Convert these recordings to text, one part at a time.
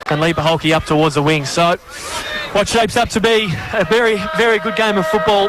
and Lee Paholke up towards the wing. So what shapes up to be a very, very good game of football.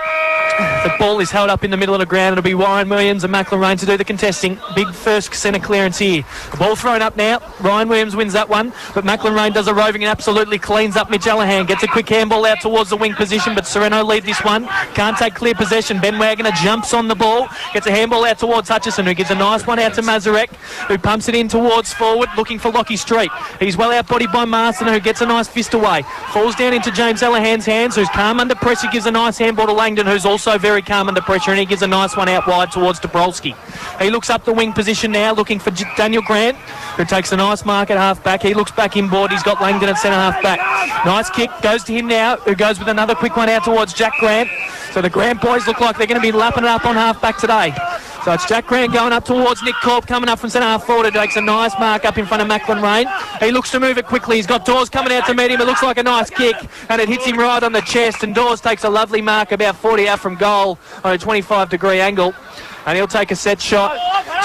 The ball is held up in the middle of the ground. It'll be Ryan Williams and Macklin Rain to do the contesting. Big first centre clearance here. The ball thrown up now. Ryan Williams wins that one, but Macklin Rain does a roving and absolutely cleans up Mitch Allahan. Gets a quick handball out towards the wing position, but Sereno lead this one. Can't take clear possession. Ben Wagner jumps on the ball. Gets a handball out towards Hutchison, who gives a nice one out to Mazarek, who pumps it in towards forward, looking for Lockie Street. He's well outbodied by Marston, who gets a nice fist away. Falls down into James Allahan's hands, who's calm under pressure. Gives a nice handball to Langdon, who's also very calm under pressure, and he gives a nice one out wide towards Dabrowski. He looks up the wing position now, looking for Daniel Grant, who takes a nice mark at half back. He looks back inboard. He's got Langdon at centre half back. Nice kick goes to him now, who goes with another quick one out towards Jack Grant. So the Grant boys look like they're going to be lapping it up on half back today. So it's Jack Grant going up towards Nick Korb, coming up from centre half forward. He takes a nice mark up in front of Macklin Rain. He looks to move it quickly. He's got Dawes coming out to meet him. It looks like a nice kick, and it hits him right on the chest, and Dawes takes a lovely mark about 40 out from goal on a 25-degree angle. And he'll take a set shot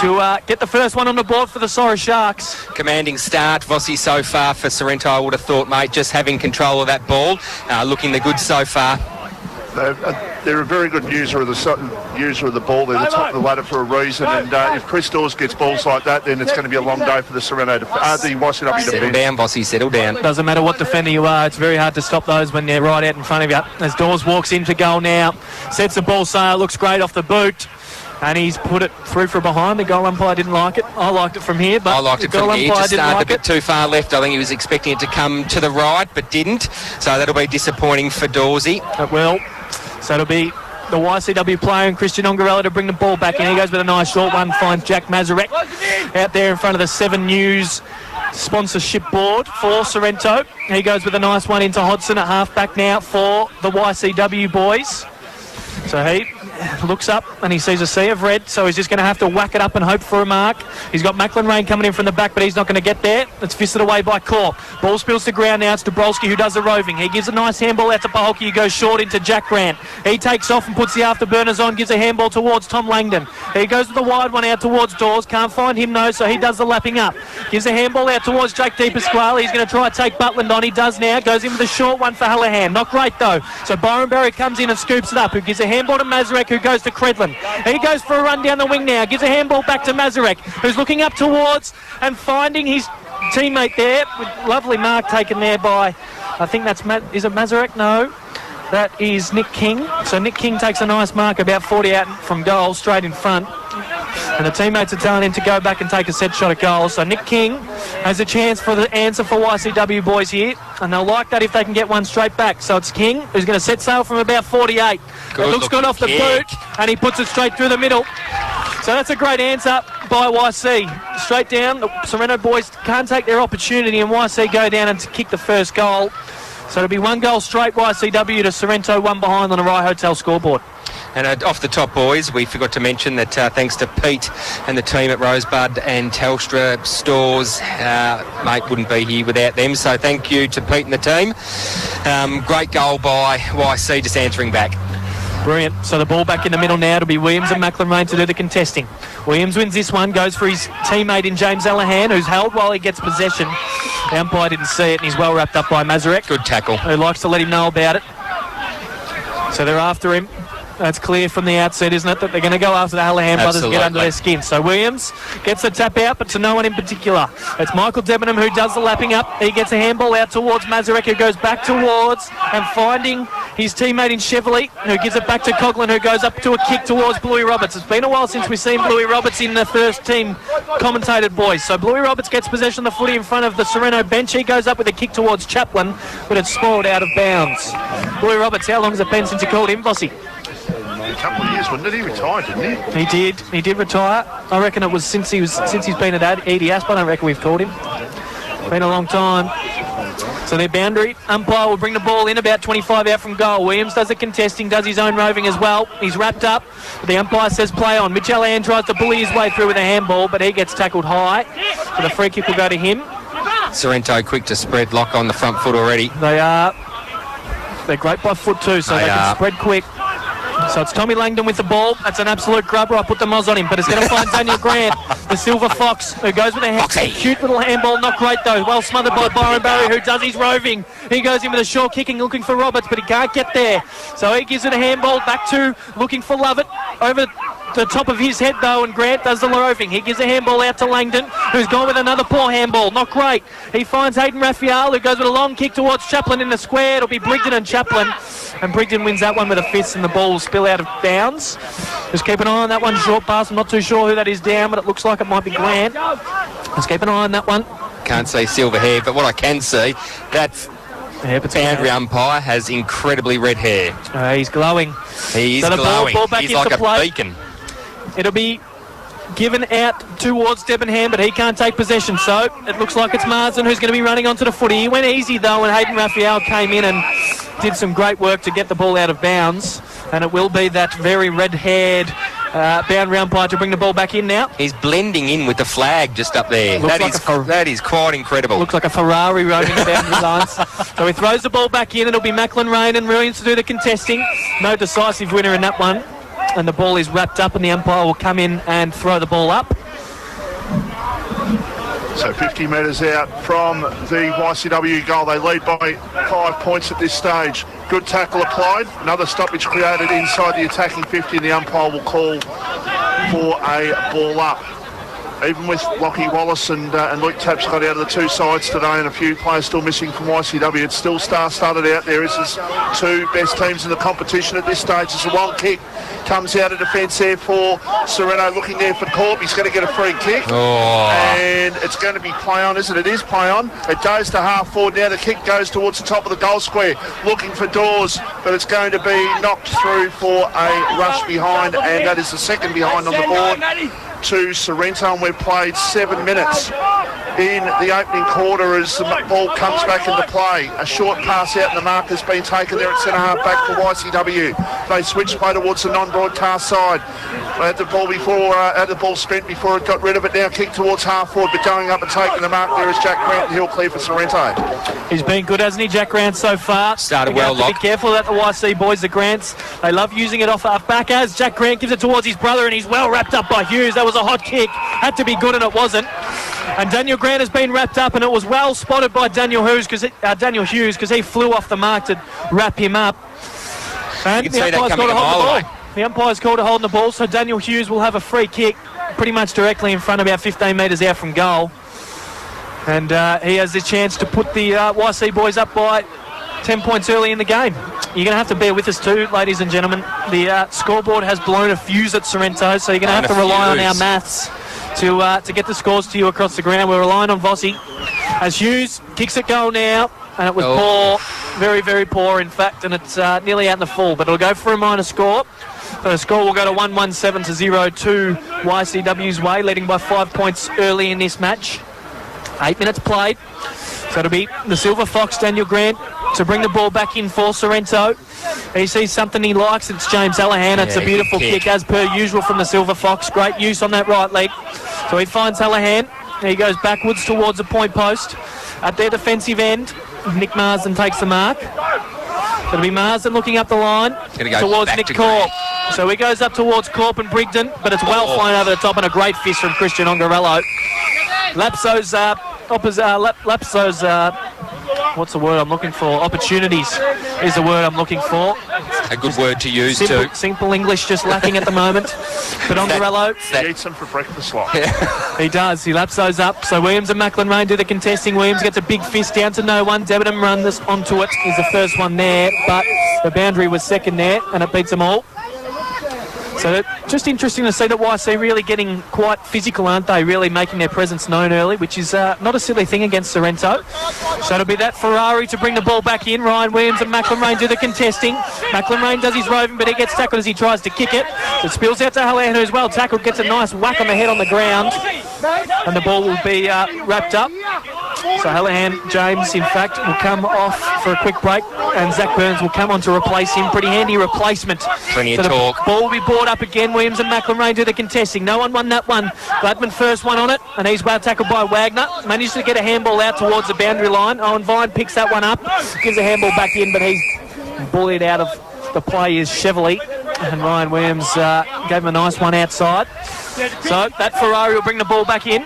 to get the first one on the board for the Sorra Sharks. Commanding start, Vossi, so far for Sorrento, I would have thought, mate, just having control of that ball. Looking the good so far. They're a very good user of the ball. They're the top of the ladder for a reason, and if Chris Dawes gets balls like that, then it's going to be a long day for the Sorrento the YCW defence. Settle down, Vossi, settle down. Doesn't matter what defender you are, it's very hard to stop those when they're right out in front of you. As Dawes walks into goal now, sets the ball sail, looks great off the boot, and he's put it through from behind. The goal umpire didn't like it. I liked it from here, but I liked it from here. Just started a bit too far left. I think he was expecting it to come to the right, but didn't. So that'll be disappointing for Dawsey. It will. So it'll be the YCW player and Christian Ongarella to bring the ball back in. He goes with a nice short one, finds Jack Mazarek out there in front of the 7 News sponsorship board for Sorrento. He goes with a nice one into Hodgson at half back now for the YCW boys. So he looks up and he sees a sea of red, so he's just going to have to whack it up and hope for a mark. He's got Macklin Rain coming in from the back, but he's not going to get there. It's fisted away by Corp. Ball spills to ground now. It's Dabrowski who does the roving. He gives a nice handball out to Paholke, who goes short into Jack Grant. He takes off and puts the afterburners on, gives a handball towards Tom Langdon. He goes with the wide one out towards Dawes. Can't find him, though, so he does the lapping up. Gives a handball out towards Jake DePasquale. He's going to try to take Butland on. He does now. Goes in with a short one for Hallahan. Not great, though. So Byron Barry comes in and scoops it up, who gives a handball to Mazarek, who goes to Credlin. He goes for a run down the wing now, gives a handball back to Mazarek, who's looking up towards and finding his teammate there. With lovely mark taken there by, I think that's, is it Mazarek? No, that is Nick King. So Nick King takes a nice mark about 40 out from goal, straight in front. And the teammates are telling him to go back and take a set shot at goal. So Nick King has a chance for the answer for YCW boys here, and they'll like that if they can get one straight back. So it's King who's going to set sail from about 48. It looks good off the boot, and he puts it straight through the middle. So that's a great answer by YC. Straight down, the Sorrento boys can't take their opportunity, and YC go down and kick the first goal. So it'll be 1 goal straight YCW to Sorrento, 1 behind on the Rye Hotel scoreboard. And off the top, boys, we forgot to mention that thanks to Pete and the team at Rosebud and Telstra stores, mate wouldn't be here without them. So thank you to Pete and the team. Great goal by YC, just answering back. Brilliant. So the ball back in the middle now. It'll be Williams and Macklin Rain to do the contesting. Williams wins this one, goes for his teammate in James Allahan, who's held while he gets possession. The umpire didn't see it, and he's well wrapped up by Mazarek. Good tackle. Who likes to let him know about it. So they're after him. That's clear from the outset, isn't it, that they're going to go after the Hallahan brothers and get under their skin. So Williams gets the tap out, but to no one in particular. It's Michael Debenham who does the lapping up. He gets a handball out towards Mazarek, who goes back towards and finding his teammate in Chevrolet, who gives it back to Coughlin, who goes up to a kick towards Bluey Roberts. It's been a while since we've seen Bluey Roberts in the first team commentated boys. So Bluey Roberts gets possession of the footy in front of the Sorrento bench. He goes up with a kick towards Chaplin, but it's spoiled out of bounds. Bluey Roberts, how long has it been since you called him, Vossi? A couple of years, wasn't it? He retired, didn't he? He did retire. I reckon it was since he's been at EDS, but I don't reckon we've called him. Been a long time. So their boundary umpire will bring the ball in about 25 out from goal. Williams does the contesting, does his own roving as well. He's wrapped up. The umpire says play on. Mitch Allahan tries to bully his way through with a handball, but he gets tackled high. So the free kick will go to him. Sorrento quick to spread, lock on the front foot already. They are. They're great by foot too, so they can spread quick. So it's Tommy Langdon with the ball. That's an absolute grubber. I put the moz on him, but it's going to find Daniel Grant, the Silver Fox, who goes with a cute little handball. Not great, though. Well smothered by Byron Barry, who does his roving. He goes in with a short kicking, looking for Roberts, but he can't get there. So he gives it a handball back to looking for Lovett over the top of his head, though, and Grant does the roving. He gives a handball out to Langdon, who's gone with another poor handball. Not great. He finds Hayden Raphael, who goes with a long kick towards Chaplin in the square. It'll be Brigden and Chaplin, and Brigden wins that one with a fist, and the ball will spill out of bounds. Just keep an eye on that one. Short pass. I'm not too sure who that is down, but it looks like it might be Grant. Just keep an eye on that one. Can't see silver hair, but what I can see, that boundary umpire has incredibly red hair. He's glowing. He is so the glowing. Ball back He's into like play. a beacon. It'll be given out towards Debenham, but he can't take possession. So it looks like it's Marsden who's going to be running onto the footy. He went easy, though, and Hayden Raphael came in and did some great work to get the ball out of bounds. And it will be that very red-haired boundary umpire to bring the ball back in now. He's blending in with the flag just up there. That is quite incredible. Looks like a Ferrari roaming the boundary lines. So he throws the ball back in. It'll be Macklin Rain and Williams to do the contesting. No decisive winner in that one. And the ball is wrapped up, and the umpire will come in and throw the ball up. So 50 metres out from the YCW goal. They lead by 5 points at this stage. Good tackle applied. Another stoppage created inside the attacking 50, and the umpire will call for a ball up. Even with Lockie Wallace and Luke Tapscott out of the two sides today, and a few players still missing from YCW, it's still star-studded out there. This is two best teams in the competition at this stage. It's a long kick. Comes out of defence there for Sereno, looking there for Corp. He's going to get a free kick. And it's going to be play on, isn't it? It is play on. It goes to half forward now. The kick goes towards the top of the goal square, looking for Dawes, but it's going to be knocked through for a rush behind, and that is the second behind on the board to Sorrento, and we've played 7 minutes in the opening quarter as the ball comes back into play. A short pass out and the mark has been taken there at centre half back for YCW. They switch play towards the non-broadcast side. They had the ball had the ball spent before it got rid of it. Now kick towards half forward, but going up and taking the mark there is Jack Grant, and he'll clear for Sorrento. He's been good, hasn't he, Jack Grant, so far? Started well, Lock. Be careful that the YC boys, the Grants, they love using it off half back as Jack Grant gives it towards his brother, and he's well wrapped up by Hughes. That was a hot kick. Had to be good, and it wasn't. And Daniel Grant has been wrapped up, and it was well spotted by Daniel Hughes because he flew off the mark to wrap him up. And the umpire's called to hold the ball. The umpire's called to hold the ball, so Daniel Hughes will have a free kick pretty much directly in front, about 15 metres out from goal. And he has the chance to put the YC boys up by 10 points early in the game. You're going to have to bear with us too, ladies and gentlemen. The scoreboard has blown a fuse at Sorrento, so you're going to have to rely on our maths to get the scores to you across the ground. We're relying on Vossi as Hughes kicks it goal now, and it was poor, very, very poor in fact, and it's nearly out in the full, but it'll go for a minor score. So the score will go to 117 to 0-2 YCW's way, leading by 5 points early in this match. 8 minutes played. So it'll be the Silver Fox, Daniel Grant, to bring the ball back in for Sorrento. He sees something he likes. It's James Allahan. It's a beautiful kick as per usual from the Silver Fox. Great use on that right leg. So he finds Allahan. He goes backwards towards the point post. At their defensive end, Nick Marsden takes the mark. It'll be Marsden looking up the line towards Nick Corp. So he goes up towards Corp and Brigden, but it's well flown over the top, and a great fist from Christian Ongarello. Lapso's what's the word I'm looking for? Opportunities is the word I'm looking for. A good word to use too. Simple English just lacking at the moment. But Ongarello, he eats them for breakfast, like. He does. He laps those up. So Williams and Macklin Rain do the contesting. Williams gets a big fist down to no one. Debenham run this onto it. He's the first one there, but the boundary was second there, and it beats them all. So just interesting to see that YC really getting quite physical, aren't they? Really making their presence known early, which is not a silly thing against Sorrento. So it'll be that Ferrari to bring the ball back in. Ryan Williams and Macklin Rain do the contesting. Macklin Rain does his roving, but he gets tackled as he tries to kick it. It spills out to Hallahan, who's well tackled, gets a nice whack on the head on the ground, and the ball will be wrapped up. So Hallahan, James, in fact, will come off for a quick break, and Zach Burns will come on to replace him. Pretty handy replacement. Plenty of talk. The ball will be brought up again. Williams and Macklin Rain do the contesting. No one won that one. Gladman first one on it, and he's well tackled by Wagner. Managed to get a handball out towards the boundary line. Owen Vine picks that one up, gives a handball back in, but he's bullied out of the play is Chevrolet. And Ryan Williams gave him a nice one outside. So that Ferrari will bring the ball back in.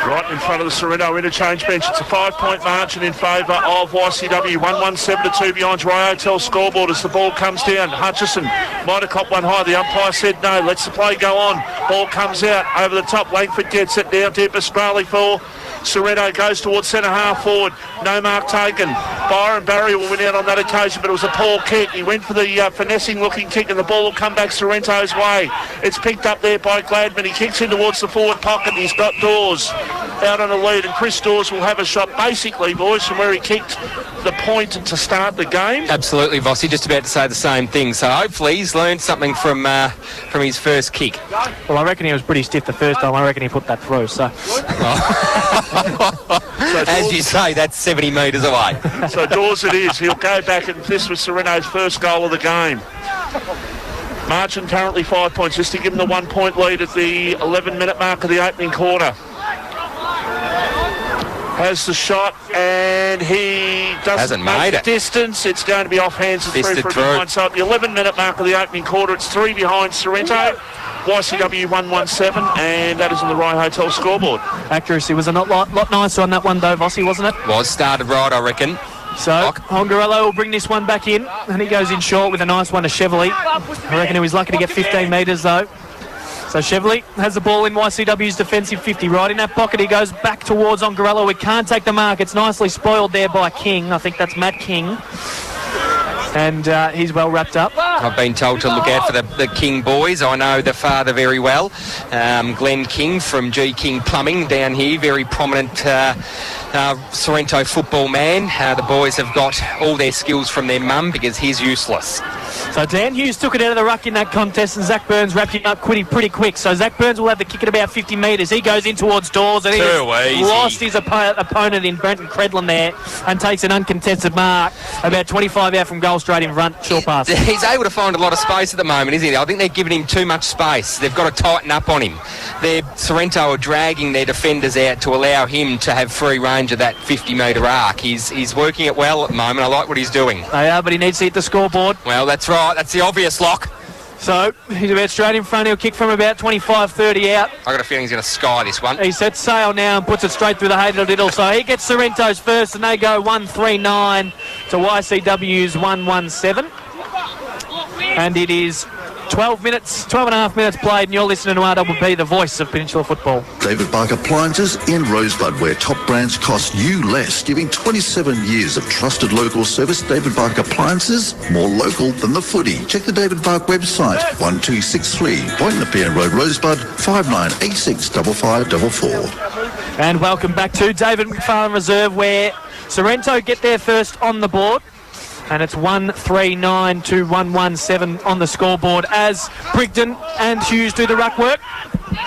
Right in front of the Sorrento interchange bench. It's a 5-point margin in favour of YCW. 1-1-7-2 behind Ray Hotel scoreboard as the ball comes down. Hutchison might have caught one high. The umpire said no. Lets the play go on. Ball comes out over the top. Langford gets it down to Pasquale for Sorrento, goes towards centre half forward. No mark taken. Byron Barry will win out on that occasion, but it was a poor kick. He went for the finessing looking kick and the ball will come back Sorrento's way. It's picked up there by Gladman. He kicks in towards the forward pocket. He's got Dawes out on the lead, and Chris Dawes will have a shot basically, boys, from where he kicked the point to start the game. Absolutely, Vossi, just about to say the same thing. So hopefully he's learned something from his first kick. Well, I reckon he was pretty stiff the first time. I reckon he put that through, so... As you say, that's 70 metres away. So Dawes it is. He'll go back, and this was Sorrento's first goal of the game. Margin currently 5 points, just to give him the 1 point lead at the 11-minute mark of the opening quarter. Has the shot, and he doesn't make the distance. It's going to be off hands and through for a behind. So at the 11-minute mark of the opening quarter, it's 3 behind Sorrento. YCW 1-1-7, and that is on the Rye Hotel scoreboard. Accuracy was a lot nicer on that one though, Vossi, wasn't it? Was started right, I reckon. So Hongarello will bring this one back in, and he goes in short with a nice one to Chevrolet. I reckon he was lucky to get 15 metres though. So Chevrolet has the ball in YCW's defensive 50. Right in that pocket, he goes back towards Hongarello. We can't take the mark. It's nicely spoiled there by King. I think that's Matt King. And he's well wrapped up. I've been told to look out for the King boys. I know the father very well. Glenn King from G King Plumbing down here, very prominent Sorrento football man. The boys have got all their skills from their mum because he's useless. So Dan Hughes took it out of the ruck in that contest, and Zach Burns wrapped him up pretty quick. So Zach Burns will have the kick at about 50 metres. He goes in towards Dawes, and he lost his opponent in Brenton Credlin there and takes an uncontested mark about 25 out from goal, straight in front, short pass. He's able to find a lot of space at the moment, isn't he? I think they're giving him too much space. They've got to tighten up on him. Sorrento are dragging their defenders out to allow him to have free range of that 50-metre arc. He's working it well at the moment. I like what he's doing. They are, but he needs to hit the scoreboard. Well, that's right. That's the obvious lock. So he's about straight in front. He'll kick from about 25-30 out. I've got a feeling he's going to sky this one. He sets sail now and puts it straight through the Hazel-Diddle. So he gets Sorrento's first, and they go 1-3-9 to YCW's 1-1-7. And it is 12 and a half minutes played, and you're listening to RWB, the voice of Peninsula football. David Bark Appliances in Rosebud, where top brands cost you less. Giving 27 years of trusted local service. David Bark Appliances, more local than the footy. Check the David Bark website, 1263 Point Nepean Road, Rosebud, 5986 5544. And welcome back to David McFarlane Reserve, where Sorrento get their first on the board. And it's 1-3-9 to 1-1-7 on the scoreboard as Brigden and Hughes do the ruck work.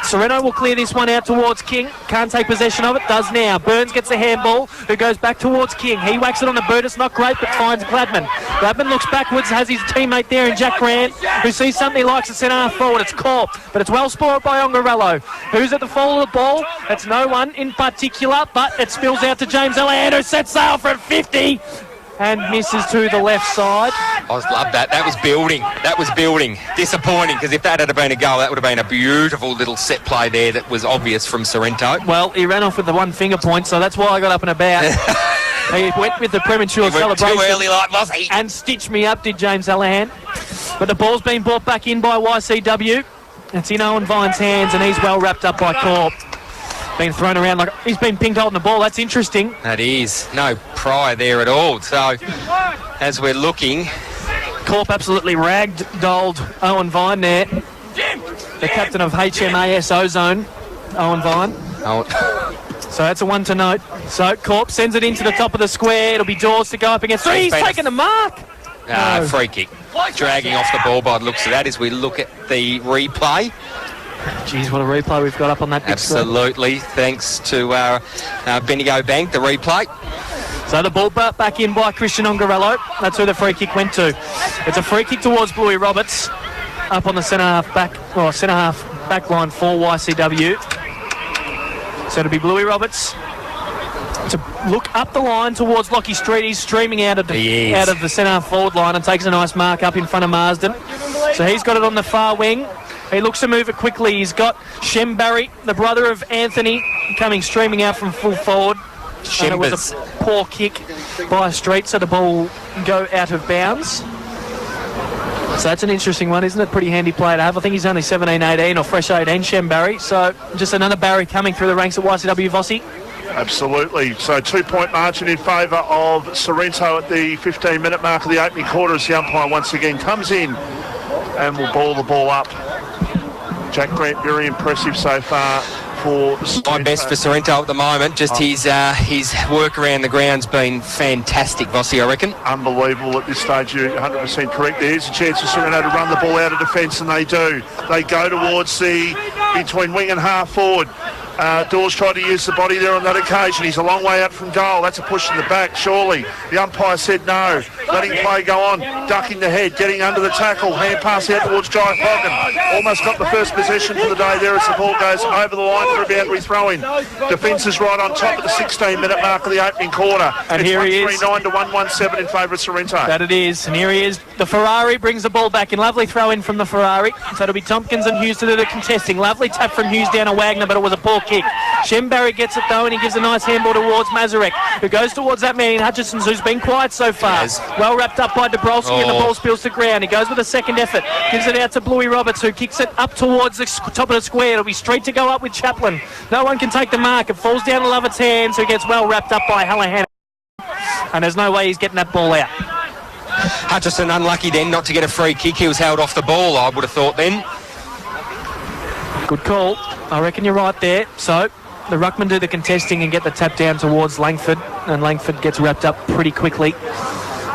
Sorrento will clear this one out towards King. Can't take possession of it. Does now. Burns gets the handball, who goes back towards King. He whacks it on the boot. It's not great, but finds Gladman. Gladman looks backwards, has his teammate there in Jack Grant, who sees something he likes at centre half forward. It's Corp, but it's well spoiled by Hongarello. Who's at the fall of the ball? It's no one in particular, but it spills out to James Allahan, who sets sail for 50. And misses to the left side. I love that. That was building. Disappointing, because if that had been a goal, that would have been a beautiful little set play there that was obvious from Sorrento. Well, he ran off with the one finger point, so that's why I got up and about. He went with the premature celebration. Too early like Vossi. And stitched me up, did James Allahan. But the ball's been brought back in by YCW. It's in Owen Vine's hands, and he's well wrapped up by Corp. Been thrown around like he's been pinged holding the ball. That's interesting. That is. No prior there at all. So, as we're looking... Corp absolutely ragdolled Owen Vine there. The captain of HMAS Ozone, Owen Vine. So that's a one to note. So Corp sends it into the top of the square. It'll be Dawes to go up against three. He's taking the mark. No. Free kick. Dragging off the ball by the looks of that as we look at the replay. Geez, what a replay we've got up on that big Absolutely. screen. Thanks to Bendigo Bank, the replay. So the ball back in by Christian Hongarello. That's who the free kick went to. It's a free kick towards Bluey Roberts up on the centre half back line for YCW. So it'll be Bluey Roberts to look up the line towards Lockie Street. He's streaming out of the centre forward line and takes a nice mark up in front of Marsden. So he's got it on the far wing. He looks to move it quickly. He's got Shem Barry, the brother of Anthony, coming streaming out from full forward. And it was a poor kick by Street, so the ball will go out of bounds. So that's an interesting one, isn't it? Pretty handy play to have. I think he's only 17-18 or fresh 18, Shem Barry. So just another Barry coming through the ranks at YCW Vossi. Absolutely. So 2-point margin in favour of Sorrento at the 15-minute mark of the opening quarter as the umpire once again comes in and will ball the ball up. Jack Grant, very impressive so far for Sorrento. My best for Sorrento at the moment. Just his work around the ground's been fantastic, Vossi, I reckon. Unbelievable at this stage. You're 100% correct. There's a chance for Sorrento to run the ball out of defence, and they do. They go towards between wing and half forward. Dawes tried to use the body there on that occasion. He's a long way out from goal. That's a push in the back, surely. The umpire said no. Letting play go on. Ducking the head, getting under the tackle. Hand pass out towards Jai Foggen. Almost got the first possession for the day there as the ball goes over the line for a boundary throw-in. Defence is right on top of the 16-minute mark of the opening quarter. And it's here he is. 139 to 117 in favour of Sorrento. That it is. And here he is. The Ferrari brings the ball back in. Lovely throw-in from the Ferrari. So it'll be Tompkins and Hughes to do the contesting. Lovely tap from Hughes down to Wagner, but it was a poor kick. Shem Barry gets it though, and he gives a nice handball towards Mazarek, who goes towards that man Hutchison, who's been quiet so far. Yes. Well wrapped up by Dabrowski, and the ball spills to ground. He goes with a second effort, gives it out to Bluey Roberts, who kicks it up towards the top of the square. It'll be straight to go up with Chaplin. No one can take the mark. It falls down to Lovett's hands, who gets well wrapped up by Hallahan. And there's no way he's getting that ball out. Hutchison unlucky then not to get a free kick. He was held off the ball, I would have thought then. Good call. I reckon you're right there. So the ruckman do the contesting and get the tap down towards Langford, and Langford gets wrapped up pretty quickly.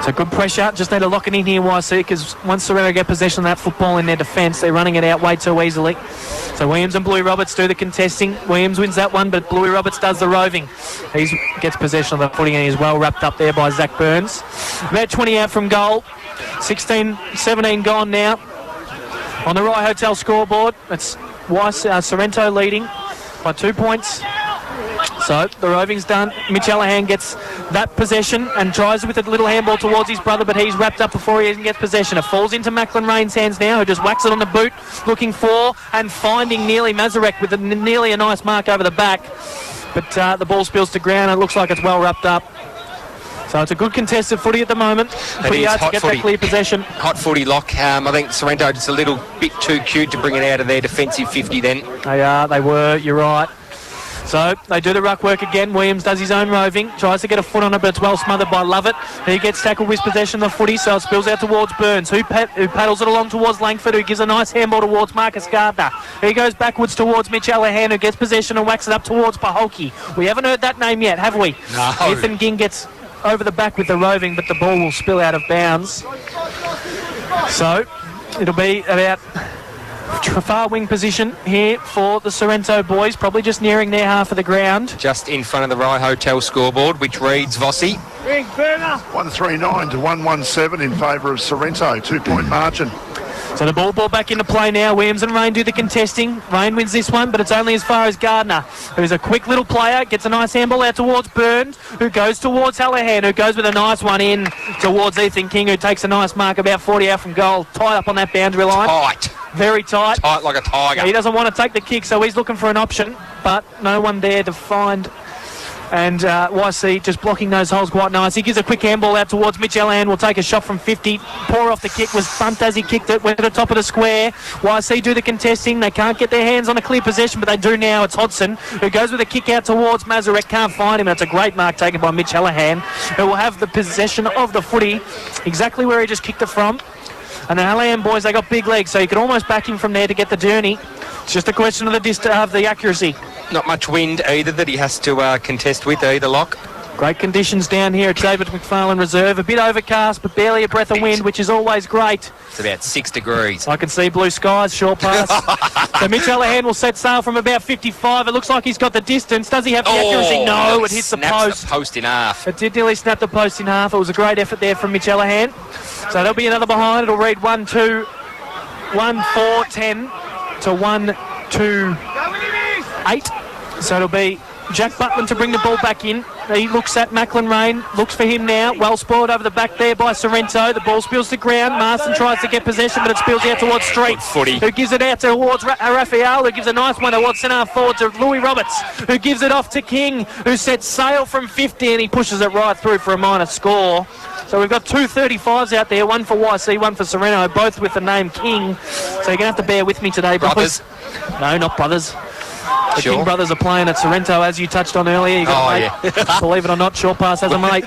So good pressure. Just need to lock it in here, YC, because once Sorrento get possession of that football in their defence, they're running it out way too easily. So Williams and Bluey Roberts do the contesting. Williams wins that one, but Bluey Roberts does the roving. He gets possession of the footing, and he's well wrapped up there by Zach Burns. About 20 out from goal. 17 gone now. On the Rye Hotel scoreboard, it's Sorrento leading by 2 points. So the roving's done. Mitch Allahan gets that possession and tries with a little handball towards his brother, but he's wrapped up before he even gets possession. It falls into Macklin Rain's hands now, who just whacks it on the boot, looking for and finding nearly Mazarek with nearly a nice mark over the back. But the ball spills to ground, and it looks like it's well wrapped up. So it's a good contested footy at the moment. Pretty hard to get that clear possession. Hot footy lock. I think Sorrento just a little bit too cute to bring it out of their defensive 50 then. They were, you're right. So they do the ruck work again. Williams does his own roving, tries to get a foot on it, but it's well smothered by Lovett. He gets tackled with possession of the footy, so it spills out towards Burns, who paddles it along towards Langford, who gives a nice handball towards Marcus Gardner. He goes backwards towards Mitch Allahan, who gets possession and whacks it up towards Paholke. We haven't heard that name yet, have we? No. Ethan Ging gets over the back with the roving, but the ball will spill out of bounds. So it'll be about far wing position here for the Sorrento boys, probably just nearing their half of the ground. Just in front of the Rye Hotel scoreboard, which reads Vossi. 139 to 117 in favour of Sorrento, 2-point margin. So the ball back into play now. Williams and Rain do the contesting. Rain wins this one, but it's only as far as Gardner, who's a quick little player, gets a nice handball out towards Burns, who goes towards Hallahan, who goes with a nice one in towards Ethan King, who takes a nice mark about 40 out from goal, tied up on that boundary line. Tight. Very tight. Tight like a tiger. He doesn't want to take the kick, so he's looking for an option, but no one there to find. And YC just blocking those holes quite nice. He gives a quick handball out towards Mitch Allahan. Will take a shot from 50. Poor off the kick, was bumped as he kicked it. Went to the top of the square. YC do the contesting. They can't get their hands on a clear possession, but they do now. It's Hodson, who goes with a kick out towards Mazarek. Can't find him. That's a great mark taken by Mitch Allahan, who will have the possession of the footy exactly where he just kicked it from. And the Allahan boys, they got big legs, so you can almost back him from there to get the journey. It's just a question of the accuracy. Not much wind either that he has to contest with either lock. Great conditions down here at David McFarlane Reserve. A bit overcast, but barely a breath of wind, which is always great. It's about 6 degrees. I can see blue skies, short pass. So Mitch Allahan will set sail from about 55. It looks like he's got the distance. Does he have the accuracy? No, it hits the post. The post in half. It did nearly snap the post in half. It was a great effort there from Mitch Allahan. So there'll be another behind. It'll read 1-2, 1-4-10 to 1-2-8. So it'll be Jack Butland to bring the ball back in. He looks at Macklin Rain, looks for him now. Well spoiled over the back there by Sorrento. The ball spills to ground. Marston tries to get possession, but it spills out towards Street, who gives it out towards Raphael, who gives a nice one towards centre forward to Louis Roberts, who gives it off to King, who sets sail from 50, and he pushes it right through for a minor score. So we've got two 35s out there, one for YC, one for Sorrento, both with the name King. So you're going to have to bear with me today, brothers. No, not brothers. The King brothers are playing at Sorrento, as you touched on earlier. You got a mate. Believe it or not, short pass has a mate.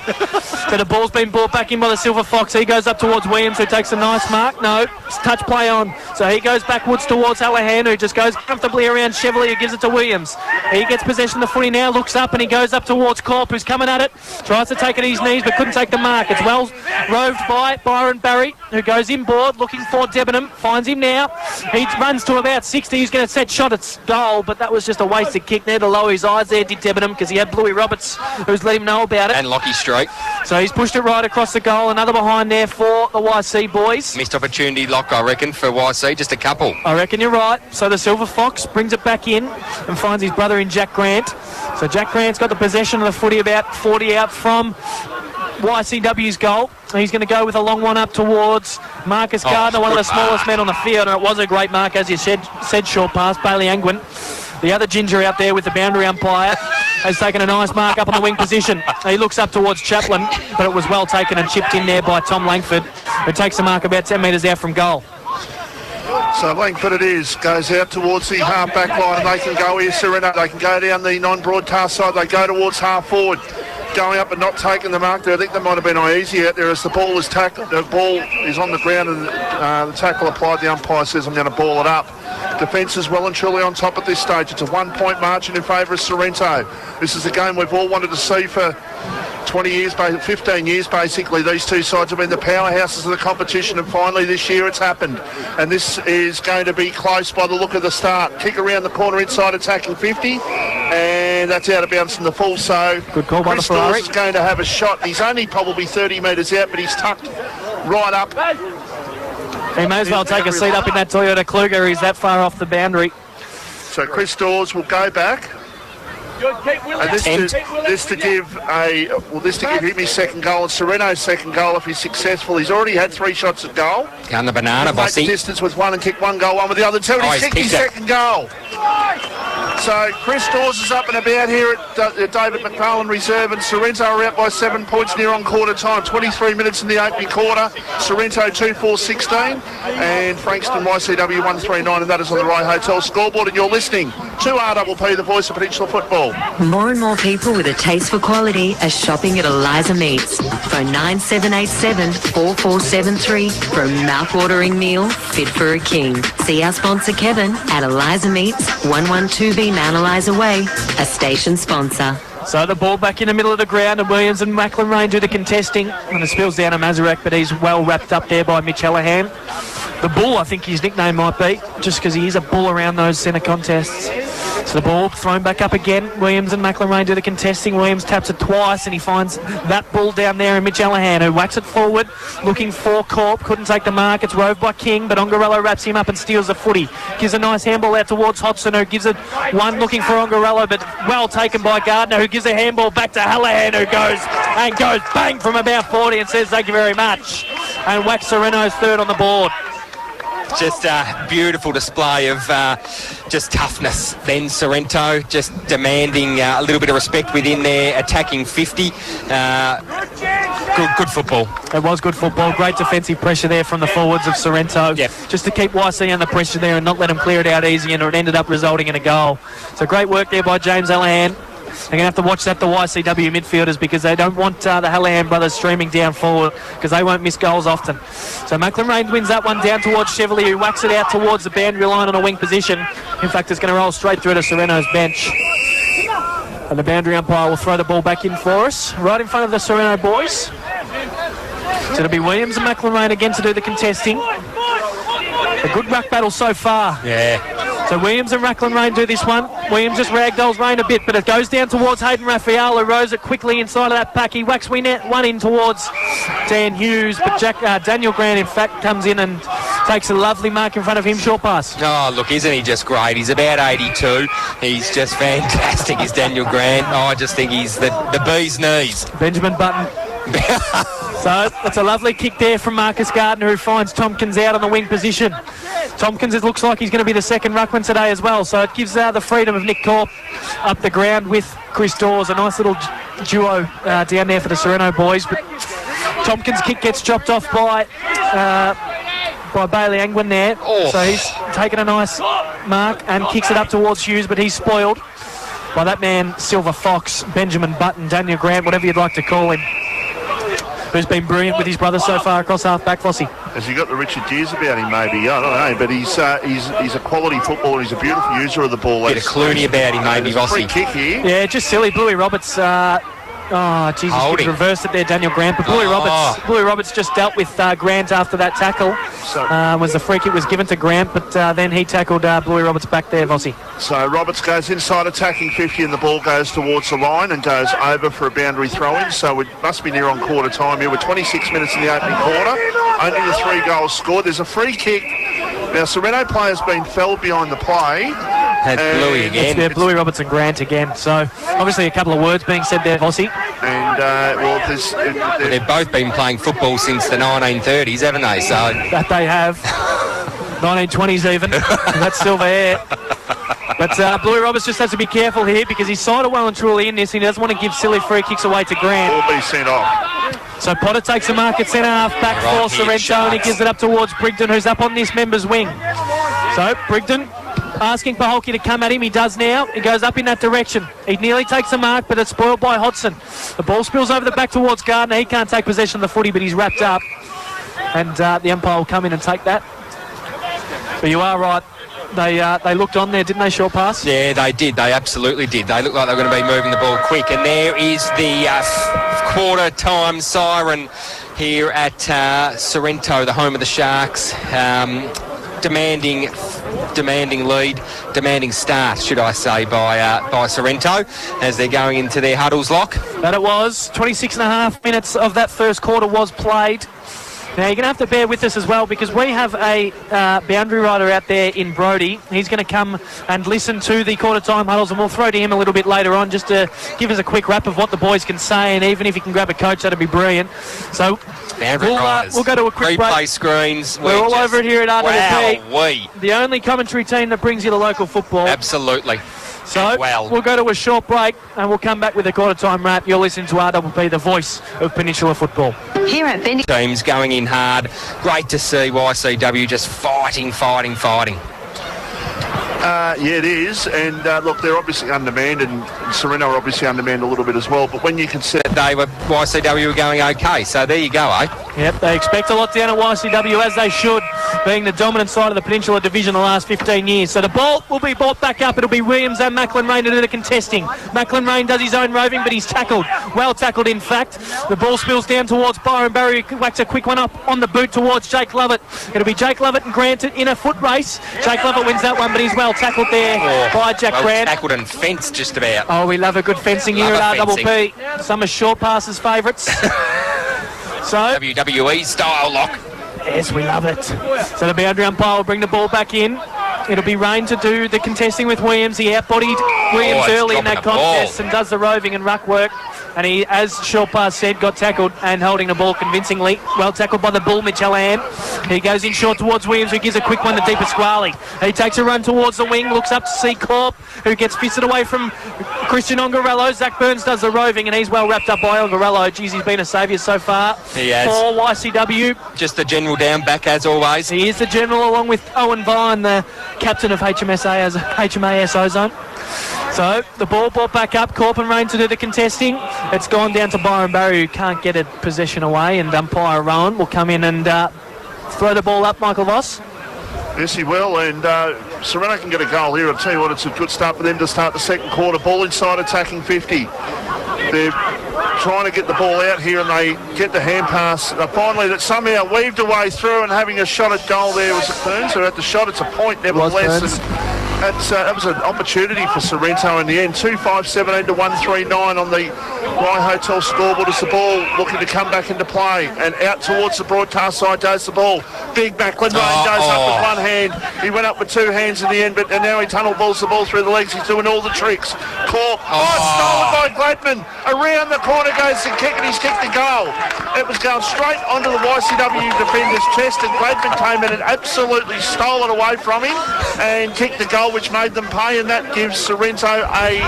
So the ball's been brought back in by the Silver Fox. He goes up towards Williams, who takes a nice mark. No, it's touch play on. So he goes backwards towards Hallahan, who just goes comfortably around Chevrolet, who gives it to Williams. He gets possession of the footy now, looks up, and he goes up towards Corp, who's coming at it. Tries to take it at his knees, but couldn't take the mark. It's well roved by Byron Barry, who goes inboard, looking for Debenham. Finds him now. He runs to about 60. He's going to set shot at goal, but that was just a wasted kick there to lower his eyes there, did Debenham, because he had Bluey Roberts, who's let him know about it. And Lockie Street. So he's pushed it right across the goal. Another behind there for the YC boys. Missed opportunity, Lock, I reckon, for YC. Just a couple. I reckon you're right. So the Silver Fox brings it back in and finds his brother in Jack Grant. So Jack Grant's got the possession of the footy about 40 out from YCW's goal. He's going to go with a long one up towards Marcus Gardner, one of the smallest men on the field, and it was a great mark, as you said short pass, Bailey Angwin. The other ginger out there with the boundary umpire has taken a nice mark up on the wing position. He looks up towards Chaplin, but it was well taken and chipped in there by Tom Langford, who takes the mark about 10 metres out from goal. So Langford it is, goes out towards the half-back line, and they can go here, Serena. They can go down the non-broadcast side. They go towards half-forward. Going up and not taking the mark there. I think that might have been easy out there as the ball is tackled. The ball is on the ground and the tackle applied. The umpire says, I'm going to ball it up. Defence is well and truly on top at this stage. It's a 1-point margin in favour of Sorrento. This is a game we've all wanted to see for 20 years, 15 years basically. These two sides have been the powerhouses of the competition, and finally this year it's happened. And this is going to be close by the look of the start. Kick around the corner inside attacking 50, and that's out of bounds from the full. So good call by the Ferrari. Chris Dawes is going to have a shot. He's only probably 30 metres out, but he's tucked right up. He may as well take a seat up in that Toyota Kluger. He's that far off the boundary. So Chris Dawes will go back. And this to give him his second goal and Sereno's second goal if he's successful. He's already had 3 shots at goal. Down the banana, bossy. Distance with one and kick one goal, one with the other two. And he's kicked his second goal. So Chris Dawes is up and about here at David McFarlane Reserve, and Sorrento are out by 7 points near on quarter time. 23 minutes in the opening quarter. Sorrento 2-4-16 and Frankston YCW 139, and that is on the Rai Hotel scoreboard. And you're listening to RPP, the voice of Peninsula football. More and more people with a taste for quality are shopping at Eliza Meats. Phone 9787 4473 for a mouth-watering meal fit for a king. See our sponsor Kevin at Eliza Meats, 112B Mount Eliza Way, a station sponsor. So the ball back in the middle of the ground, and Williams and Macklin Rain do the contesting, and it spills down to Mazarek, but he's well wrapped up there by Mitch Hallahan. The Bull, I think his nickname might be, just because he is a bull around those centre contests. So the ball thrown back up again. Williams and Macklin Rain do the contesting. Williams taps it twice, and he finds that ball down there, and Mitch Hallahan, who whacks it forward, looking for Corp. Couldn't take the mark. It's roved by King, but Ongarello wraps him up and steals the footy. Gives a nice handball out towards Hodgson, who gives it one looking for Ongarello, but well taken by Gardner, who gives a handball back to Hallahan, who goes bang from about 40 and says thank you very much, and whacks Sereno's third on the board. Just a beautiful display of just toughness. Then Sorrento just demanding a little bit of respect within their attacking 50. Good football. It was good football. Great defensive pressure there from the forwards of Sorrento. Yep. Just to keep YC under pressure there and not let them clear it out easy, and it ended up resulting in a goal. So great work there by James Hallahan. They're going to have to watch that, the YCW midfielders, because they don't want the Hallahan brothers streaming down forward, because they won't miss goals often. So Macklin Rain wins that one down towards Chevrolet, who whacks it out towards the boundary line on a wing position. In fact, it's going to roll straight through to Sereno's bench. And the boundary umpire will throw the ball back in for us, right in front of the Sereno boys. So it'll be Williams and Macklin Rain again to do the contesting. A good ruck battle so far. Yeah. So Williams and Macklin Rain do this one. Williams just ragdolls Rain a bit, but it goes down towards Hayden Raphael, who rows it quickly inside of that pack. He whacks one in towards Dan Hughes, but Daniel Grant, in fact, comes in and takes a lovely mark in front of him, short pass. Oh, look, isn't he just great? He's about 82. He's just fantastic, is Daniel Grant. Oh, I just think he's the bee's knees. Benjamin Button. So it's a lovely kick there from Marcus Gardner, who finds Tompkins out on the wing position. Tompkins, it looks like he's going to be the second ruckman today as well, so it gives the freedom of Nick Corp up the ground with Chris Dawes. A nice little duo down there for the Sorrento boys, but Tompkins' kick gets chopped off by Bailey Angwin there. Oh. So he's taken a nice mark and kicks it up towards Hughes, but he's spoiled by that man, Silver Fox, Benjamin Button, Daniel Grant, whatever you'd like to call him, who's been brilliant with his brother so far across half-back, Vossi. Has he got the Richard Gears about him, maybe? I don't know, but he's a quality footballer. He's a beautiful user of the ball. Bit of Clooney about him, maybe, There's a free Vossi. kick here. Yeah, just silly. Bluey Roberts... Jesus, Holding. he's reversed it there, Daniel Grant. But Bluey Roberts just dealt with Grant after that tackle. Was the free kick was given to Grant, but then he tackled Bluey Roberts back there, Vossi. So Roberts goes inside attacking 50 and the ball goes towards the line and goes over for a boundary throw-in. So we must be near on quarter time here. We're 26 minutes in the opening quarter. Only the 3 goals scored. There's a free kick. Now, Sorrento players been felled behind the play. Had Bluey again. Yeah, Bluey Roberts and Grant again. So obviously a couple of words being said there, Vossi. And, They've both been playing football since the 1930s, haven't they? So That they have. 1920s even. That's silver hair. But Bluey Roberts just has to be careful here because he's sided well and truly in this. He doesn't want to give silly free kicks away to Grant. will be sent off. So Potter takes the mark at centre half back for Sorrento and he gives it up towards Brigden, who's up on this member's wing. So Brigden asking Paholke to come at him. He does now. He goes up in that direction. He nearly takes the mark, but it's spoiled by Hodson. The ball spills over the back towards Gardner. He can't take possession of the footy, but he's wrapped up. And the umpire will come in and take that. But you are right. They looked on there, didn't they, short pass? yeah, they did. They absolutely did. They looked like they were going to be moving the ball quick. And there is the quarter-time siren here at Sorrento, the home of the Sharks. Demanding lead, demanding start, should I say, by Sorrento as they're going into their huddles lock. That it was. 26 and a half minutes of that first quarter was played. Now, you're going to have to bear with us as well because we have a boundary rider out there in Brodie. He's going to come and listen to the quarter-time huddles, and we'll throw to him a little bit later on just to give us a quick wrap of what the boys can say, and even if he can grab a coach, that'd be brilliant. So we'll go to a quick break. Replay screens. We're all over it here at RWP. Wow, the only commentary team that brings you the local football. absolutely. So we'll go to a short break and we'll come back with a quarter-time wrap. You're listening to RWP, the voice of Peninsula football. Here at Bendigo. Teams going in hard. Great to see YCW just fighting. Yeah, it is. And look, they're obviously undermanned, and Sorrento are obviously undermanned a little bit as well. But when you consider YCW were going okay, so there you go, eh? Yep, they expect a lot down at YCW, as they should, being the dominant side of the Peninsula Division the last 15 years. So the ball will be brought back up. It'll be Williams and Macklin Rain to do the contesting. Macklin Rain does his own roving, but he's tackled. Well tackled, in fact. The ball spills down towards Byron Barry, who whacks a quick one up on the boot towards Jake Lovett. It'll be Jake Lovett and Grant in a foot race. Jake Lovett wins that one, but he's well tackled there by Jack Grant. Tackled and fenced just about. Oh, we love a good fencing here at RWP. Some of short passes' favourites. So WWE style lock. yes, we love it. So the boundary umpire will bring the ball back in. It'll be Rain to do the contesting with Williams. He outbodied Williams early in that contest and does the roving and ruck work. And he, as short pass said, got tackled and holding the ball convincingly. Well tackled by the bull, Mitchell Ann. He goes in short towards Williams, who gives a quick one to Deepa Squally. He takes a run towards the wing, looks up to see Corp, who gets fisted away from Christian Ongarello. Zach Burns does the roving, and he's well wrapped up by Ongarello. Geez, he's been a saviour so far. He has. For YCW. Just the general down back as always. He is the general, along with Owen Vine, the captain of HMAS Ozone. So the ball brought back up. Corp and Rain to do the contesting. It's gone down to Byron Barry, who can't get a possession away, and umpire Rowan will come in and throw the ball up, Michael Voss. yes, he will, and Sorrento can get a goal here. I'll tell you what, it's a good start for them to start the second quarter. Ball inside attacking 50. They're trying to get the ball out here, and they get the hand pass. Finally, that somehow weaved away through, and having a shot at goal there was Burns, who had the shot. It's a point, nevertheless. that was an opportunity for Sorrento in the end. 2-5-17 to 1-3-9 on the Rye Hotel scoreboard as the ball looking to come back into play. And out towards the broadcast side goes the ball. Big Macklin Rain goes up with one hand. He went up with two hands in the end, but now he tunnel balls the ball through the legs. He's doing all the tricks. Cork. Stolen by Gladman. Around the corner goes the kick, and he's kicked the goal. It was going straight onto the YCW defender's chest, and Gladman came in and absolutely stole it away from him and kicked the goal, which made them pay, and that gives Sorrento a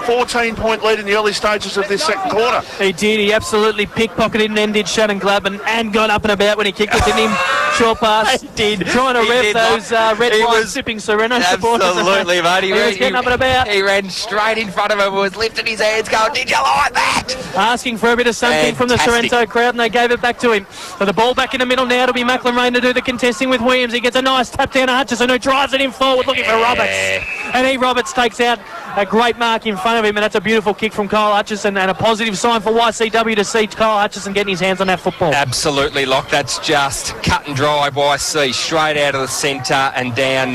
14-point lead in the early stages of this second quarter. He did. He absolutely pickpocketed and then did Shannon Gladman and got up and about when he kicked it, didn't he? Short pass. He did. Trying to rev those red lights, sipping Sorrento supporters. Absolutely, mate. He was getting up and about. He ran straight in front of him, was lifting his hands going, did you like that? Asking for a bit of something from the Sorrento crowd, and they gave it back to him. So the ball back in the middle now. It'll be Macklin Rain to do the contesting with Williams. He gets a nice tap down to Hutchison, who drives it in forward looking for Roberts. And Roberts takes out a great mark in front of him, and that's a beautiful kick from Kyle Hutchison and a positive sign for YCW to see Kyle Hutchison getting his hands on that football. Absolutely, Lock. That's just cut and dry YC, straight out of the centre and down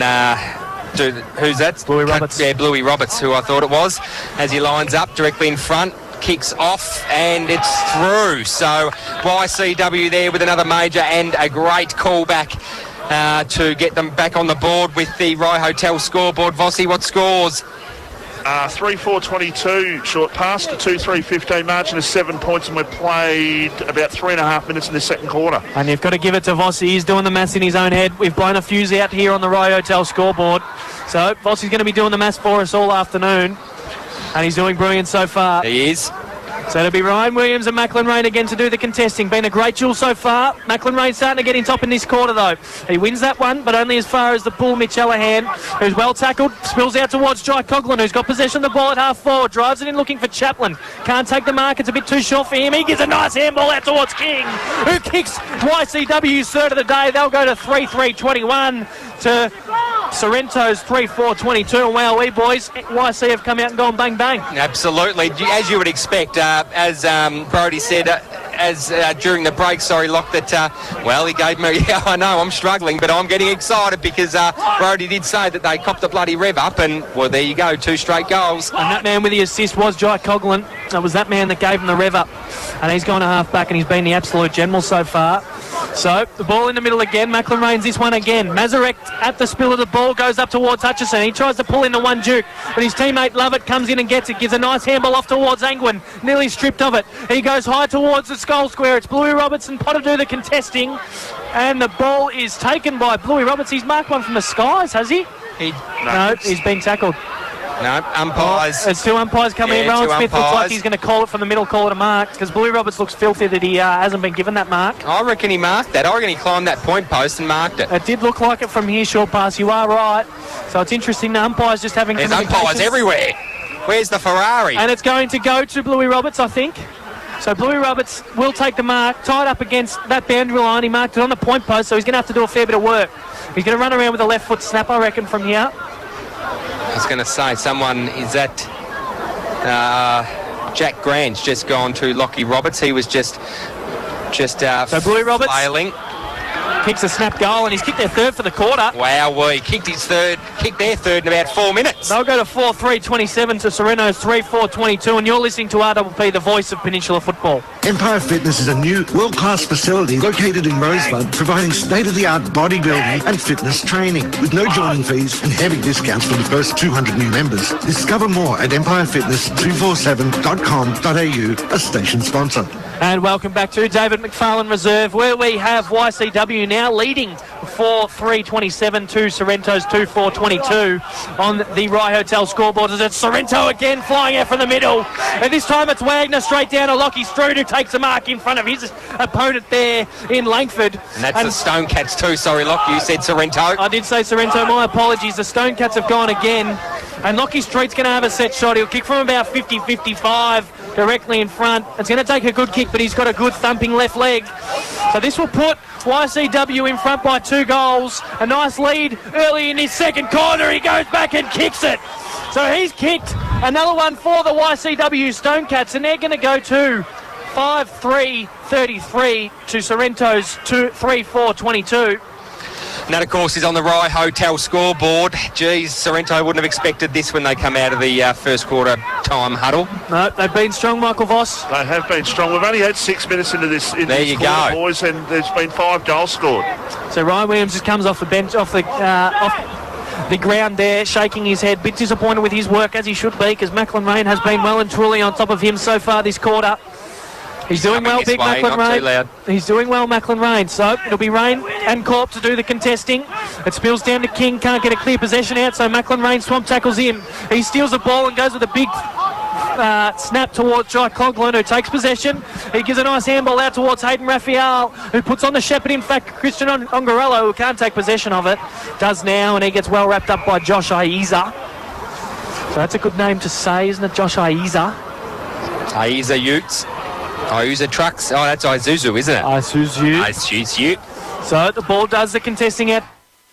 to, who's that? Bluey Roberts. Yeah, Bluey Roberts, who I thought it was, as he lines up directly in front. Kicks off and it's through. So YCW there with another major and a great callback to get them back on the board with the Rye Hotel scoreboard. Vossi, what scores? 3-4-22 short pass to 2-3-15 margin of 7 points, and we've played about 3.5 minutes in the second quarter. And you've got to give it to Vossi. He's doing the maths in his own head. We've blown a fuse out here on the Rye Hotel scoreboard. So Vossi's going to be doing the maths for us all afternoon. And he's doing brilliant so far. He is. So it'll be Ryan Williams and Macklin Rain again to do the contesting. Been a great duel so far. Macklin Rain starting to get in top in this quarter though. He wins that one, but only as far as the pull. Mitch Allahan, who's well tackled, spills out towards Jai Coughlin, who's got possession of the ball at half forward. Drives it in looking for Chaplin. Can't take the mark. It's a bit too short for him. He gives a nice handball out towards King, who kicks YCW's third of the day. They'll go to 3-3-21 to Sorrento's 3-4-22. And wow, we boys, YC have come out and gone bang bang. Absolutely, as you would expect. As Brody said, during the break, Lock, that, well, he gave me, yeah, I know, I'm struggling, but I'm getting excited because Brody did say that they copped the bloody rev up, and, well, there you go, 2 straight goals. And that man with the assist was Jai Coughlin. It was that man that gave him the rev up. And he's gone to half back, and he's been the absolute general so far. So, the ball in the middle again. Macklin Rain's this one again. Mazarek at the spill of the ball goes up towards Hutchison. He tries to pull into one Duke, but his teammate Lovett comes in and gets it. Gives a nice handball off towards Angwin. Nearly stripped of it. He goes high towards the goal square. It's Bluey Roberts and Potter do the contesting. And the ball is taken by Bluey Roberts. He's marked one from the skies, has he? No, he's been tackled. No, umpires. There's 2 umpires coming in. Rowan Smith looks like he's going to call it from the middle, call it a mark, because Bluey Roberts looks filthy that he hasn't been given that mark. I reckon he marked that. I reckon he climbed that point post and marked it. It did look like it from here, short pass. You are right. So it's interesting. The umpires just having There's umpires everywhere. Where's the Ferrari? And it's going to go to Bluey Roberts, I think. So Bluey Roberts will take the mark, tied up against that boundary line. He marked it on the point post, so he's going to have to do a fair bit of work. He's going to run around with a left foot snap, I reckon, from here. I was going to say, someone is that Jack Grant's just gone to Lockie Roberts. He was just so Bluey Roberts flailing. Kicks a snap goal, and he's kicked their third for the quarter. Wow, he kicked their third in about 4 minutes. They'll go to 4-3-27 to Sorrento's 3-4-22, and you're listening to RPP, the voice of Peninsula football. Empire Fitness is a new world-class facility located in Rosebud, providing state-of-the-art bodybuilding and fitness training with no joining fees and heavy discounts for the first 200 new members. Discover more at empirefitness247.com.au, a station sponsor. And welcome back to David McFarlane Reserve, where we have YCW now leading 4-3-27 to Sorrento's 2-4-22 on the Rye Hotel scoreboard. As it's Sorrento again flying out from the middle. And this time it's Wagner straight down to Lockie Strood, who takes a mark in front of his opponent there in Langford. And that's the Stone Cats too. Sorry, Lockie, you said Sorrento. I did say Sorrento, my apologies. The Stone Cats have gone again. And Lockie Street's going to have a set shot. He'll kick from about 50-55 directly in front. It's going to take a good kick, but he's got a good thumping left leg. So this will put YCW in front by 2 goals. A nice lead early in his second quarter. He goes back and kicks it. So he's kicked another one for the YCW Stone Cats, and they're going to go to 5-3-33 to Sorrento's 3-4-22. And that, of course, is on the Rye Hotel scoreboard. Geez, Sorrento wouldn't have expected this when they come out of the first quarter time huddle. No, they've been strong, Michael Voss. They have been strong. We've only had 6 minutes into this. There you go, boys, and there's been 5 goals scored. So Ryan Williams just comes off the bench, off the ground there, shaking his head. Bit disappointed with his work, as he should be, because Macklin Rain has been well and truly on top of him so far this quarter. He's doing well, big Macklin Rain. He's doing well, Macklin Rain. So it'll be Rain and Corp to do the contesting. It spills down to King, can't get a clear possession out, so Macklin Rain swamp tackles him. He steals the ball and goes with a big snap towards Jai Coughlin, who takes possession. He gives a nice handball out towards Hayden Raphael, who puts on the shepherd. In fact, Christian Ongarello, who can't take possession of it, does now, and he gets well wrapped up by Josh Aiza. So that's a good name to say, isn't it, Josh Aiza? Aiza Utes. Aiza Trucks. Oh, that's Isuzu, isn't it? Isuzu. So the ball does the contesting out.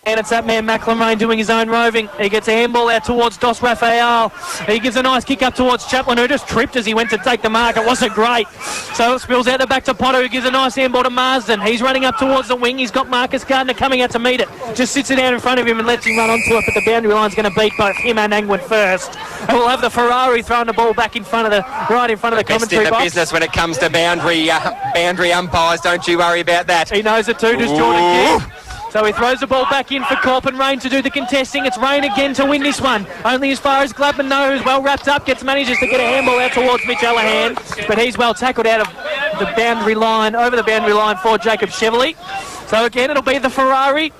And it's that man, Macklin Rain, doing his own roving. He gets a handball out towards Dos Raphael. He gives a nice kick up towards Chaplin, who just tripped as he went to take the mark. It wasn't great. So it spills out the back to Potter, who gives a nice handball to Marsden. He's running up towards the wing. He's got Marcus Gardner coming out to meet it. Just sits it down in front of him and lets him run onto it, but the boundary line's going to beat both him and Angwin first. And we'll have the Ferrari throwing the ball back in front of the commentary box. Best in the business when it comes to boundary umpires. Don't you worry about that. He knows it too, does Jordan King. So he throws the ball back in for Corp and Rain to do the contesting. It's Rain again to win this one. Only as far as Gladman knows, well wrapped up, manages to get a handball out towards Mitch Allahan, but he's well tackled out of the boundary line, over the boundary line for Jacob Chevrolet. So again, it'll be the Ferrari,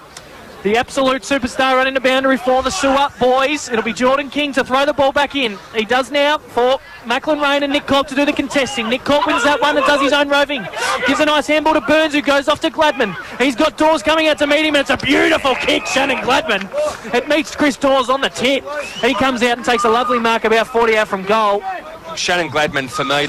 the absolute superstar running the boundary for the Suat boys. It'll be Jordan King to throw the ball back in. He does now for Macklin Rain and Nick Corp to do the contesting. Nick Corp wins that one and does his own roving. Gives a nice handball to Burns, who goes off to Gladman. He's got Dawes coming out to meet him, and it's a beautiful kick, Shannon Gladman. It meets Chris Dawes on the tip. He comes out and takes a lovely mark about 40 out from goal. Shannon Gladman, for me,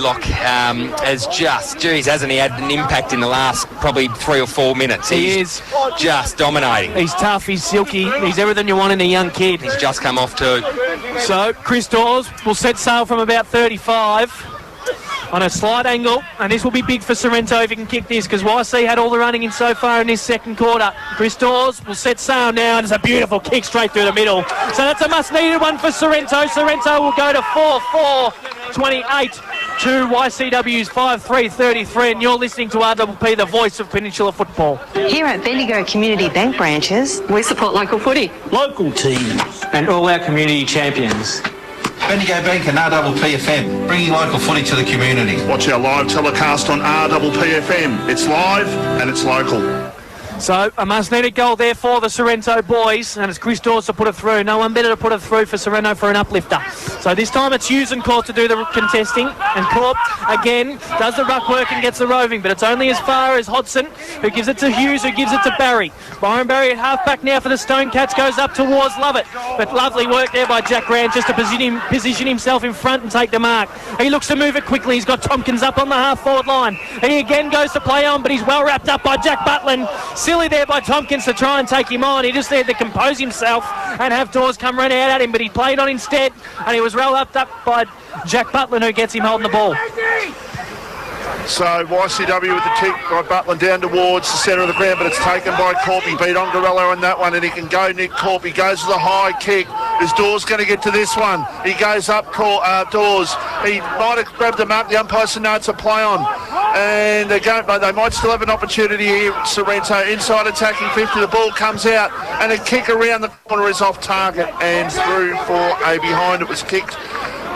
has hasn't he had an impact in the last probably 3 or 4 minutes? He's just dominating. He's tough, he's silky, he's everything you want in a young kid. He's just come off too. So Chris Dawes will set sail from about 35 on a slight angle, and this will be big for Sorrento if he can kick this, because YC had all the running in so far in this second quarter. Chris Dawes will set sail now, and it's a beautiful kick straight through the middle. So that's a must-needed one for Sorrento. Sorrento will go to 4-4-28 to YCW's 5-3-33, and you're listening to RWP, the voice of Peninsula football. Here at Bendigo Community Bank branches, we support local footy, local teams, and all our community champions. Bendigo Bank and RWP-FM, bringing local footy to the community. Watch our live telecast on RWP-FM. It's live and it's local. So a must-needed goal there for the Sorrento boys, and it's Chris Dawes to put it through. No one better to put it through for Sorrento for an uplifter. So this time it's Hughes and Corp to do the contesting, and Corp again does the ruck work and gets the roving, but it's only as far as Hodson, who gives it to Hughes, who gives it to Barry. Byron Barry at half-back now for the Stone Cats, goes up towards Lovett, but lovely work there by Jack Grant just to position himself in front and take the mark. He looks to move it quickly. He's got Tompkins up on the half-forward line. He again goes to play on, but he's well wrapped up by Jack Butlin. Silly there by Tompkins to try and take him on. He just had to compose himself and have Dawes come run out at him, but he played on instead, and he was well up by Jack Butlin, who gets him holding the ball. So YCW with the kick by Butlin down towards the centre of the ground, but it's taken by Corp. He beat Ongarello on that one, and he can go Nick Corp. He goes to the high kick. Is Dawes going to get to this one? He goes up, Dawes. He might have grabbed him up. The umpire said no, it's a play on. And they might still have an opportunity here. Sorrento inside attacking 50. The ball comes out, and a kick around the corner is off target and through for a behind. It was kicked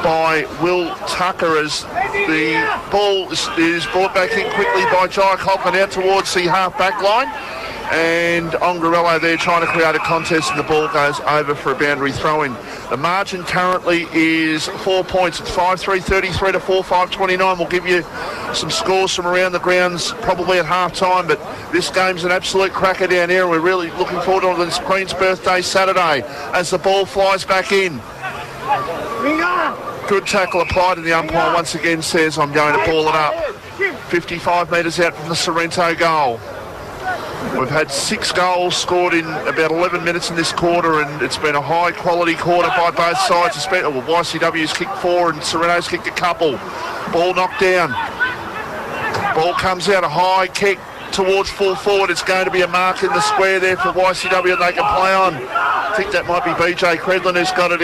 by Will Tucker as the ball is brought back in quickly by Jai Coughlin out towards the half-back line. And Ongarello there trying to create a contest, and the ball goes over for a boundary throw-in. The margin currently is 4 points. It's 5-3-33 to 4-5-29. We'll give you some scores from around the grounds probably at half-time, but this game's an absolute cracker down here, and we're really looking forward to this Queen's Birthday Saturday as the ball flies back in. Good tackle applied, and the umpire once again says, I'm going to ball it up. 55 metres out from the Sorrento goal. We've had 6 goals scored in about 11 minutes in this quarter, and it's been a high-quality quarter by both sides. YCW's kicked 4 and Sorrento's kicked a couple. Ball knocked down. Ball comes out, a high kick. towards full forward. It's going to be a mark in the square there for YCW, and they can play on. I think that might be BJ Credlin who's got it.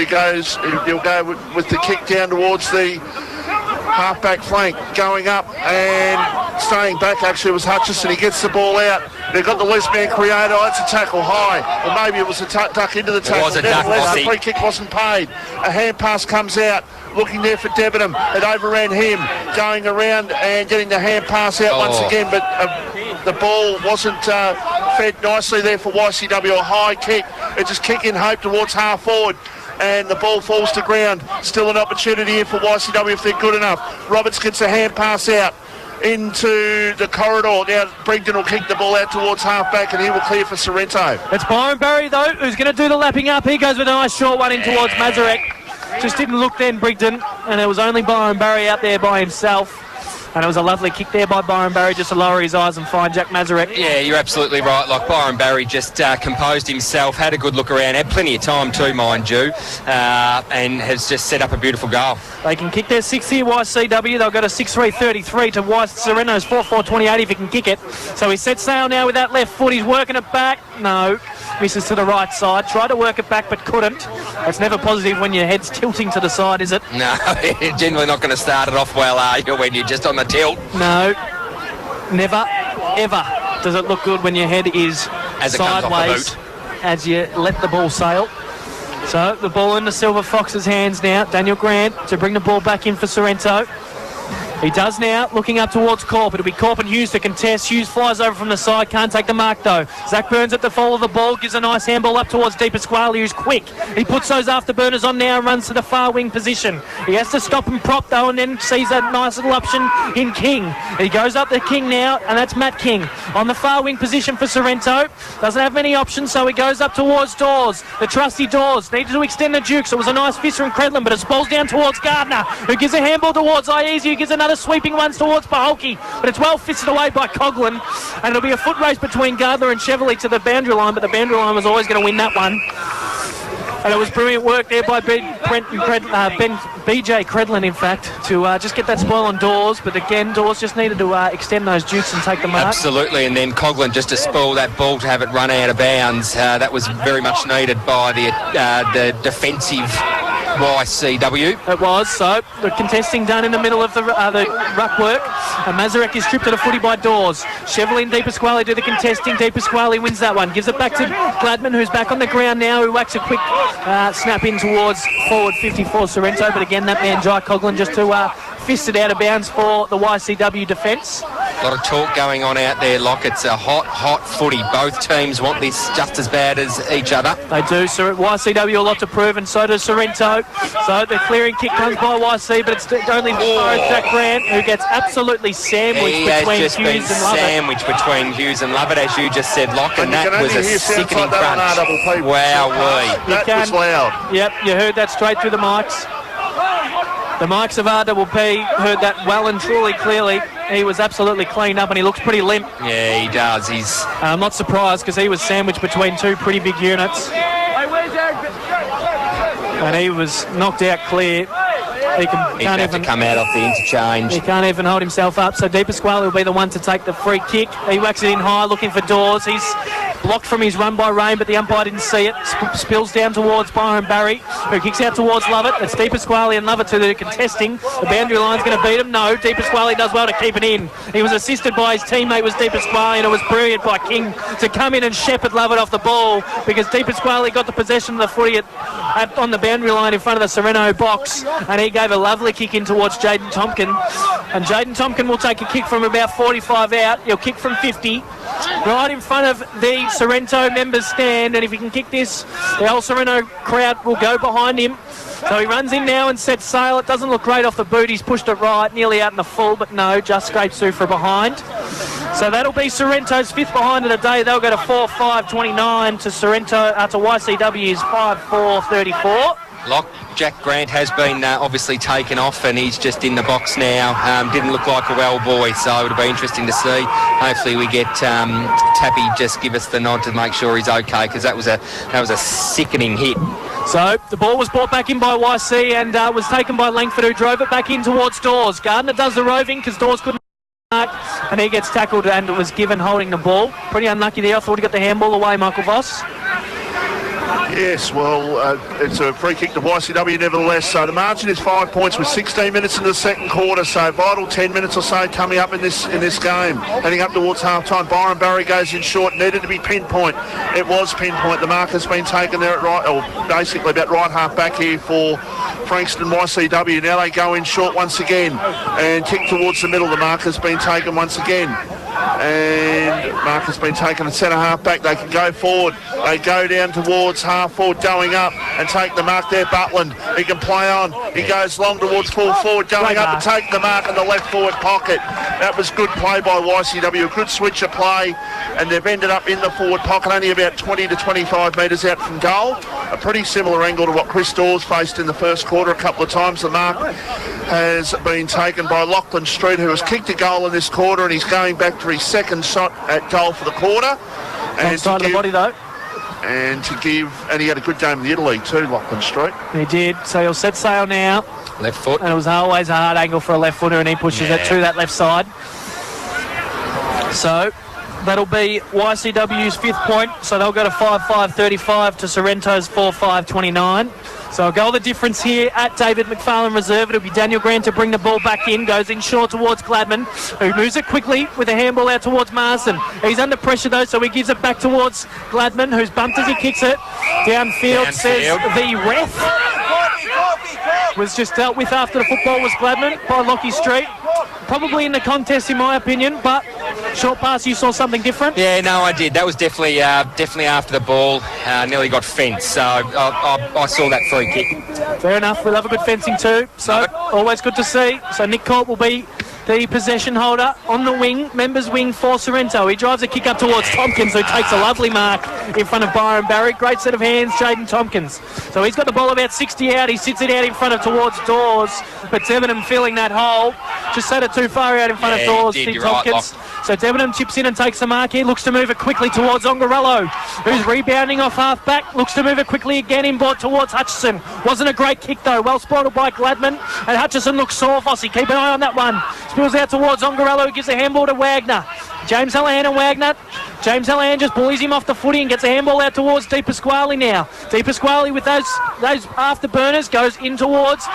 He'll go with the kick down towards the half-back flank, going up and staying back. Actually, it was Hutchison. He gets the ball out. They've got the loose man creator. Oh, it's a tackle high. Or maybe it was a duck into the tackle. It was a duck, the free kick wasn't paid. A hand pass comes out. Looking there for Debenham. It overran him. Going around and getting the hand pass out once again. But the ball wasn't fed nicely there for YCW. A high kick. It's just kick in hope towards half forward. And the ball falls to ground. Still an opportunity here for YCW if they're good enough. Roberts gets a hand pass out into the corridor. Now Brigden will kick the ball out towards half-back, and he will clear for Sorrento. It's Byron Barry, though, who's going to do the lapping up. He goes with a nice short one in towards Mazarek. Just didn't look then, Brigden, and it was only Byron Barry out there by himself. And it was a lovely kick there by Byron Barry just to lower his eyes and find Jack Mazarek. Yeah, you're absolutely right. Like, Byron Barry just composed himself, had a good look around, had plenty of time too, mind you, and has just set up a beautiful goal. They can kick their sixth here, YCW. They'll go to 6-3-33 to Sereno's 4-4-28 if he can kick it. So he sets sail now with that left foot. He's working it back. No. Misses to the right side. Tried to work it back but couldn't. It's never positive when your head's tilting to the side, is it? No, you're generally not going to start it off well, are you, when you're just on the tilt? No. Never, ever does it look good when your head is as sideways as you let the ball sail. So the ball in the Silver Fox's hands now. Daniel Grant to bring the ball back in for Sorrento. He does now, looking up towards Corp. It'll be Corp and Hughes to contest. Hughes flies over from the side, can't take the mark though. Zach Burns at the fall of the ball, gives a nice handball up towards Deepa Squally, who's quick. He puts those afterburners on now and runs to the far wing position. He has to stop and prop though, and then sees that nice little option in King. He goes up to King now, and that's Matt King on the far wing position for Sorrento. Doesn't have many options, so he goes up towards Dawes. The trusty Dawes needed to extend the Dukes. It was a nice fist from Credlin, but it balls down towards Gardner, who gives a handball towards Iezi, who gives another sweeping ones towards Paholke, but it's well fisted away by Coughlin, and it'll be a foot race between Gardner and Chevrolet to the boundary line, but the boundary line was always going to win that one. And it was brilliant work there by BJ Credlin, in fact, to just get that spoil on Dawes. But again, Dawes just needed to extend those Dukes and take the mark. Absolutely, and then Coughlin just to spoil that ball to have it run out of bounds. That was very much needed by the defensive YCW. It was. So the contesting done in the middle of the ruck work, and Mazarek is stripped at a footy by Dawes. Chevrolet and Deepa Squally do the contesting. Deepa Squally wins that one, gives it back to Gladman, who's back on the ground now, who whacks a quick snap in towards forward 54 Sorrento, but again that man Jai Coughlin just to fist it out of bounds for the YCW defence. A lot of talk going on out there, Locke. It's a hot footy. Both teams want this just as bad as each other. They do. So YCW a lot to prove, and so does Sorrento. So the clearing kick comes by YC, but it's only Jack Grant, who gets absolutely sandwiched between Hughes and Lovett. Sandwiched between Hughes and Lovett, as you just said, Locke, and that was a sickening crunch. Wow-wee. That was loud. Yep, you heard that straight through the mics. The mics of RPP heard that well and truly clearly. He was absolutely cleaned up and he looks pretty limp. Yeah, he does. I'm not surprised because he was sandwiched between two pretty big units. And he was knocked out clear. He can't have to come out off the interchange. He can't even hold himself up. So Deepa Squally will be the one to take the free kick. He whacks it in high, looking for Dawes. He's blocked from his run by Rain, but the umpire didn't see it. Spills down towards Byron Barry, who kicks out towards Lovett. It's Deepa Squally and Lovett to the contesting. The boundary line's going to beat him. No, Deepa Squally does well to keep it in. He was assisted by his teammate, was Deepa Squally, and it was brilliant by King to come in and shepherd Lovett off the ball, because Deepa Squally got the possession of the footy on the boundary line in front of the Sereno box, and he gave a lovely kick in towards Jaden Tompkin. And Jaden Tompkin will take a kick from about 45 out. He'll kick from 50, right in front of the Sorrento members stand, and if he can kick this, the whole Sereno crowd will go behind him. So he runs in now and sets sail. It doesn't look great off the boot. He's pushed it right, nearly out in the full, but no, just scrapes through for behind. So that'll be Sorrento's fifth behind of the day. They'll go to 4-5-29 to Sorrento, to YCW's 5-4-34. Lock, Jack Grant has been obviously taken off, and he's just in the box now. Didn't look like a well boy, so it'll be interesting to see. Hopefully we get Tappy just give us the nod to make sure he's okay, because that was a sickening hit. So the ball was brought back in by YC and was taken by Langford, who drove it back in towards Dawes. Gardner does the roving because Dawes couldn't mark. And he gets tackled and was given holding the ball. Pretty unlucky there. I thought he got the handball away, Michael Voss. Yes, well, it's a free kick to YCW nevertheless. So the margin is 5 points with 16 minutes in the second quarter. So vital 10 minutes or so coming up in this game. Heading up towards half-time. Byron Barry goes in short. Needed to be pinpoint. It was pinpoint. The mark has been taken there at right, or basically about right half back here for Frankston YCW. Now they go in short once again and kick towards the middle. The mark has been taken once again. And mark has been taken at centre half back. They can go forward. They go down towards half forward, going up and take the mark there. Butland, he can play on. He goes long towards full forward, going up and take the mark in the left forward pocket. That was good play by YCW, a good switch of play, and they've ended up in the forward pocket, only about 20 to 25 metres out from goal. A pretty similar angle to what Chris Dawes faced in the first quarter a couple of times. The mark has been taken by Lachlan Street, who has kicked a goal in this quarter, and he's going back to his second shot at goal for the quarter. And side of the body though. And he had a good game in the Italy too, Lachlan Street. He did. So he'll set sail now. Left foot. And it was always a hard angle for a left footer, and he pushes it to that left side. So that'll be YCW's 5th point. So they'll go to 5-5-35 to Sorrento's 4-5-29. So a goal the difference here at David McFarlane Reserve. It'll be Daniel Grant to bring the ball back in. Goes in short towards Gladman, who moves it quickly with a handball out towards Marsden. He's under pressure though, so he gives it back towards Gladman, who's bumped as he kicks it. Downfield. Says the ref. Was just dealt with after the football was Gladman by Lockie Street. Probably in the contest in my opinion, but short pass, you saw something different? Yeah, no, I did. That was definitely after the ball. Nearly got fenced, so I saw that free kick. Fair enough. We love a good fencing too, so always good to see. So Nick Colt will be the possession holder on the wing, members wing for Sorrento. He drives a kick up towards Tompkins, who takes a lovely mark in front of Byron Barry. Great set of hands, Jaden Tompkins. So he's got the ball about 60 out. He sits it out in front of towards Dawes, but Debenham filling that hole. Just set it too far out in front of Dawes, Steve Tompkins. So Debenham chips in and takes the mark here. Looks to move it quickly towards Ongarello, who's rebounding off half back. Looks to move it quickly again inboard towards Hutchison. Wasn't a great kick though. Well spotted by Gladman. And Hutchison looks sore, Fossey. Keep an eye on that one. Spills out towards Ongarello, who gives a handball to Wagner. James Hallahan and Wagner. James Hallahan just bullies him off the footy and gets a handball out towards Di Pasquale now. Di Pasquale with those afterburners goes in towards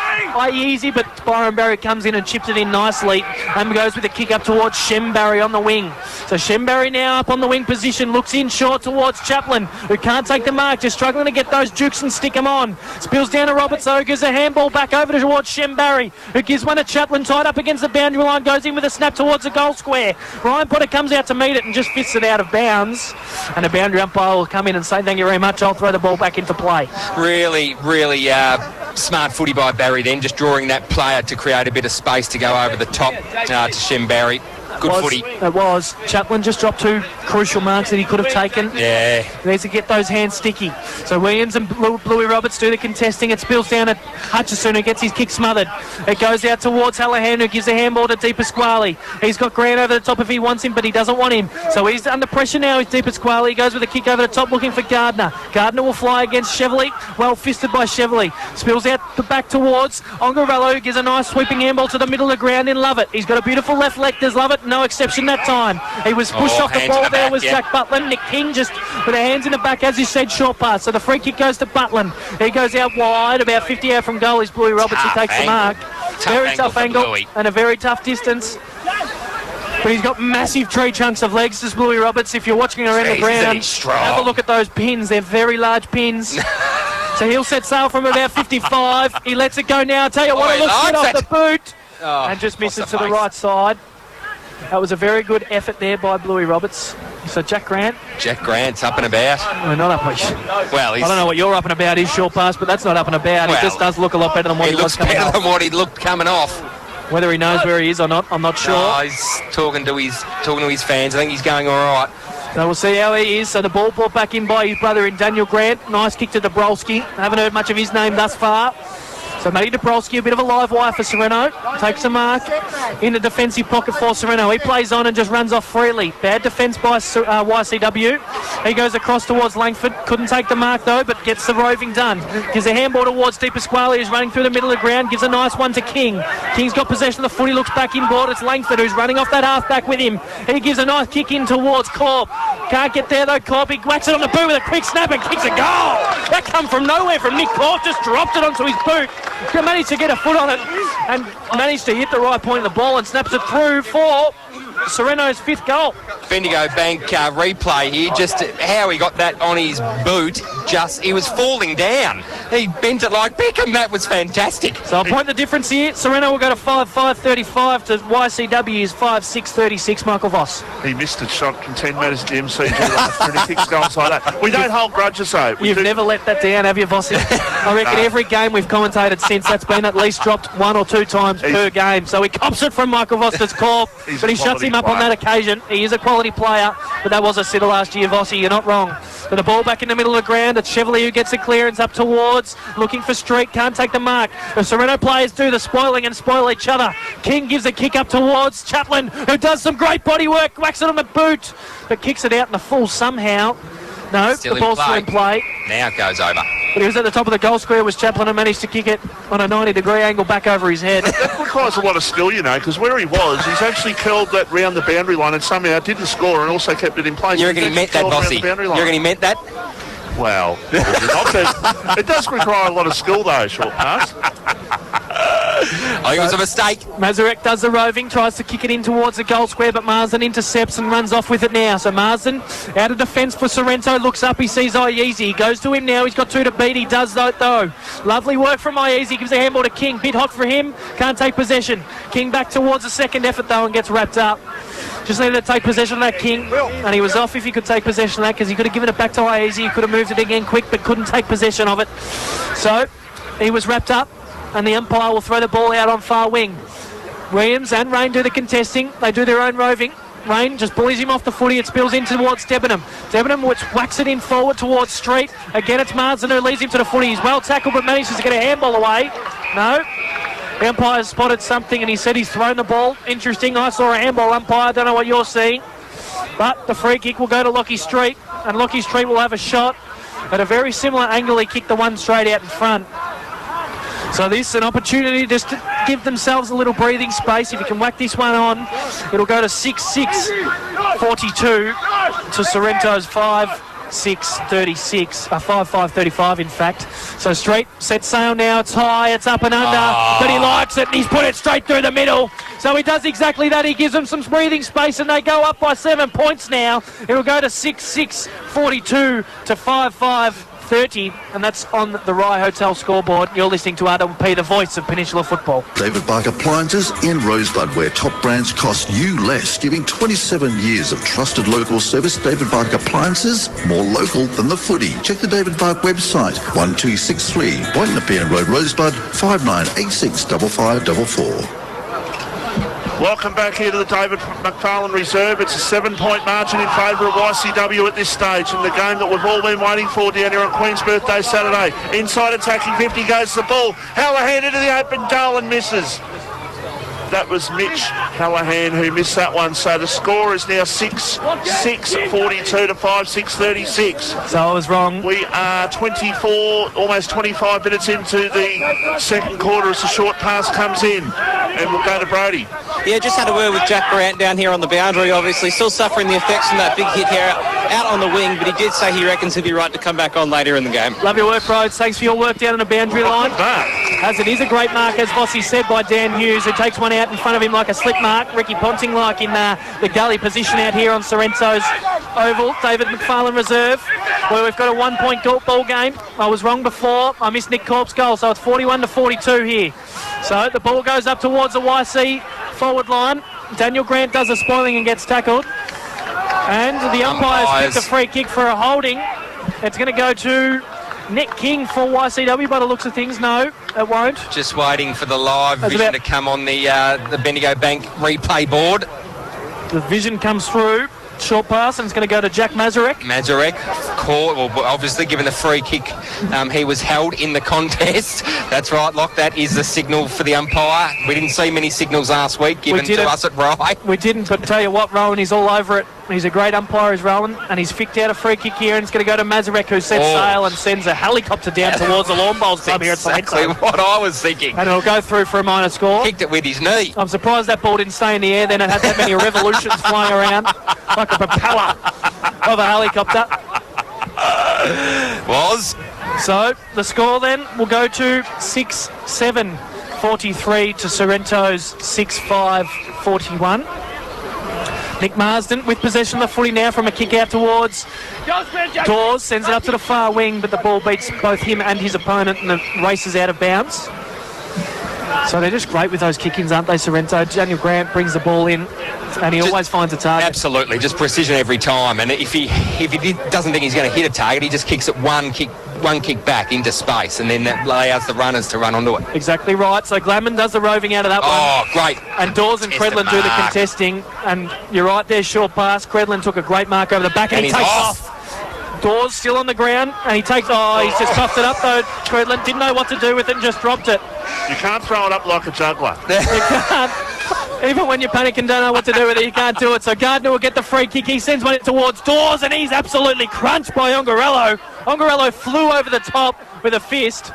easy, but Byron Barry comes in and chips it in nicely and goes with a kick up towards Shem Barry on the wing. So Shem Barry now up on the wing position, looks in short towards Chaplin, who can't take the mark, just struggling to get those jukes and stick them on. Spills down to Roberts, though, gives a handball back over towards Shem Barry, who gives one to Chaplin, tied up against the boundary line, goes in with a snap towards the goal square. Ryan Potter comes out to meet it and just fits it out of bounds, and the boundary umpire will come in and say thank you very much, I'll throw the ball back into play. Really smart footy by Barry then, just drawing that player to create a bit of space to go over the top to Shem Barry. Good footy. It was. Chaplin just dropped 2 crucial marks that he could have taken. Yeah. He needs to get those hands sticky. So Williams and Bluey Roberts do the contesting. It spills down at Hutchison, who gets his kick smothered. It goes out towards Hallahan, who gives a handball to Di Pasquale. He's got Grant over the top if he wants him, but he doesn't want him. So he's under pressure now with Di Pasquale. He goes with a kick over the top looking for Gardner. Gardner will fly against Chevrolet. Well fisted by Chevrolet. Spills out the back towards Ongarello, who gives a nice sweeping handball to the middle of the ground in Lovett. He's got a beautiful left leg. Does Lovett? No exception that time. He was pushed off the ball there, was Jack Butland. Nick King just with the hands in the back, as you said, short pass. So the free kick goes to Butland. He goes out wide, about 50 out from goal. Is Bluey Roberts who takes the mark. Very tough angle and a very tough distance. But he's got massive tree trunks of legs, this Bluey Roberts. If you're watching around the ground, have a look at those pins. They're very large pins. So he'll set sail from about 55. He lets it go now. I'll tell you what, it looks good off the boot. And just misses to the right side. That was a very good effort there by Bluey Roberts. So Jack Grant's up and about. Well, not up. Well, I don't know what you're up and about is short pass, but that's not up and about. Well, he just does look a lot better than what he was coming off. He looks better than what he looked coming off. Whether he knows where he is or not, I'm not sure. No, he's talking to his fans. I think he's going all right. So we'll see how he is. So the ball brought back in by his brother in Daniel Grant. Nice kick to Dabrowski. I haven't heard much of his name thus far. So Matty Dabrowski, a bit of a live wire for Sereno. Takes a mark in the defensive pocket for Sereno. He plays on and just runs off freely. Bad defence by YCW. He goes across towards Langford. Couldn't take the mark though, but gets the roving done. Gives a handball towards Di Pasquale, who's running through the middle of the ground. Gives a nice one to King. King's got possession of the foot. He looks back inboard. It's Langford who's running off that half-back with him. He gives a nice kick in towards Corb. Can't get there though, Corb. He whacks it on the boot with a quick snap and kicks a goal. That come from nowhere from Nick Corb. Just dropped it onto his boot. He managed to get a foot on it and managed to hit the right point of the ball and snaps it through for Sereno's 5th goal. Bendigo Bank replay here, just how he got that on his boot, he was falling down. He bent it like Beckham. That was fantastic. So I'll point the difference here. Sereno will go to 5.5.35 to YCW's 5.6.36. Michael Voss. He missed a shot from 10 metres at the MCG last year and he kicks goals like that. We don't hold grudges though. You've never let that down, have you, Vossy? I reckon every game we've commentated since, that's been at least dropped 1 or 2 times per game. So he cops it from Michael Voss's call, but he shuts him up on that occasion. He is a quality player, but that was a sitter last year, Vossy. You're not wrong. So the ball back in the middle of the ground. It's Chevalier who gets the clearance up towards, looking for Street, can't take the mark. The Sereno players do the spoiling and spoil each other. King gives a kick up towards Chaplin, who does some great body work, whacks it on the boot, but kicks it out in the full somehow. No, the ball's still in play. Now it goes over. But he was at the top of the goal square, was Chaplin, and managed to kick it on a 90-degree angle back over his head. That requires a lot of skill, you know, because where he was, he's actually curled that round the boundary line and somehow didn't score and also kept it in place. You reckon he meant that, Bossy? You reckon he meant that? Well, it does require a lot of skill, though, short pass. I think it was a mistake. Mazurek does the roving, tries to kick it in towards the goal square, but Marsden intercepts and runs off with it now. So Marsden out of defence for Sorrento, looks up, he sees Iese. He goes to him now, he's got 2 to beat, he does though. Lovely work from Iese, gives a handball to King, bit hot for him, can't take possession. King back towards the second effort though and gets wrapped up. Just needed to take possession of that, King, and he was off if he could take possession of that, because he could have given it back to Iese, he could have moved it again quick but couldn't take possession of it. So he was wrapped up, and the umpire will throw the ball out on far wing. Williams and Rain do the contesting. They do their own roving. Rain just bullies him off the footy. It spills in towards Debenham. Debenham which whacks it in forward towards Street. Again, it's Marsden who leads him to the footy. He's well tackled but manages to get a handball away. No. The umpire spotted something and he said he's thrown the ball. Interesting. I saw a handball, umpire. I don't know what you're seeing. But the free kick will go to Lockie Street, and Lockie Street will have a shot at a very similar angle. He kicked the one straight out in front. So this is an opportunity just to give themselves a little breathing space. If you can whack this one on, it'll go to 6.6.42 to Sorrento's 5.6.36, 5.5.35 in fact. So Street sets sail now, it's high, it's up and under, but he likes it and he's put it straight through the middle. So he does exactly that, he gives them some breathing space and they go up by 7 points now. It'll go to 6.6.42 to 5.5.30, and that's on the Rye Hotel scoreboard. You're listening to RWP, the voice of Peninsula football. David Bark Appliances in Rosebud, where top brands cost you less. Giving 27 years of trusted local service. David Bark Appliances, more local than the footy. Check the David Bark website, 1263 Boynton Road, Rosebud, 5986 5544. Welcome back here to the David McFarlane Reserve. It's a 7-point margin in favour of YCW at this stage in the game that we've all been waiting for down here on Queen's Birthday Saturday. Inside attacking 50 goes the ball. Hallahan into the open goal and misses. That was Mitch Hallahan who missed that one. So the score is now 6.42 to 5.6.36. So I was wrong. We are 24, almost 25 minutes into the second quarter as the short pass comes in. And we'll go to Brody. Yeah, just had a word with Jack Grant down here on the boundary, obviously. Still suffering the effects from that big hit here out on the wing, but he did say he reckons he'll be right to come back on later in the game. Love your work, Rhodes. Thanks for your work down on the boundary line. As it is a great mark, as Bossy said, by Dan Hughes, who takes one out in front of him like a slip mark. Ricky Ponting like in the gully position out here on Sorrento's oval. David McFarlane Reserve, where we've got a 1-point ball game. I was wrong before. I missed Nick Corp's goal, so it's 41 to 42 here. So the ball goes up towards the YC forward line. Daniel Grant does a spoiling and gets tackled. And the umpires picked a free kick for a holding. It's going to go to Nick King for YCW, by the looks of things. No, it won't. Just waiting for the live vision to come on the Bendigo Bank replay board. The vision comes through. short pass, and it's going to go to Jack Mazarek. Mazarek caught, well, obviously given the free kick, he was held in the contest. That's right, Lock, that is the signal for the umpire. We didn't see many signals last week given to us at Rye. We didn't, but tell you what, Rowan, he's all over it. He's a great umpire, is Rowan, and he's ficked out a free kick here, and it's going to go to Mazarek, who sets sail and sends a helicopter down towards the Lawn Bowls Club here at Sorrento. Exactly what I was thinking. And it'll go through for a minor score. Kicked it with his knee. I'm surprised that ball didn't stay in the air, then it had that many revolutions flying around like a propeller of a helicopter. Was. So the score then will go to 6-7, 43 to Sorrento's 6-5, 41. Nick Marsden with possession of the footy now from a kick out towards Dawes, sends it up to the far wing, but the ball beats both him and his opponent and the races out of bounds. So they're just great with those kick-ins, aren't they, Sorrento? Daniel Grant brings the ball in and he always finds a target. Absolutely, just precision every time. And if he doesn't think he's going to hit a target, he just kicks it one kick back into space, and then that allows the runners to run onto it. Exactly right. So Gladman does the roving out of that one. Oh, great. And Dawes and Credlin do the contesting. And you're right there, short pass. Credlin took a great mark over the back and he takes off. Dawes still on the ground and he takes... Oh, he's just puffed it up though. Credlin didn't know what to do with it and just dropped it. You can't throw it up like a juggler. You can't. Even when you panic and don't know what to do with it, you can't do it. So Gardner will get the free kick. He sends one towards Dawes and he's absolutely crunched by Ongarello. Ongarello flew over the top with a fist.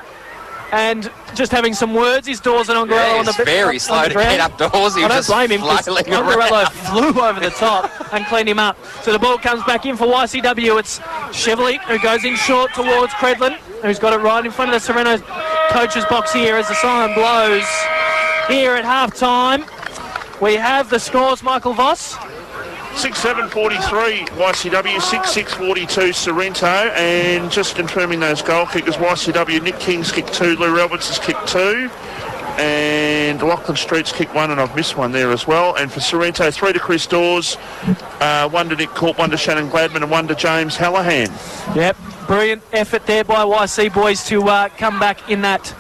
And just having some words, is Dawes and Ongarello on the ground. Very slow to get up Dawes. I don't blame him because Ongarello flew over the top and cleaned him up. So the ball comes back in for YCW. It's Chevrolet who goes in short towards Credlin, who's got it right in front of the Sorrento coach's box here as the siren blows. Here at half-time, we have the scores, Michael Voss. 6-7-43 YCW, 6-6-42 Sorrento, and just confirming those goal kickers, YCW, Nick King's kicked 2, Lou Roberts has kicked 2, and Lachlan Street's kicked 1, and I've missed one there as well. And for Sorrento, 3 to Chris Dawes, 1 to Nick Corp, 1 to Shannon Gladman, and 1 to James Hallahan. Yep, brilliant effort there by YC boys to come back in that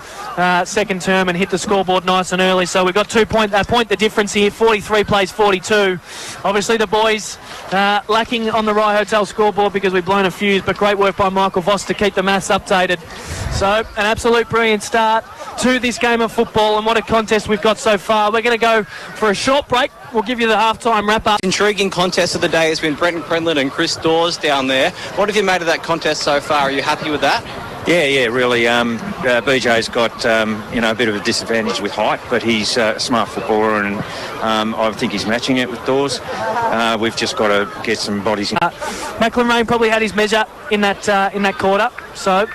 second term and hit the scoreboard nice and early. So we've got 2 point the difference here. 43 plays 42. Obviously the boys lacking on the Rye Hotel scoreboard because we've blown a fuse, but great work by Michael Voss to keep the maths updated. So an absolute brilliant start to this game of football, and what a contest we've got so far. We're going to go for a short break. We'll give you the half-time wrap-up. Intriguing contest of the day has been Brenton Credlin and Chris Dawes down there. What have you made of that contest so far? Are you happy with that? Yeah, really. BJ's got, a bit of a disadvantage with height, but he's a smart footballer, and I think he's matching it with Dawes. We've just got to get some bodies in. Macklin Rain probably had his measure in that quarter, so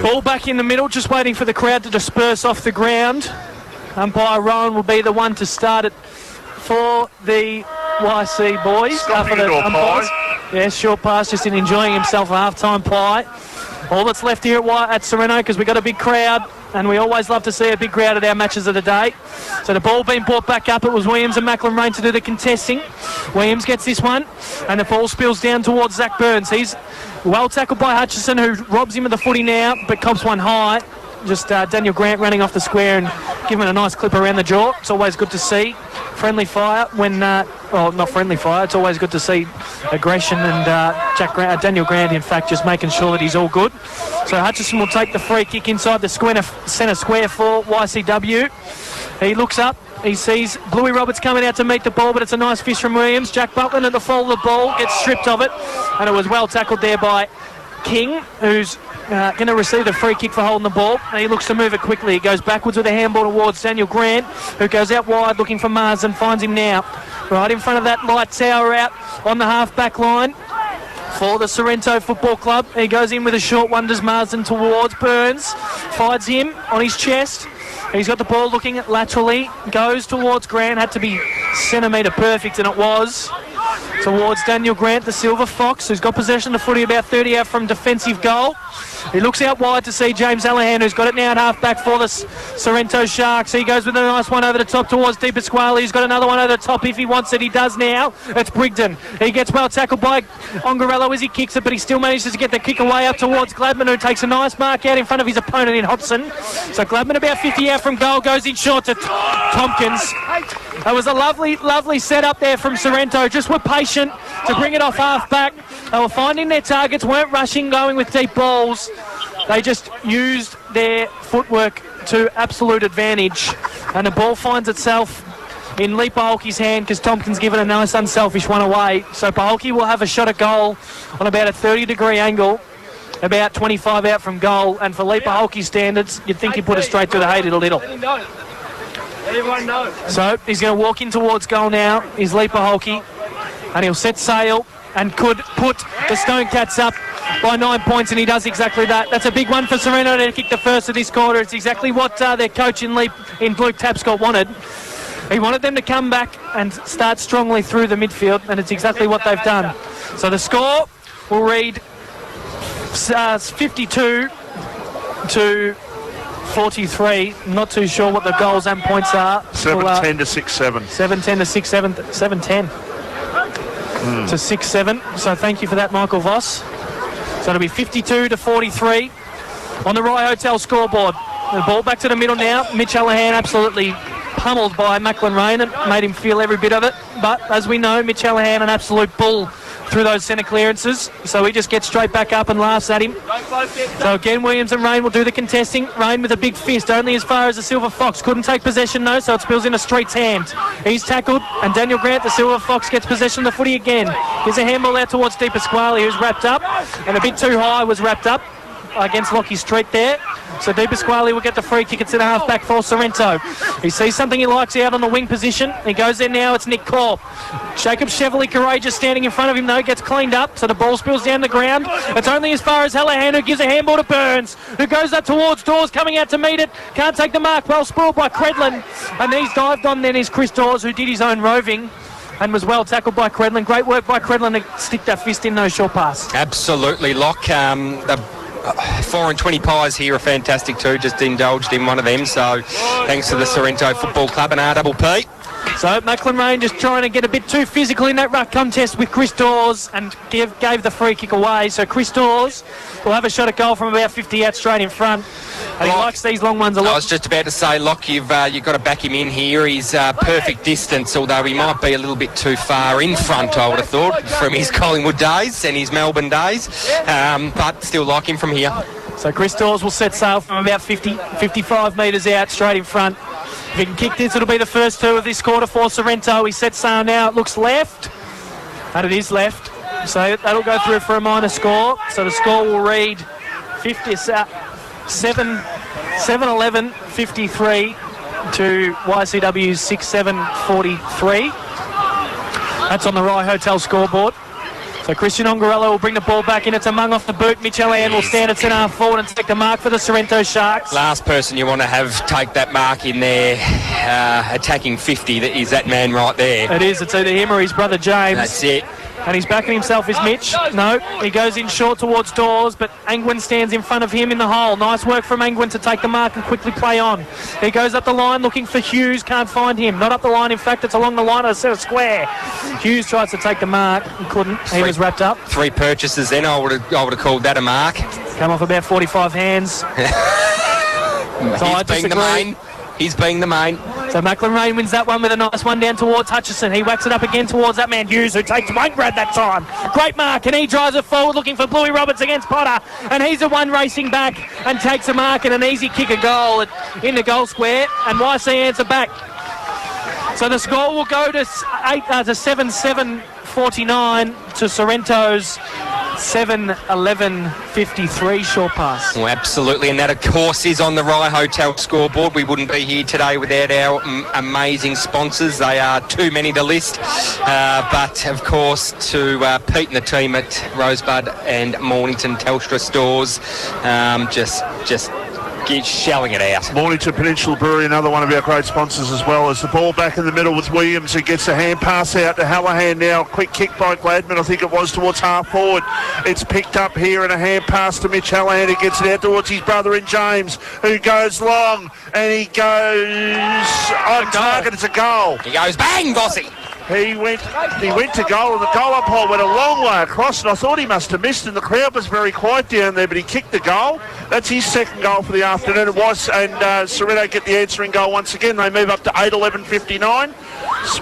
ball back in the middle, just waiting for the crowd to disperse off the ground. Umpire Rowan will be the one to start it for the YC boys. For the umpires. Yes, short pass, just enjoying himself a half-time pie. All that's left here at Sorrento, because we've got a big crowd, and we always love to see a big crowd at our matches of the day. So the ball being brought back up. It was Williams and Macklin Rain to do the contesting. Williams gets this one, and the ball spills down towards Zach Burns. He's well tackled by Hutchison, who robs him of the footy now, but cops one high. Just Daniel Grant running off the square and giving a nice clip around the jaw. It's always good to see friendly fire when, not friendly fire, it's always good to see aggression, and Daniel Grant, in fact, just making sure that he's all good. So Hutchison will take the free kick inside the centre square for YCW. He looks up. He sees Bluey Roberts coming out to meet the ball, but it's a nice fish from Williams. Jack Butlin at the fall of the ball, gets stripped of it, and it was well tackled there by King, who's going to receive the free kick for holding the ball. And he looks to move it quickly. He goes backwards with a handball towards Daniel Grant, who goes out wide looking for Mars and finds him now. Right in front of that light tower out on the half-back line for the Sorrento Football Club. He goes in with a short one, does Marsden towards Burns. Finds him on his chest. He's got the ball looking at laterally. Goes towards Grant. Had to be centimetre perfect, and it was. Towards Daniel Grant, the Silver Fox, who's got possession of the footy about 30 out from defensive goal. He looks out wide to see James Allahan, who's got it now at half-back for the Sorrento Sharks. He goes with a nice one over the top towards Di Pasquale. He's got another one over the top if he wants it. He does now. It's Brigden. He gets well tackled by Ongarello as he kicks it, but he still manages to get the kick away up towards Gladman, who takes a nice mark out in front of his opponent in Hodgson. So Gladman about 50 out from goal, goes in short to Tompkins. That was a lovely, lovely setup there from Sorrento. Just were patient patient to bring it off half-back. They were finding their targets, weren't rushing, going with deep balls. They just used their footwork to absolute advantage. And the ball finds itself in Lee Paholke's hand because Tompkins given a nice unselfish one away. So Paholke will have a shot at goal on about a 30-degree angle, about 25 out from goal. And for Lee Paholke's standards, you'd think he put it straight through the hated a little. So he's going to walk in towards goal now. Is Lee Paholke, and he'll set sail and could put the Stone Cats up by 9 points, and he does exactly that. That's a big one for Sorrento to kick the first of this quarter. It's exactly what their coach in Luke Tapscott wanted. He wanted them to come back and start strongly through the midfield, and it's exactly what they've done. So the score will read 52 to 43. Not too sure what the goals and points are. 7-10 to 6-7. 7-10 to 6-7. 7-10 to 6-7. So thank you for that, Michael Voss. So it'll be 52 to 43 on the Rye Hotel scoreboard. The ball back to the middle now. Mitch Allahan absolutely pummeled by Macklin Rain and made him feel every bit of it. But as we know, Mitch Allahan, an absolute bull through those centre clearances. So he just gets straight back up and laughs at him. So again, Williams and Rain will do the contesting. Rain with a big fist, only as far as the Silver Fox. Couldn't take possession though, so it spills into Street's hand. He's tackled, and Daniel Grant, the Silver Fox, gets possession of the footy again. Here's a handball out towards Di Pasquale, who's wrapped up, and a bit too high was wrapped up against Lockie Street there. So Di Pasquale will get the free kick. It's in a half-back for Sorrento. He sees something he likes out on the wing position. He goes there now. It's Nick Corp. Jacob Chevrolet Courageous standing in front of him, though, gets cleaned up. So the ball spills down the ground. It's only as far as Hallahan, who gives a handball to Burns, who goes up towards Dawes, coming out to meet it. Can't take the mark. Well spoiled by Credlin. And he's dived on then is Chris Dawes, who did his own roving and was well tackled by Credlin. Great work by Credlin to stick that fist in, no short pass. Absolutely, Lock. The 4 and 20 pies here are fantastic too. Just indulged in one of them. So thanks to the Sorrento Football Club and RPP. So Macklin Rain just trying to get a bit too physical in that ruck contest with Chris Dawes and gave the free kick away. So Chris Dawes will have a shot at goal from about 50 out straight in front. And he likes these long ones a lot. I was just about to say, Locke, you've got to back him in here. He's perfect distance, although he might be a little bit too far in front, I would have thought, from his Collingwood days and his Melbourne days. But still like him from here. So Chris Dawes will set sail from about 55 metres out straight in front. If he can kick this, it'll be the first two of this quarter for Sorrento. He sets sail now. It looks left, and it is left. So that'll go through for a minor score. So the score will read 7-11, 53 to YCW's 6-7, 43. That's on the Rye Hotel scoreboard. So Christian Ongarello will bring the ball back in. It's a mung off the boot. Mitch Allahan will stand at centre half forward and take the mark for the Sorrento Sharks. Last person you want to have take that mark in there, attacking 50, that is that man right there. It is. It's either him or his brother James. That's it. And he's backing himself is Mitch. No, he goes in short towards Dawes, but Angwin stands in front of him in the hole. Nice work from Angwin to take the mark and quickly play on. He goes up the line looking for Hughes, can't find him. Not up the line, in fact, it's along the line of a set of square. Hughes tries to take the mark and couldn't. He was wrapped up. 3 purchases then, I would have called that a mark. Come off about 45 hands. He's being the main. So Macklin Rain wins that one with a nice one down towards Hutchison. He whacks it up again towards that man Hughes, who won't grab that time. Great mark, and he drives it forward looking for Bluey Roberts against Potter. And he's the one racing back and takes a mark and an easy kick a goal in the goal square. And YC answer back. So the score will go to 7-7, 49 to Sorrento's 7-11-53 short pass. Oh, absolutely, and that of course is on the Rye Hotel scoreboard. We wouldn't be here today without our amazing sponsors. They are too many to list, but of course to Pete and the team at Rosebud and Mornington Telstra stores, just shelling it out. Mornington Peninsula Brewery, another one of our great sponsors as well. As the ball back in the middle with Williams, who gets a hand pass out to Hallahan now. Quick kick by Gladman, I think it was, towards half forward. It's picked up here and a hand pass to Mitch Hallahan, who gets it out towards his brother in James, who goes long, and he goes on target. It's a goal. He goes bang, bossy. He went to goal, and the goal umpire went a long way across, and I thought he must have missed, and the crowd was very quiet down there, but he kicked the goal. That's his second goal for the afternoon. It was, and Sorrento get the answering goal once again. They move up to 8:11:59.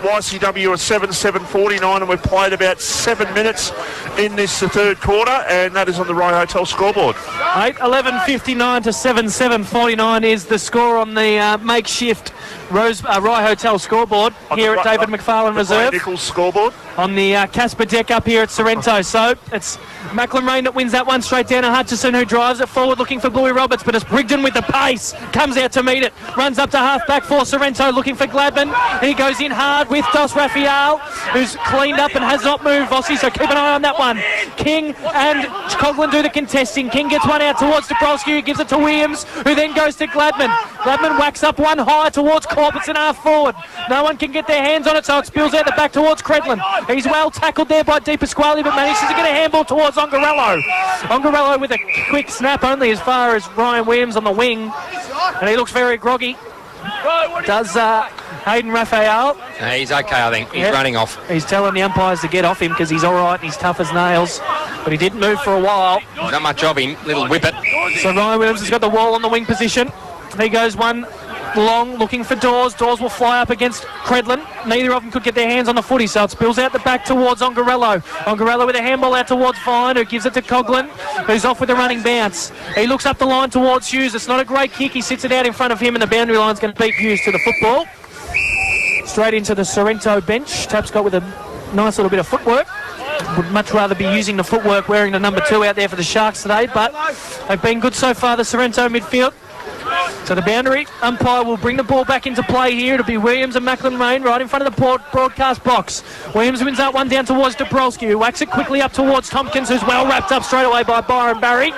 YCW at 7:49, and we've played about 7 minutes in this third quarter, and that is on the Rye Hotel scoreboard. 8:11:59 to 7:49 is the score on the makeshift Rye Hotel scoreboard here at David McFarlane Reserve. Nichols scoreboard. On the Casper deck up here at Sorrento. So it's Macklin Rain that wins that one straight down to Hutchison, who drives it forward looking for Bluey Roberts, but it's Brigden with the pace, comes out to meet it, runs up to half back for Sorrento looking for Gladman. He goes in hard with Dos Raphael, who's cleaned up and has not moved, Vossi, so keep an eye on that one. King and Coughlin do the contesting. King gets one out towards Dabrowski, who gives it to Williams, who then goes to Gladman. Gladman whacks up one high towards Corbett's and half forward. No one can get their hands on it, so it spills out the back towards Credlin. He's well tackled there by Di Pasquale, but manages to get a handball towards Ongarello. Ongarello with a quick snap only as far as Ryan Williams on the wing, and he looks very groggy. Does Hayden Raphael. He's okay, I think. He's running off. He's telling the umpires to get off him because he's all right and he's tough as nails, but he didn't move for a while. Not much of him. Little whippet. So Ryan Williams has got the wall on the wing position. He goes one long looking for Dawes. Dawes will fly up against Credlin. Neither of them could get their hands on the footy, so it spills out the back towards Ongarello. Ongarello with a handball out towards Vine, who gives it to Coughlin, who's off with a running bounce. He looks up the line towards Hughes. It's not a great kick. He sits it out in front of him, and the boundary line's going to beat Hughes to the football. Straight into the Sorrento bench. Tapscott with a nice little bit of footwork. Would much rather be using the footwork wearing the number 2 out there for the Sharks today, but they've been good so far, the Sorrento midfield. So the boundary umpire will bring the ball back into play here. It'll be Williams and Macklin Rain right in front of the broadcast box. Williams wins that one down towards Dabrowski, who whacks it quickly up towards Tompkins, who's well wrapped up straight away by Byron Barry.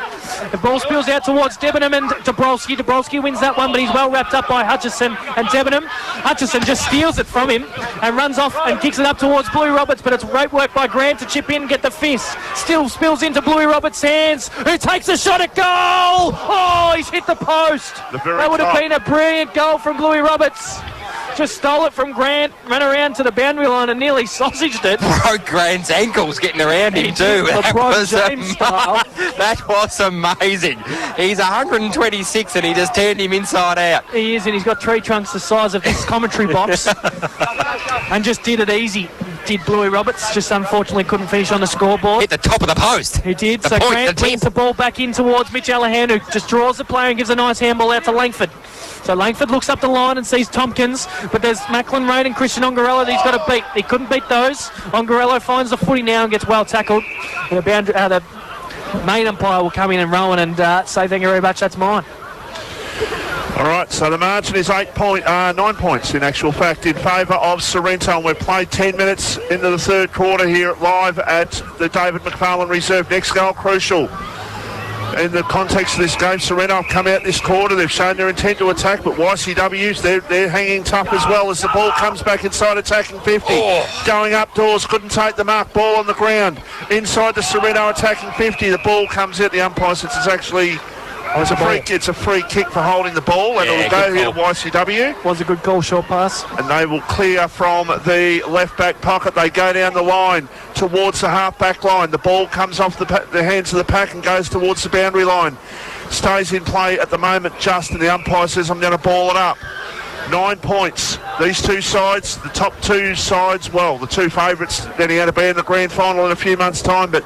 The ball spills out towards Debenham and Dabrowski. Dabrowski wins that one, but he's well wrapped up by Hutchison and Debenham. Hutchison just steals it from him and runs off and kicks it up towards Bluey Roberts, but it's great work by Grant to chip in and get the fist. Still spills into Bluey Roberts' hands, who takes a shot at goal. Oh, he's hit the post. That would have been a brilliant goal from Bluey Roberts. Just stole it from Grant, ran around to the boundary line and nearly sausaged it. Broke Grant's ankles getting around him too. That was amazing. He's 126 and he just turned him inside out. He is, and he's got tree trunks the size of this commentary box. And just did it easy. Did Bluey Roberts, just unfortunately couldn't finish on the scoreboard. Hit the top of the post. He did. So Grant brings the ball back in towards Mitch Allahan, who just draws the player and gives a nice handball out to Langford. So Langford looks up the line and sees Tompkins, but there's Macklin Rain and Christian Ongarello that he's got to beat. He couldn't beat those. Ongarello finds the footy now and gets well tackled. And the main umpire will come in and roll and say thank you very much, that's mine. All right, so the margin is 9 points in actual fact in favour of Sorrento, and we've played 10 minutes into the third quarter here live at the David McFarlane Reserve. Next goal crucial in the context of this game. Sorrento have come out this quarter, they've shown their intent to attack, but YCW's they're hanging tough as well as the ball comes back inside attacking 50. Going up doors, couldn't take the mark, ball on the ground inside the Sorrento attacking 50. The ball comes out, the umpire says it's actually it's a free kick for holding the ball, and it'll go here to YCW. Was a good call, short pass. And they will clear from the left back pocket. They go down the line towards the half back line. The ball comes off the hands of the pack and goes towards the boundary line. Stays in play at the moment just, and the umpire says I'm going to ball it up. 9 points. These two sides, the top two sides, well, the two favourites getting out to be in the grand final in a few months' time, but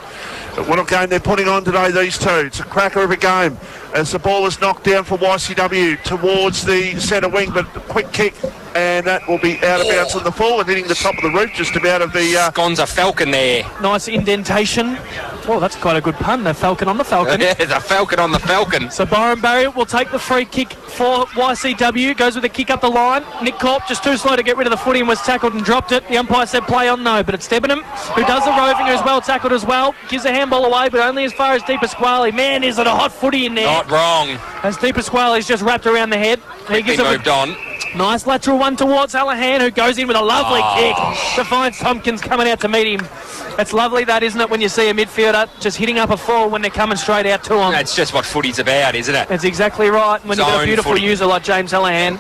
what a game they're putting on today, these two. It's a cracker of a game as the ball is knocked down for YCW towards the centre wing, but a quick kick, and that will be out of bounds on the full and hitting the top of the roof just about of the... Gonza Falcon there. Nice indentation. Oh, that's quite a good pun, the Falcon on the Falcon. Yeah, the Falcon on the Falcon. So Byron Barry will take the free kick for YCW, goes with a kick up the line. Nick Corp just too slow to get rid of the footy and was tackled and dropped it. The umpire said play on, no, but it's Debenham who does the roving, who's well tackled as well. Gives a handball away, but only as far as Di Pasquale. Man, is it a hot footy in there. Not wrong. As Di Pasquale's just wrapped around the head. He gives moved on. Nice lateral one towards Allahan, who goes in with a lovely kick to find Tompkins coming out to meet him. It's lovely, that, isn't it, when you see a midfielder just hitting up a foul when they're coming straight out to him. That's just what footy's about, isn't it? That's exactly right. When you've got a beautiful user like James Allahan.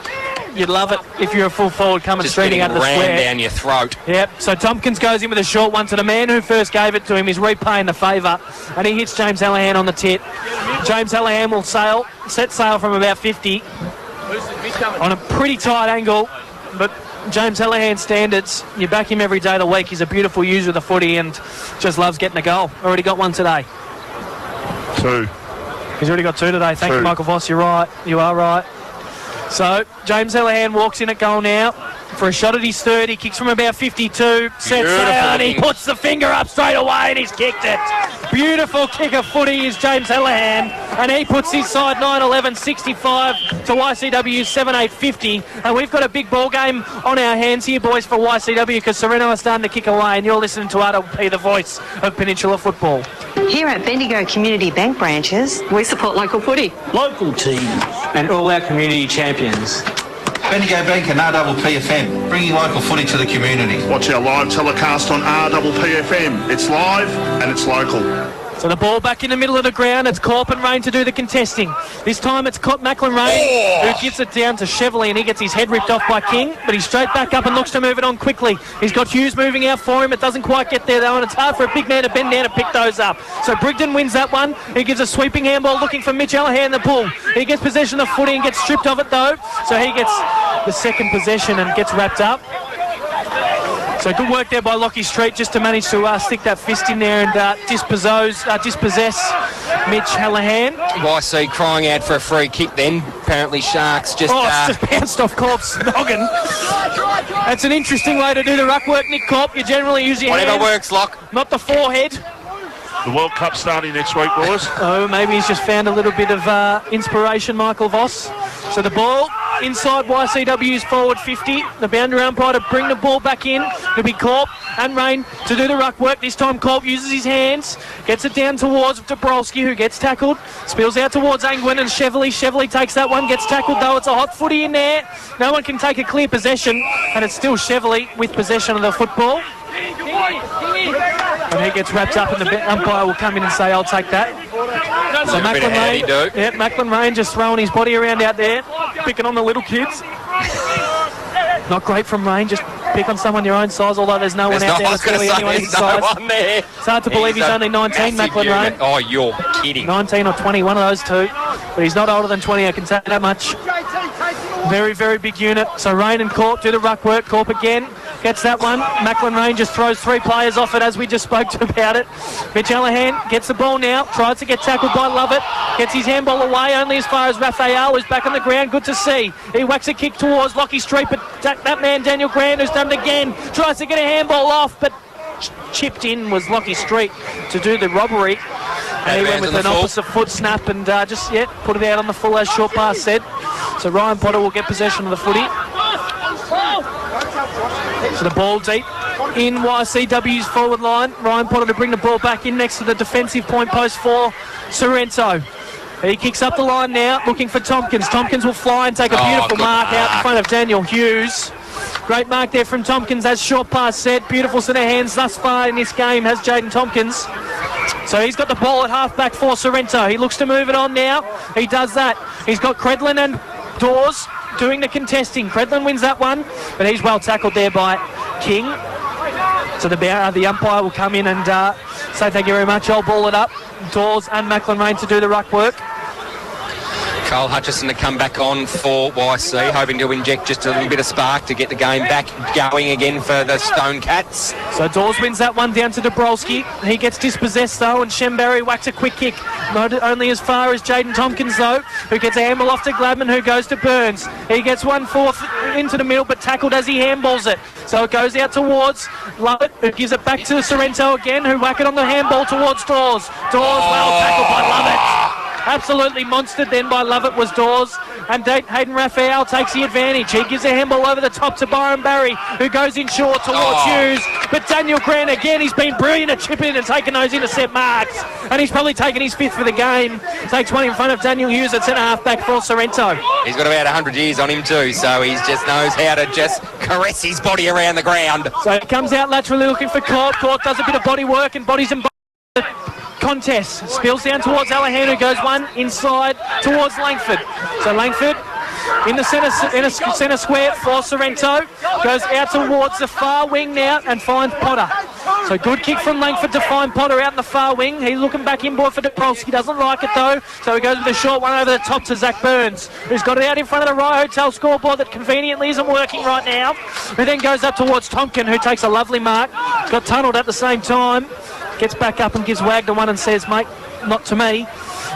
You'd love it if you're a full forward coming Just straight out of the ran square. down your throat. Yep, so Tompkins goes in with a short one to the man who first gave it to him. He's repaying the favour, and he hits James Hallahan on the tit. James Hallahan will set sail from about 50 on a pretty tight angle, but James Hallahan standards, you back him every day of the week. He's a beautiful user of the footy and just loves getting a goal. Already got one today. 2. He's already got 2 today. Thank you, Michael Voss. You're right. You are right. So James Hallahan walks in at goal now for a shot at his third. He kicks from about 52, sets sail, and he puts the finger up straight away, and he's kicked it. Beautiful kick of footy is James Hallahan, and he puts his side 9-11-65 to YCW 7-8-50. And we've got a big ball game on our hands here, boys, for YCW, because Sorrento are starting to kick away, and you're listening to RWP, the voice of Peninsula football. Here at Bendigo Community Bank branches, we support local footy. Local teams and all our community champions. Bendigo Bank and RWP FM, bringing local footy to the community. Watch our live telecast on RWP FM. It's live and it's local. So the ball back in the middle of the ground. It's Corp and Rain to do the contesting. This time it's Macklin Rain who gives it down to Chevrolet, and he gets his head ripped off by King, but he's straight back up and looks to move it on quickly. He's got Hughes moving out for him. It doesn't quite get there though, and it's hard for a big man to bend down and pick those up. So Brigden wins that one. He gives a sweeping handball looking for Mitch Hallahan, the bull. He gets possession of the footy and gets stripped of it though, so he gets the second possession and gets wrapped up. So good work there by Lockie Street just to manage to stick that fist in there and dispossess Mitch Hallahan. YC crying out for a free kick then. Apparently Sharks just... it's just bounced off Corp's noggin. That's an interesting way to do the ruck work, Nick Corp. You generally use your Whatever hands, works, Lock. not the forehead. The World Cup starting next week, boys. Oh, maybe he's just found a little bit of inspiration, Michael Voss. So the ball inside YCW's forward 50. The boundary umpire to bring the ball back in. It'll be Corp and Rain to do the ruck work. This time Corp uses his hands, gets it down towards Dabrowski, who gets tackled. Spills out towards Angwin and Chevrolet. Chevrolet takes that one, gets tackled though. It's a hot footy in there. No one can take a clear possession, and it's still Chevrolet with possession of the football. And he gets wrapped up, and the umpire will come in and say, I'll take that. So Macklin Rain just throwing his body around out there, picking on the little kids. Not great from Rain, just pick on someone your own size, although there's no one out there that's really anyone his size. It's hard to believe he's only 19, Macklin Rain. Oh, you're kidding. 19 or 20, one of those two. But he's not older than 20, I can say that much. Very, very big unit. So Rain and Corp do the ruck work. Corp again gets that one. Macklin Rain just throws 3 players off it, as we just spoke to about it. Mitch Hallahan gets the ball now, tries to get tackled by Lovett, gets his handball away only as far as Raphael, who's back on the ground. Good to see. He whacks a kick towards Lockie Street, but that man Daniel Grant, who's done it again, tries to get a handball off, but chipped in was Lockie Street to do the robbery. And he went with an opposite foot snap and put it out on the full, as Short Pass said. So Ryan Potter will get possession of the footy. So the ball deep in YCW's forward line. Ryan Potter to bring the ball back in next to the defensive point post for Sorrento. He kicks up the line now, looking for Tompkins. Tompkins will fly and take a beautiful mark out in front of Daniel Hughes. Great mark there from Tompkins, as Short Pass said. Beautiful set of hands thus far in this game has Jaden Tompkins. So he's got the ball at half-back for Sorrento. He looks to move it on now. He does that. He's got Credlin and Dawes doing the contesting. Credlin wins that one, but he's well tackled there by King. So the umpire will come in and say thank you very much. I'll ball it up. Dawes and Macklin Rain to do the ruck work. Cole Hutchison to come back on for YC, hoping to inject just a little bit of spark to get the game back going again for the Stone Cats. So Dawes wins that one down to Dabrowski. He gets dispossessed though, and Shemberry whacks a quick kick. Not only as far as Jaden Tompkins though, who gets a handball off to Gladman, who goes to Burns. He gets 1-4 into the middle, but tackled as he handballs it. So it goes out towards Lovett, who gives it back to Sorrento again, who whack it on the handball towards Dawes. Dawes well tackled by Lovett. Absolutely monstered then by Lovett was Dawes, and Hayden Raphael takes the advantage. He gives a handball over the top to Byron Barry, who goes in short towards Hughes, but Daniel Grant again, he's been brilliant at chipping in and taking those intercept marks, and he's probably taken his 5th for the game. Takes one in front of Daniel Hughes at centre half back for Sorrento. He's got about 100 years on him too, so he just knows how to just caress his body around the ground. So he comes out laterally looking for Corp. Corp does a bit of body work and bodies and contest. Spills down towards Hallahan, who goes one inside towards Langford. So Langford in the centre square for Sorrento. Goes out towards the far wing now and finds Potter. So good kick from Langford to find Potter out in the far wing. He's looking back inboard for Depolsky. Doesn't like it though. So he goes with a short one over the top to Zach Burns, who's got it out in front of the Rye Hotel scoreboard that conveniently isn't working right now. Who then goes up towards Tonkin, who takes a lovely mark. He's got tunnelled at the same time. Gets back up and gives Wagner one and says, mate, not to me.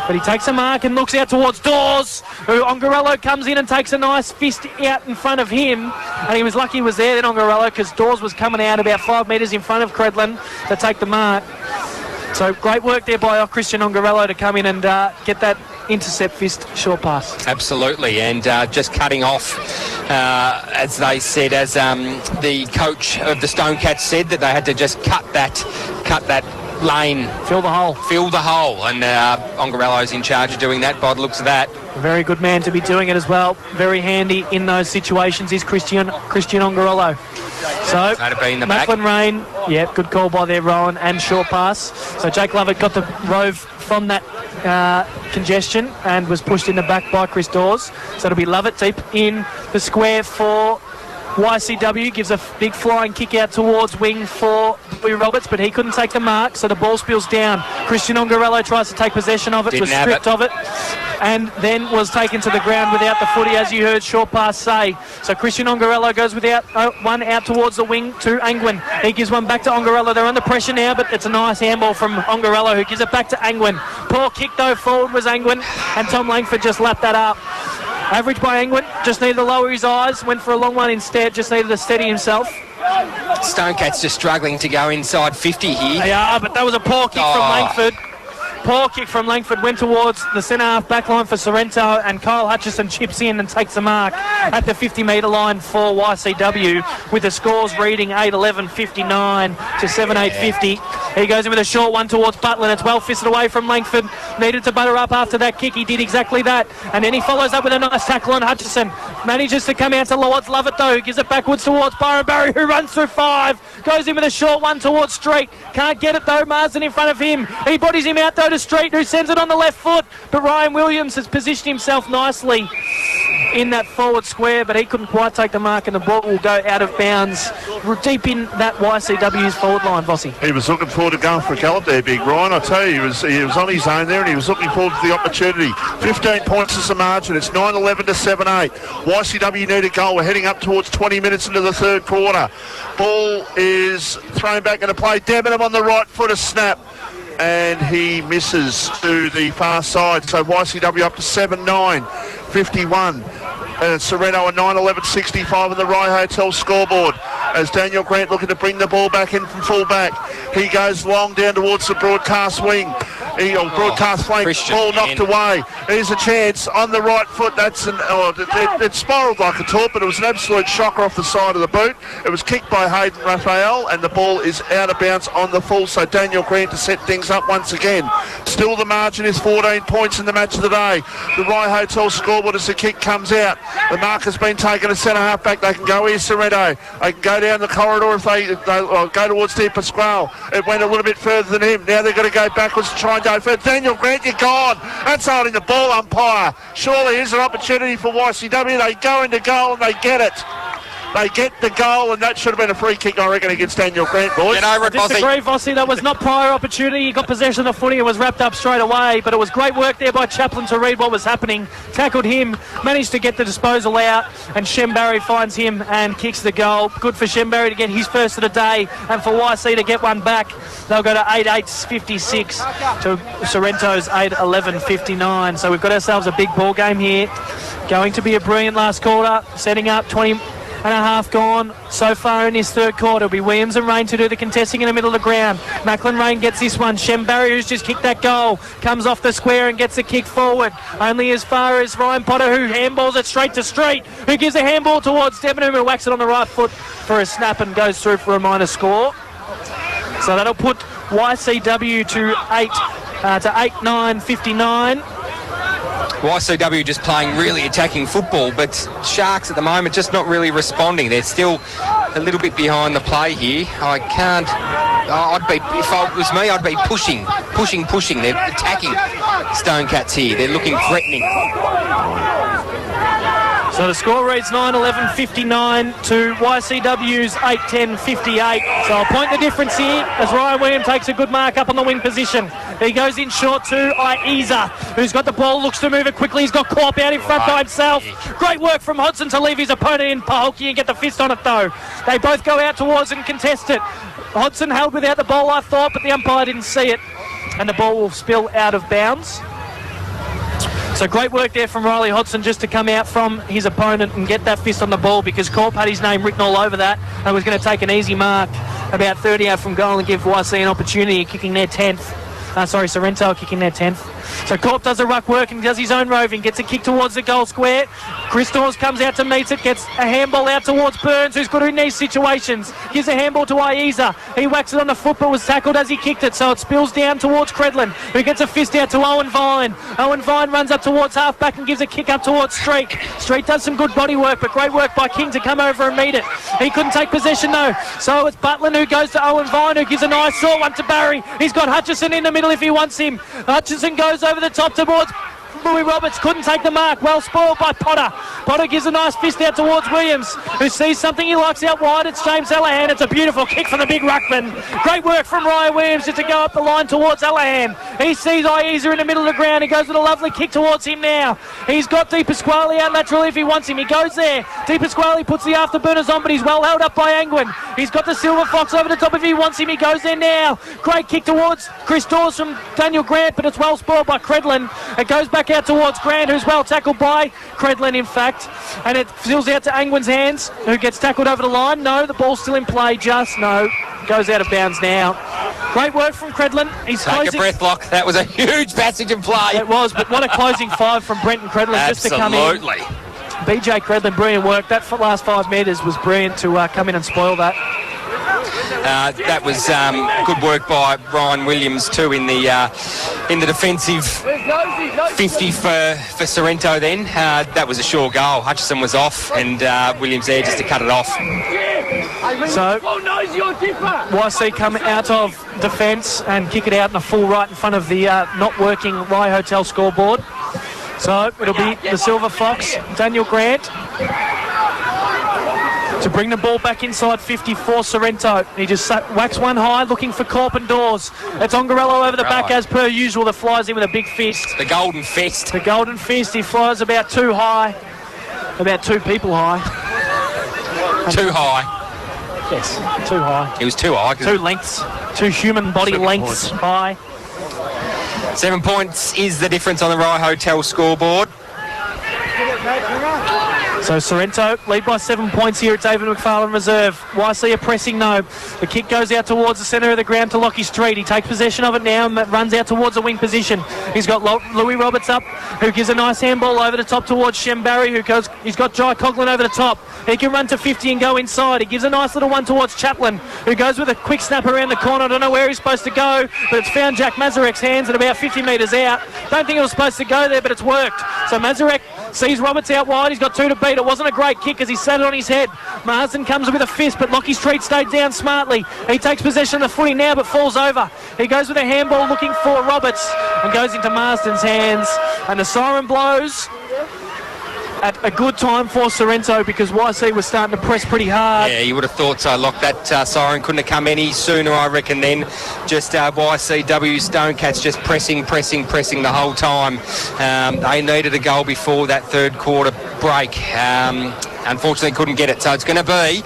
But he takes a mark and looks out towards Dawes, who Ongarello comes in and takes a nice fist out in front of him. And he was lucky he was there then, Ongarello, because Dawes was coming out about 5 metres in front of Credlin to take the mark. So great work there by Christian Ongarello to come in and get that intercept fist short pass. Absolutely, and just cutting off, as they said, as the coach of the Stonecats said, that they had to just cut that lane, fill the hole, and Ongarello's in charge of doing that by the looks of that. A very good man to be doing it as well. Very handy in those situations is Christian Ongarello. So Macklin Rain, yeah, good call by there, Rowan, and short pass. So Jake Lovett got the rove from that congestion and was pushed in the back by Chris Dawes. So it'll be Lovett deep in the square for YCW. Gives a big flying kick out towards wing for Louis Roberts, but he couldn't take the mark, so the ball spills down. Christian Ongarello tries to take possession of it, was stripped of it, and then was taken to the ground without the footy, as you heard short pass say. So Christian Ongarello goes without one out towards the wing to Angwin. He gives one back to Ongarello. They're under pressure now, but it's a nice handball from Ongarello, who gives it back to Angwin. Poor kick though forward was Angwin, and Tom Langford just lapped that up. Average by Angwin, just needed to lower his eyes, went for a long one instead, just needed to steady himself. Stonecats just struggling to go inside 50 here. They are, but that was a poor kick from Langford. Poor kick from Langford, went towards the centre half back line for Sorrento, and Kyle Hutchison chips in and takes the mark at the 50-metre line for YCW, with the scores reading 8-11-59 to 7-8-50. He goes in with a short one towards Butler. It's well fisted away from Langford. Needed to butter up after that kick. He did exactly that. And then he follows up with a nice tackle on Hutchison. Manages to come out to Lords. Lovett though, who gives it backwards towards Byron Barry, who runs through 5. Goes in with a short one towards Street. Can't get it though. Marsden in front of him. He bodies him out though to Street, who sends it on the left foot. But Ryan Williams has positioned himself nicely in that forward square, but he couldn't quite take the mark, and the ball will go out of bounds deep in that YCW's forward line, Vossi. He was looking forward to going for a gallop there, Big Ryan. I tell you, he was on his own there, and he was looking forward to the opportunity. 15 points is the margin. It's 9-11 to 7-8. YCW need a goal. We're heading up towards 20 minutes into the third quarter. Ball is thrown back into play. Debenham on the right foot, a snap, and he misses to the far side. So YCW up to 7-9, 51. And Sorrento a 9-11-65 on the Rye Hotel scoreboard, as Daniel Grant looking to bring the ball back in from full back. He goes long down towards the broadcast wing. Broadcast flank, ball knocked away. Here's a chance on the right foot. That's it spiralled like a torp, but it was an absolute shocker off the side of the boot. It was kicked by Hayden Raphael, and the ball is out of bounds on the full. So Daniel Grant to set things up once again. Still the margin is 14 points in the match of the day. The Rye Hotel scoreboard as the kick comes out. The mark has been taken to centre half back. They can go here, Sorrento. They can go down the corridor if they go towards Di Pasquale. It went a little bit further than him. Now they've got to go backwards to try and go further. Daniel Grant, you're gone. That's holding the ball, umpire. Surely here's an opportunity for YCW. They go into goal and they get it. They get the goal, and that should have been a free kick, I reckon, against Daniel Grant, boys. I disagree, Vossi. That was not prior opportunity. He got possession of the footy and was wrapped up straight away, but it was great work there by Chaplin to read what was happening. Tackled him, managed to get the disposal out, and Shem Barry finds him and kicks the goal. Good for Shem Barry to get his first of the day, and for YC to get one back. They'll go to 8-8-56 to Sorrento's 8-11-59. So we've got ourselves a big ball game here. Going to be a brilliant last quarter, setting up 20 and a half gone so far in this third quarter. It'll be Williams and Rain to do the contesting in the middle of the ground. Macklin Rain gets this one. Shem Barry, who's just kicked that goal, comes off the square and gets a kick forward. Only as far as Ryan Potter, who handballs it straight to Street, who gives a handball towards Debenham, who whacks it on the right foot for a snap and goes through for a minor score. So that'll put YCW to 8-9-59. YCW just playing really attacking football, but Sharks at the moment just not really responding. They're still a little bit behind the play here. If it was me, I'd be pushing. They're attacking Stonecats here. They're looking threatening. So the score reads 9-11-59 to YCW's 8-10-58. So I'll point the difference here as Ryan Williams takes a good mark up on the wing position. He goes in short to Ieza, who's got the ball, looks to move it quickly. He's got Corp out in front by himself. Great work from Hodgson to leave his opponent in Paholke and get the fist on it though. They both go out towards and contest it. Hodgson held without the ball, I thought, but the umpire didn't see it. And the ball will spill out of bounds. So great work there from Riley Hodgson just to come out from his opponent and get that fist on the ball, because Corp had his name written all over that and was going to take an easy mark about 30 out from goal and give YC an opportunity of kicking their 10th. Sorrento kicking their 10th. So Corp does the ruck work and does his own roving, gets a kick towards the goal square. Chris Dawes comes out to meet it, gets a handball out towards Burns, who's good in these situations. Gives a handball to Ieza. He whacks it on the foot but was tackled as he kicked it, so it spills down towards Credlin, who gets a fist out to Owen Vine. Owen Vine runs up towards half-back and gives a kick up towards Street. Street does some good body work, but great work by King to come over and meet it. He couldn't take possession though, so it's Butlin who goes to Owen Vine, who gives a nice short one to Barry. He's got Hutchison in the middle if he wants him. Hutchison goes over the top towards Louis Roberts, couldn't take the mark. Well spoiled by Potter. Potter gives a nice fist out towards Williams, who sees something he likes out wide. It's James Allahan. It's a beautiful kick for the big ruckman. Great work from Ryan Williams just to go up the line towards Allahan. He sees Ieza in the middle of the ground. He goes with a lovely kick towards him now. He's got Di Pasquale out laterally if he wants him. He goes there. Di Pasquale puts the afterburners on, but he's well held up by Angwin. He's got the Silver Fox over the top if he wants him. He goes there now. Great kick towards Chris Dawes from Daniel Grant, but it's well spoiled by Credlin. It goes back out towards Grant, who's well tackled by Credlin, in fact, and it fills out to Angwin's hands, who gets tackled over the line. No, the ball's still in play, goes out of bounds now. Great work from Credlin. He's Take closing. a breath, Lock. That was a huge passage in play. It was, but what a closing five from Brenton Credlin just to come in. Absolutely. BJ Credlin, brilliant work. That last 5 metres was brilliant to come in and spoil that. That was good work by Ryan Williams too in the defensive 50 for Sorrento then. That was a sure goal. Hutchison was off and Williams there just to cut it off. So YC come out of defence and kick it out in a full right in front of the not working Rye Hotel scoreboard. So it'll be the Silver Fox, Daniel Grant, to bring the ball back inside 50 for Sorrento. He just whacks one high, looking for Corp and Dawes. It's Ongarello over the back as per usual, that flies in with a big fist. The golden fist. The golden fist. He flies about 2 high, about 2 people high. Too high. Yes, too high. He was too high. 2 lengths, 2 human body lengths high. 7 points is the difference on the Rye Hotel scoreboard. So Sorrento lead by 7 points here at David McFarlane Reserve. YC are pressing though. The kick goes out towards the centre of the ground to Lockie Street. He takes possession of it now and runs out towards the wing position. He's got Louis Roberts up, who gives a nice handball over the top towards Shem Barry, he's got Jai Coughlin over the top. He can run to 50 and go inside. He gives a nice little one towards Chaplin, who goes with a quick snap around the corner. I don't know where he's supposed to go, but it's found Jack Mazarek's hands at about 50 metres out. Don't think it was supposed to go there, but it's worked. So Mazarek sees Roberts out wide. He's got 2 to beat. It wasn't a great kick as he sat it on his head. Marsden comes with a fist, but Lockie Street stayed down smartly. He takes possession of the footy now, but falls over. He goes with a handball looking for Roberts and goes into Marsden's hands. And the siren blows at a good time for Sorrento, because YC was starting to press pretty hard. Yeah, you would have thought so. Look, that siren couldn't have come any sooner, I reckon, then. Just YCW Stonecats just pressing the whole time. They needed a goal before that third quarter break. Unfortunately couldn't get it, so it's going to be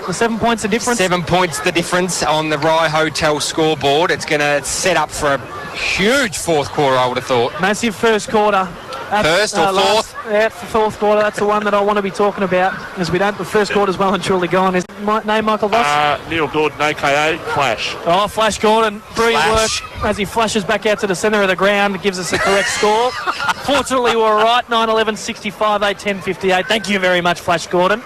the 7 points the difference. 7 points the difference on the Rye Hotel scoreboard. It's going to set up for a huge fourth quarter, I would have thought. Massive first quarter. First or fourth? Fourth quarter. That's the one that I want to be talking about, as we don't. The first quarter's well and truly gone. Is my name Michael Voss? Neil Gordon, a.k.a. Flash. Oh, Flash Gordon. Brilliant work as he flashes back out to the centre of the ground and gives us a correct score. Fortunately, we were right. 9-11-65, 8-10-58. Thank you very much, Flash Gordon.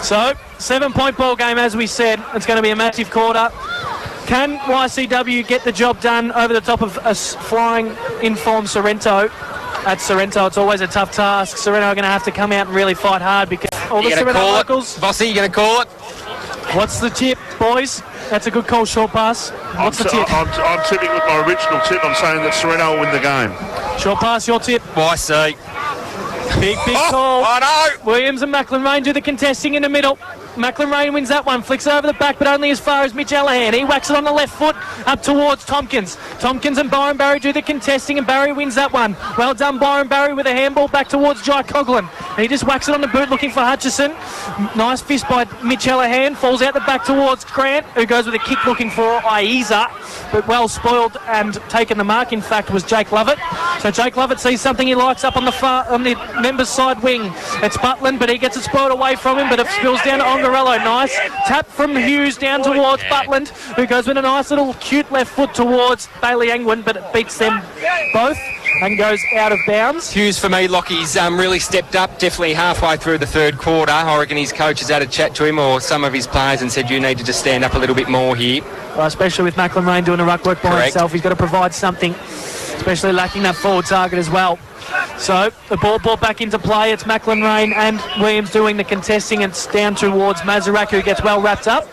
So, 7-point ball game, as we said. It's going to be a massive quarter. Can YCW get the job done over the top of a flying in-form Sorrento? At Sorrento, it's always a tough task. Sorrento are going to have to come out and really fight hard, because all the Sorrento locals... Vossy, you going to call it? What's the tip, boys? That's a good call, short pass. What's the tip? I'm tipping with my original tip. I'm saying that Sorrento will win the game. Short pass, your tip? YC. Big call. Oh, no! Williams and McLenrain do the contesting in the middle. McLenrain wins that one, flicks over the back, but only as far as Mitch Allahan. He whacks it on the left foot up towards Tompkins. Tompkins and Byron Barry do the contesting, and Barry wins that one. Well done, Byron Barry, with a handball back towards Jai Coughlin. And he just whacks it on the boot looking for Hutchison. Nice fist by Mitch Allahan, falls out the back towards Grant, who goes with a kick looking for Aiza, but well spoiled and taken the mark, in fact, was Jake Lovett. So Jake Lovett sees something he likes up on the members' side wing. It's Butland, but he gets it spoiled away from him, but it spills down to Ongarello. Nice tap from Hughes down towards Butland, who goes with a nice little cute left foot towards Bailey Angwin, but it beats them both and goes out of bounds. Hughes, for me, Lockie's really stepped up, definitely halfway through the third quarter. I reckon his coach has had a chat to him, or some of his players, and said, you need to just stand up a little bit more here. Well, especially with McLenrain doing the ruck work by himself, he's got to provide something, especially lacking that forward target as well. So the ball brought back into play. It's McLenrain and Williams doing the contesting. It's down towards Mazurak, who gets well wrapped up.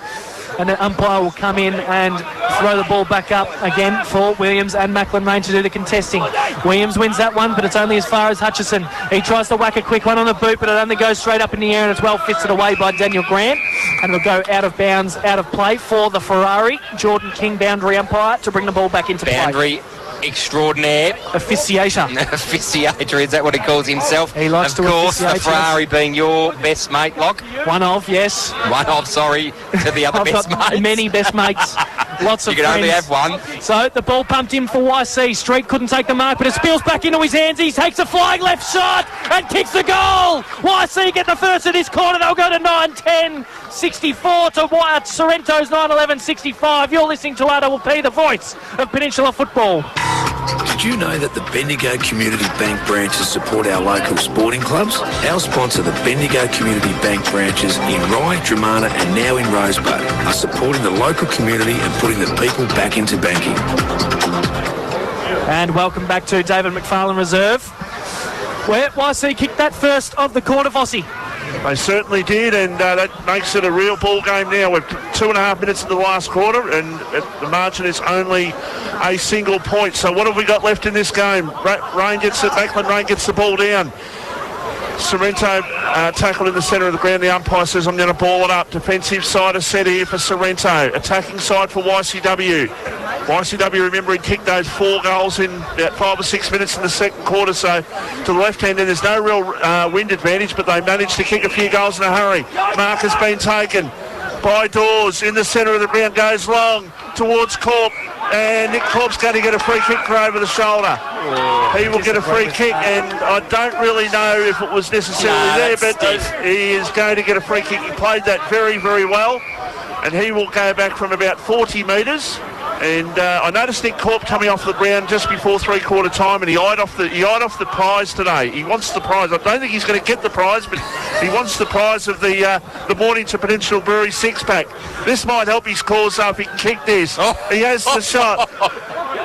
And the umpire will come in and throw the ball back up again for Williams and McLenrain to do the contesting. Williams wins that one, but it's only as far as Hutchison. He tries to whack a quick one on the boot, but it only goes straight up in the air, and it's well fisted away by Daniel Grant. And it'll go out of bounds, out of play for the Ferrari. Jordan King, boundary umpire, to bring the ball back into play. Boundary extraordinaire. Officiator. Officiator, is that what he calls himself? He likes to Of course, the officiate, Ferrari being your best mate, Lock. One of, yes. One of, sorry, to the other I've best got mates. many best mates. Lots of You can friends. only have one. So the ball pumped in for YC. Street couldn't take the mark, but it spills back into his hands. He takes a flying left shot and kicks the goal. YC get the first of this quarter. They'll go to 9-10. 64 to Sorrento's 9-11, 65. You're listening to RWP, the voice of Peninsula football. Did you know that the Bendigo Community Bank branches support our local sporting clubs? Our sponsor, the Bendigo Community Bank branches in Rye, Dramana and now in Rosebud, are supporting the local community and putting the people back into banking. And welcome back to David McFarlane Reserve, where YC kicked that first of the quarter, Vossi. They certainly did, and that makes it a real ball game now. We're 2.5 minutes into the last quarter, and the margin is only a single point. So what have we got left in this game? McLenrain gets the ball down. Sorrento tackled in the centre of the ground. The umpire says, I'm going to ball it up. Defensive side is set here for Sorrento. Attacking side for YCW. YCW, remember, he kicked those 4 goals in about 5 or 6 minutes in the second quarter, so to the left hand, and there's no real wind advantage, but they managed to kick a few goals in a hurry. Mark has been taken by Dawes in the centre of the ground, goes long towards Corp, and Nick Corp's going to get a free kick for over the shoulder. He will get a free kick, and I don't really know if it was necessarily there, but he is going to get a free kick. He played that very, very well, and he will go back from about 40 metres. And I noticed Nick Corp coming off the ground just before three-quarter time, and he eyed off the prize today. He wants the prize. I don't think he's going to get the prize, but he wants the prize of the Mornington Peninsula Brewery six-pack. This might help his cause if he can kick this. He has the shot,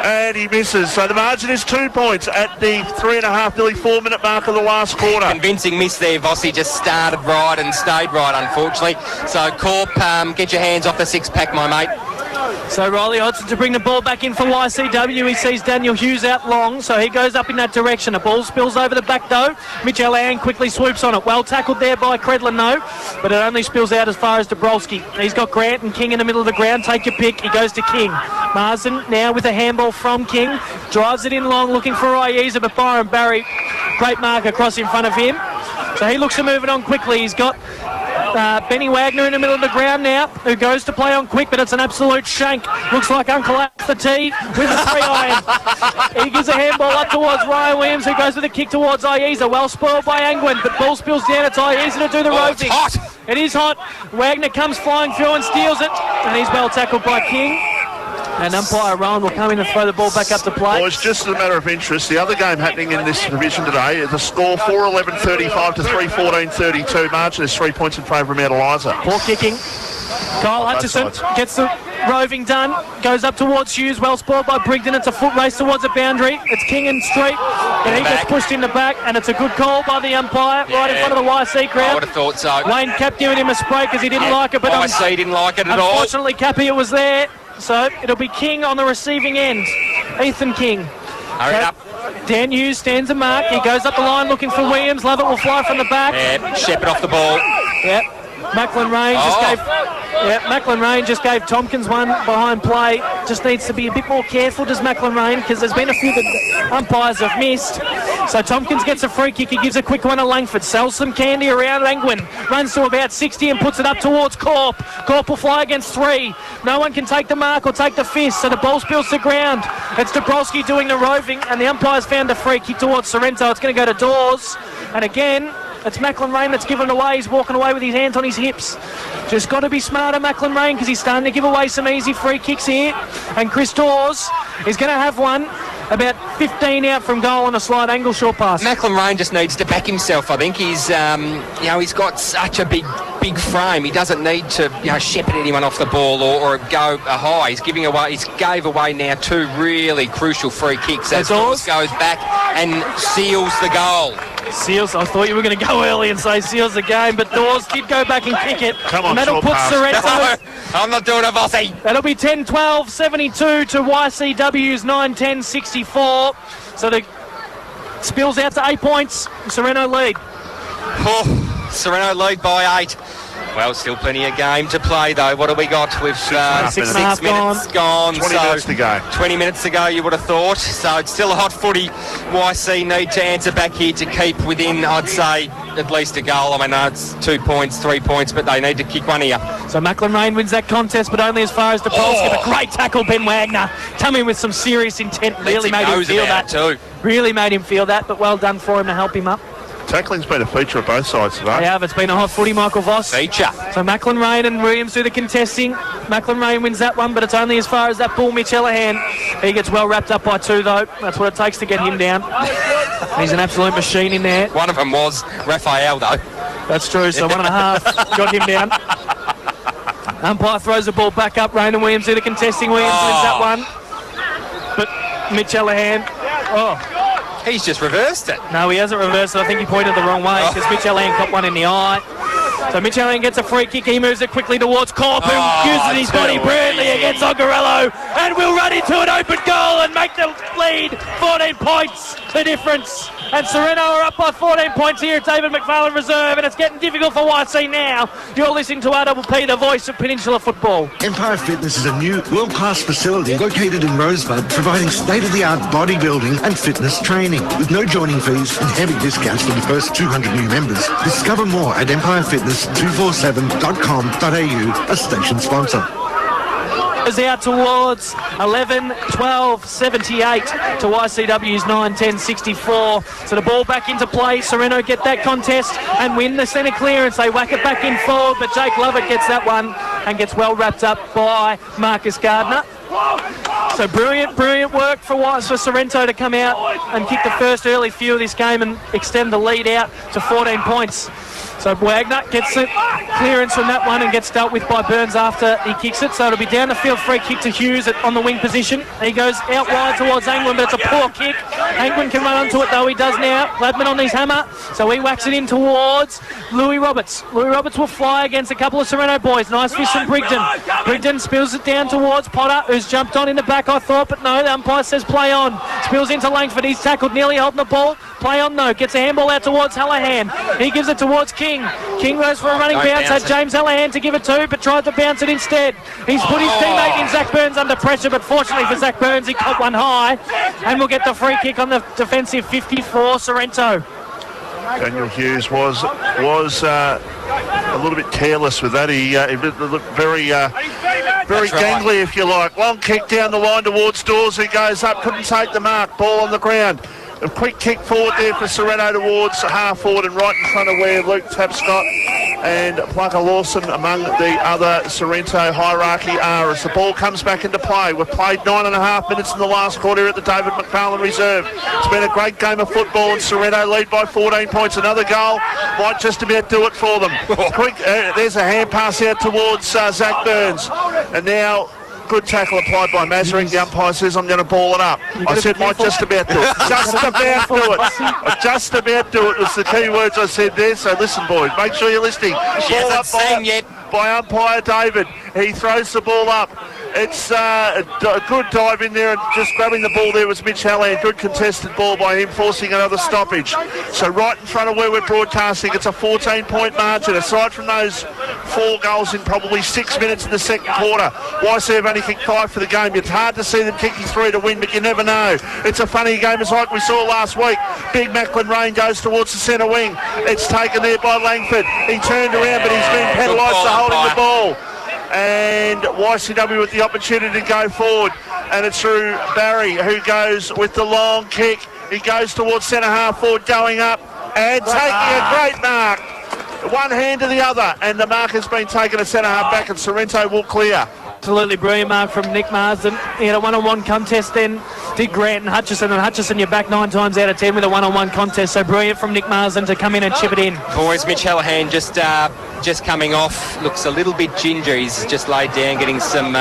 and he misses. So the margin is 2 points at the 3.5, nearly 4 minute mark of the last quarter. Convincing miss there, Vossi. Just started right and stayed right, unfortunately. So Corp, get your hands off the six-pack, my mate. So Riley Hodgson to bring the ball back in for YCW. He sees Daniel Hughes out long, so he goes up in that direction. The ball spills over the back, though. Mitch Allahan quickly swoops on it. Well tackled there by Credlin, though, but it only spills out as far as Dabrowski. He's got Grant and King in the middle of the ground. Take your pick. He goes to King. Marsden now with a handball from King. Drives it in long, looking for Aiza, but Byron Barry, great mark across in front of him. So he looks to move it on quickly. He's got Benny Wagner in the middle of the ground now, who goes to play on quick, but it's an absolute shank. Looks like Uncle Al the tee with a 3-iron. He gives a handball up towards Ryan Williams, who goes with a kick towards Aiza. Well spoiled by Angwin, but ball spills down. It's Aiza to do the roving. It's hot. It is hot. Wagner comes flying through and steals it, and he's well tackled by King. And umpire Rowan will come in and throw the ball back up to play. Well, it's just a matter of interest. The other game happening in this division today is a score 4-11-35 to 3-14-32. Margin is 3 points in favour of Mount Eliza. Ball kicking. Kyle Hutchison gets the roving done, goes up towards Hughes, well spoiled by Brigden. It's a foot race towards the boundary. It's King and Street, but he gets pushed in the back, and it's a good call by the umpire right in front of the YC crowd. I would have thought so. Wayne Cap giving him a spray because he didn't like it, but YC didn't like it at all. Unfortunately, Cappy, it was there, so it'll be King on the receiving end. Ethan King. Hurry up. Dan Hughes stands a mark. He goes up the line looking for Williams. Lovett will fly from the back. Yeah, Shepherd off the ball. Yep. Macklin Rain just gave Tompkins one behind play. Just needs to be a bit more careful, does Macklin Rain, because there's been a few that umpires have missed. So Tompkins gets a free kick. He gives a quick one to Langford. Sells some candy around Angwin. Runs to about 60 and puts it up towards Corp. Corp will fly against 3. No one can take the mark or take the fist, so the ball spills to ground. It's Dabrowski doing the roving, and the umpires found a free kick towards Sorrento. It's going to go to Dawes. And again, it's Macklin Rain that's given it away. He's walking away with his hands on his hips. Just got to be smarter, Macklin Rain, because he's starting to give away some easy free kicks here. And Chris Dawes is going to have one about 15 out from goal on a slight angle short pass. Macklin Rain just needs to back himself. I think he's, he's got such a big frame. He doesn't need to, shepherd anyone off the ball or go high. He's gave away now 2 really crucial free kicks. As Dawes goes back and seals the goal. Seals, I thought you were going to go early and say seals the game, but Dawes did go back and kick it. Come on, and that'll put Sorrento. No, I'm not doing it, Bossy. That'll be 10-12, 72 to YCW's 9-10, 64. So the spills out to 8 points. Sorrento lead. Sorrento lead by 8. Well, still plenty of game to play, though. What have we got? With 6 minutes gone. 20 minutes to go. 20 minutes to go, you would have thought. So it's still a hot footy. YC need to answer back here to keep within, I'd say, at least a goal. I mean, it's 2 points, 3 points, but they need to kick one here. So Macklin Rain wins that contest, but only as far as the polls. Give a great tackle, Ben Wagner. Come in with some serious intent. Really made him feel that. Too. Really made him feel that, but well done for him to help him up. Tackling's been a feature of both sides today. They have. It's been a hot footy, Michael Voss. Feature. So Macklin Rain and Williams do the contesting. Macklin Rain wins that one, but it's only as far as that bull, Mitch Ellahan. He gets well wrapped up by 2, though. That's what it takes to get him down. He's an absolute machine in there. One of them was Raphael, though. That's true, so 1.5 got him down. Umpire throws the ball back up. Rain and Williams do the contesting. Williams wins that one. But Mitch Ellahan... He's just reversed it. No, he hasn't reversed it. I think he pointed the wrong way because Mitch Ellahan got one in the eye. So Mitch Ellahan gets a free kick. He moves it quickly towards Corp, who uses his body brilliantly against Ogarello and will run into an open goal and make the lead 14 points, the difference. And Sorrento are up by 14 points here at David McFarlane Reserve, and it's getting difficult for YC now. You're listening to RPP, the voice of Peninsula football. Empire Fitness is a new world-class facility located in Rosebud, providing state-of-the-art bodybuilding and fitness training with no joining fees and heavy discounts for the first 200 new members. Discover more at empirefitness247.com.au, a station sponsor. Out towards 11, 12, 78 to YCW's 9, 10, 64. So the ball back into play. Sorrento get that contest and win the centre clearance. They whack it back in forward, but Jake Lovett gets that one and gets well wrapped up by Marcus Gardner. So brilliant work for Sorrento to come out and kick the first early few of this game and extend the lead out to 14 points. So Wagner gets the clearance from that one and gets dealt with by Burns after he kicks it. So it'll be down the field, free kick to Hughes on the wing position. He goes out wide towards Angwin, but it's a poor kick. Angwin can run onto it, though he does now. Gladman on his hammer, so he whacks it in towards Louis Roberts. Louis Roberts will fly against a couple of Sorrento boys. Nice fish from Brigden. Brigden spills it down towards Potter, who's jumped on in the back, I thought, but no, the umpire says play on. Spills into Langford. He's tackled, nearly holding the ball. Play on, though. Gets a handball out towards Hallahan. He gives it towards King. King goes for a running bounce. Had James Hallahan to give it to, but tried to bounce it instead. He's put his teammate in Zach Burns under pressure, but fortunately for Zach Burns, he caught one high and will get the free kick on the defensive 54 Sorrento. Daniel Hughes was a little bit careless with that. He looked very gangly, if you like. Long kick down the line towards Dawes. He goes up, couldn't take the mark. Ball on the ground. A quick kick forward there for Sorrento towards half forward and right in front of where Luke Tapscott and Plunker Lawson among the other Sorrento hierarchy are as the ball comes back into play. We've played 9.5 minutes in the last quarter at the David McFarlane Reserve. It's been a great game of football and Sorrento lead by 14 points. Another goal might just about do it for them. Quick, there's a hand pass out towards Zach Burns. And now... good tackle applied by Mazarek. The umpire says I'm going to ball it up. I said might just about do it. Just about do it. Just about do it was the key words I said there. So listen, boys, make sure you're listening. Ball up by umpire David. He throws the ball up. It's a good dive in there and just grabbing the ball there was Mitch Halland. Good contested ball by him, forcing another stoppage. So right in front of where we're broadcasting, it's a 14-point margin. Aside from those 4 goals in probably 6 minutes in the second quarter, YC have only kicked 5 for the game. It's hard to see them kicking 3 to win, but you never know. It's a funny game, as like we saw last week. Big Macklin Rain goes towards the centre wing. It's taken there by Langford. He turned around, but he's been penalised for holding the ball. And YCW with the opportunity to go forward, and it's through Barry, who goes with the long kick. He goes towards centre half forward, going up and taking a great mark. One hand to the other, and the mark has been taken to centre half back, and Sorrento will clear. Absolutely brilliant mark from Nick Marsden. He had a one-on-one contest then. Did Grant and Hutchison, you're back 9 times out of 10 with a one-on-one contest. So brilliant from Nick Marsden to come in and chip it in. Boys, Mitch Hallahan just coming off. Looks a little bit ginger. He's just laid down, getting some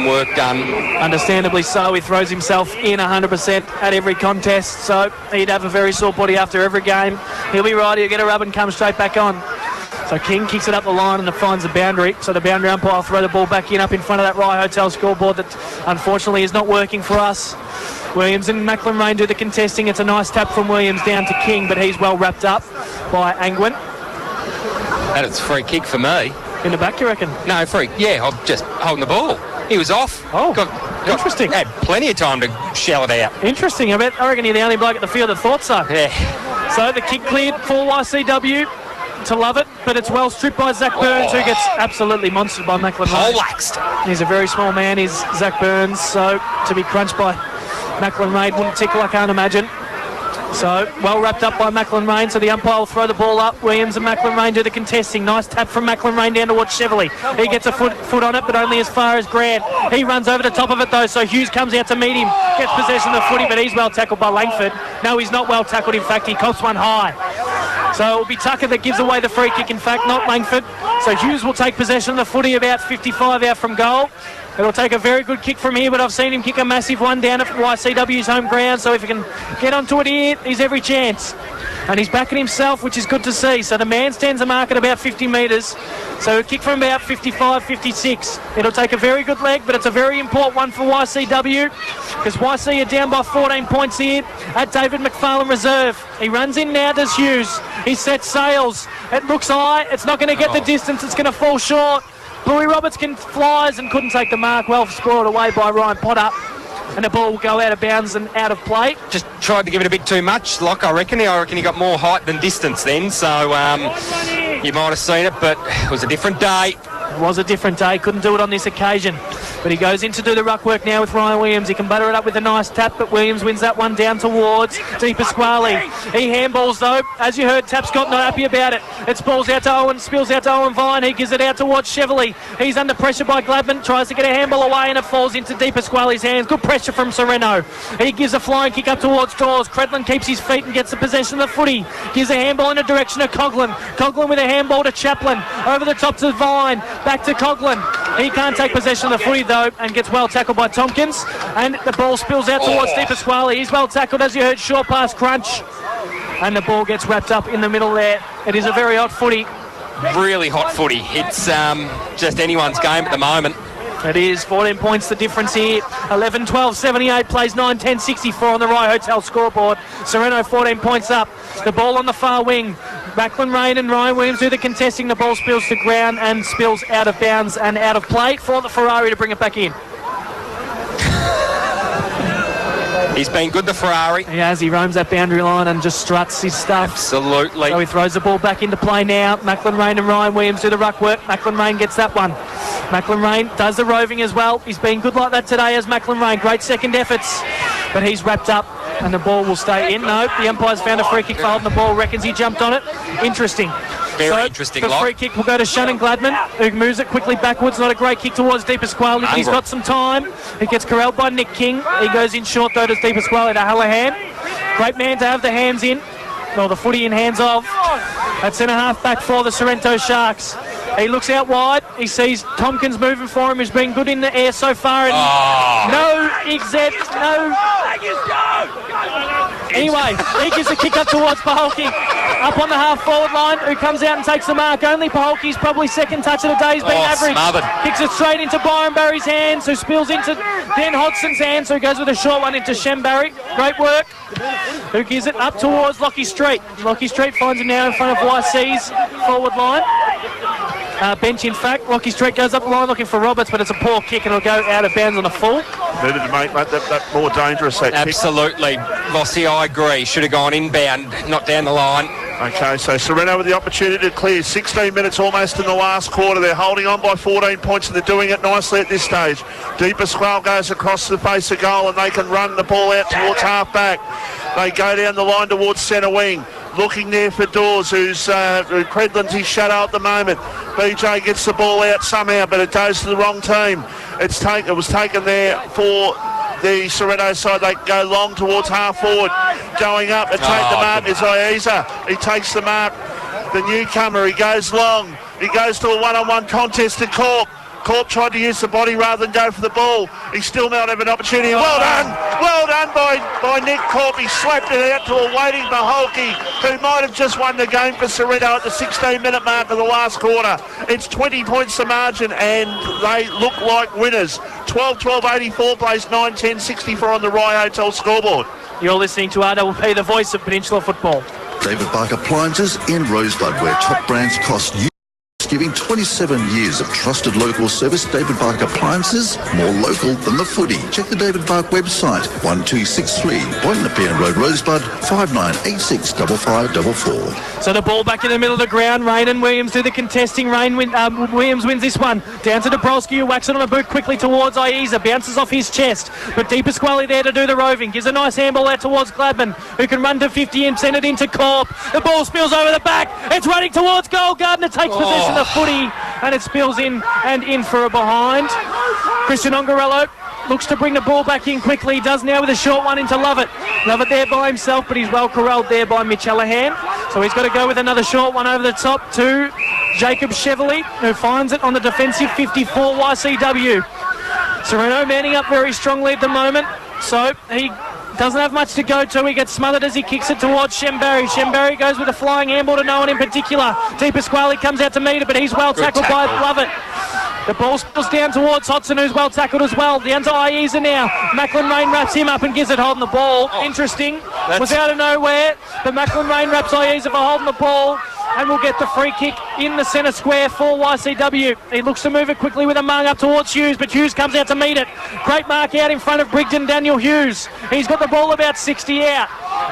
work done. Understandably so. He throws himself in 100% at every contest. So he'd have a very sore body after every game. He'll be right. He'll get a rub and come straight back on. So King kicks it up the line and finds the boundary. So the boundary umpire will throw the ball back in up in front of that Rye Hotel scoreboard that unfortunately is not working for us. Williams and Macklin Rain do the contesting. It's a nice tap from Williams down to King, but he's well wrapped up by Angwin. And it's a free kick for me. In the back, you reckon? No, free. Yeah, I'm just holding the ball. He was off. Oh, interesting. Had plenty of time to shell it out. Interesting. I reckon you're the only bloke at the field that thought so. Yeah. So the kick cleared for YCW. To love it, but it's well stripped by Zach Burns, who gets absolutely monstered by Macklin Rain. Poleaxed. He's a very small man, is Zach Burns, so to be crunched by Macklin Rain wouldn't tickle, I can't imagine. So well wrapped up by Macklin Rain, so the umpire will throw the ball up. Williams and Macklin Rain do the contesting. Nice tap from Macklin Rain down towards Cheverley. He gets a foot on it, but only as far as Grant. He runs over the top of it though, so Hughes comes out to meet him. Gets possession of the footy, but he's well tackled by Langford. No, he's not well tackled, in fact, he cops one high. So it will be Tucker that gives away the free kick, in fact, not Langford. So Hughes will take possession of the footy about 55 out from goal. It'll take a very good kick from here, but I've seen him kick a massive one down at YCW's home ground, so if he can get onto it here, he's every chance. And he's backing himself, which is good to see. So the man stands a mark at about 50 metres. So a kick from about 55, 56. It'll take a very good leg, but it's a very important one for YCW, because YC are down by 14 points here at David McFarlane Reserve. He runs in now, does Hughes. He sets sails. It looks high. It's not going to get the distance. It's going to fall short. Bluey Roberts flies and couldn't take the mark. Well scored away by Ryan Potter. And the ball will go out of bounds and out of play. Just tried to give it a bit too much, Locke, I reckon he got more height than distance then, so you might have seen it, but it was a different day. It was a different day, couldn't do it on this occasion. But he goes in to do the ruck work now with Ryan Williams. He can butter it up with a nice tap, but Williams wins that one down towards Di Pasquale. He handballs though. As you heard, Tapscott not happy about it. It spills out to Owen Vine. He gives it out towards Cheverley. He's under pressure by Gladman, tries to get a handball away, and it falls into Di Pasquale's hands. Good pressure from Sereno. He gives a flying kick up towards Dawes. Credlin keeps his feet and gets the possession of the footy. Gives a handball in the direction of Coughlin. Coughlin with a handball to Chaplin. Over the top to Vine. Back to Coughlin. He can't take possession of the footy though, and gets well tackled by Tompkins. And the ball spills out towards Di Pasquale. He's well tackled, as you heard, short pass crunch. And the ball gets wrapped up in the middle there. It is a very hot footy. Really hot footy. It's just anyone's game at the moment. It is 14 points the difference here. 11-12-78 plays 9-10-64 on the Rye Hotel scoreboard. Sereno 14 points up. The ball on the far wing. Macklin Rain and Ryan Williams do the contesting. The ball spills to ground and spills out of bounds and out of play for the Ferrari to bring it back in. He's been good, the Ferrari. He has. He roams that boundary line and just struts his stuff. Absolutely. So he throws the ball back into play now. Macklin Rain and Ryan Williams do the ruck work. Macklin Rain gets that one. Macklin Rain does the roving as well. He's been good like that today as Macklin Rain. Great second efforts. But he's wrapped up and the ball will stay in. No, the umpire's found a free kick for holding the ball. Reckons he jumped on it. Interesting. Very interesting. The free kick will go to Shannon Gladman, who moves it quickly backwards. Not a great kick towards Di Pasquale, but he's got some time. It gets corralled by Nick King. He goes in short though to Di Pasquale to Hallahan. Great man to have the hands in. Well, the footy in hands of. At centre half back for the Sorrento Sharks. He looks out wide. He sees Tompkins moving for him. He's been good in the air so far. And no exec, no. Anyway, he gives a kick up towards Paholke. Up on the half-forward line, who comes out and takes the mark. Only Paholke's probably second touch of the day has been average. Smothered. Kicks it straight into Byron Barry's hands, who spills into Dan Hodgson's hands, who goes with a short one into Shem Barry. Great work. Who gives it up towards Lockie Street. Lockie Street finds him now in front of YC's forward line. Bench, in fact. Lockie Street goes up the line looking for Roberts, but it's a poor kick and it'll go out of bounds on a full. Needed to make that more dangerous, that kick. Absolutely. Vossi, I agree. Should have gone inbound, not down the line. Okay, so Sorrento with the opportunity to clear. 16 minutes almost in the last quarter. They're holding on by 14 points and they're doing it nicely at this stage. Deep Pasquale goes across the face of goal and they can run the ball out towards half-back. They go down the line towards centre wing. Looking there for Dawes, who's Credlin's his shadow at the moment. BJ gets the ball out somehow, but it goes to the wrong team. It was taken there for the Sorrento side. They go long towards half forward. Going up and take the mark is Ieza. He takes the mark. The newcomer, he goes long. He goes to a one-on-one contest to Corp. Corp tried to use the body rather than go for the ball. He still might have an opportunity. Well done by Nick Corp. He slapped it out to a waiting Paholke, who might have just won the game for Sorrento at the 16-minute mark of the last quarter. It's 20 points the margin, and they look like winners. 12-12-84 plays 9-10-64 on the Rye Hotel scoreboard. You're listening to RWP, the voice of Peninsula football. David Bark Appliances in Rosebud, where top brands cost you. Giving 27 years of trusted local service. David Bark Appliances, more local than the footy. Check the David Bark website, 1263 Point Nepean Road, Rosebud, 5986 5544. So the ball back in the middle of the ground. Rain and Williams do the contesting. Williams wins this one. Down to Dabrowski, who whacks it on a boot quickly towards Ieza. Bounces off his chest. But Deep Pasquale there to do the roving. Gives a nice handball out towards Gladman, who can run to 50 and send it into Corp. The ball spills over the back. It's running towards goal. Gardner takes possession of footy, and it spills in and in for a behind. Christian Ongarello looks to bring the ball back in quickly. He does now with a short one into Lovett. Lovett there by himself, but he's well corralled there by Mitch Allahan. So he's got to go with another short one over the top to Jacob Chevrolet, who finds it on the defensive 54 YCW. Sereno manning up very strongly at the moment, so he doesn't have much to go to. He gets smothered as he kicks it towards Shembarry. Shembarry goes with a flying handball to no one in particular. Deep Pasquale comes out to meet it, but he's well tackled by Lovett. The ball spills down towards Hodgson, who's well tackled as well. Down to Ieza now. Macklin Rain wraps him up and gives it holding the ball. Interesting. Was out of nowhere, but Macklin Rain wraps Ieza for holding the ball, and will get the free kick in the centre square for YCW. He looks to move it quickly with a mung up towards Hughes, but Hughes comes out to meet it. Great mark out in front of Brigden, Daniel Hughes. He's got the ball about 60 out.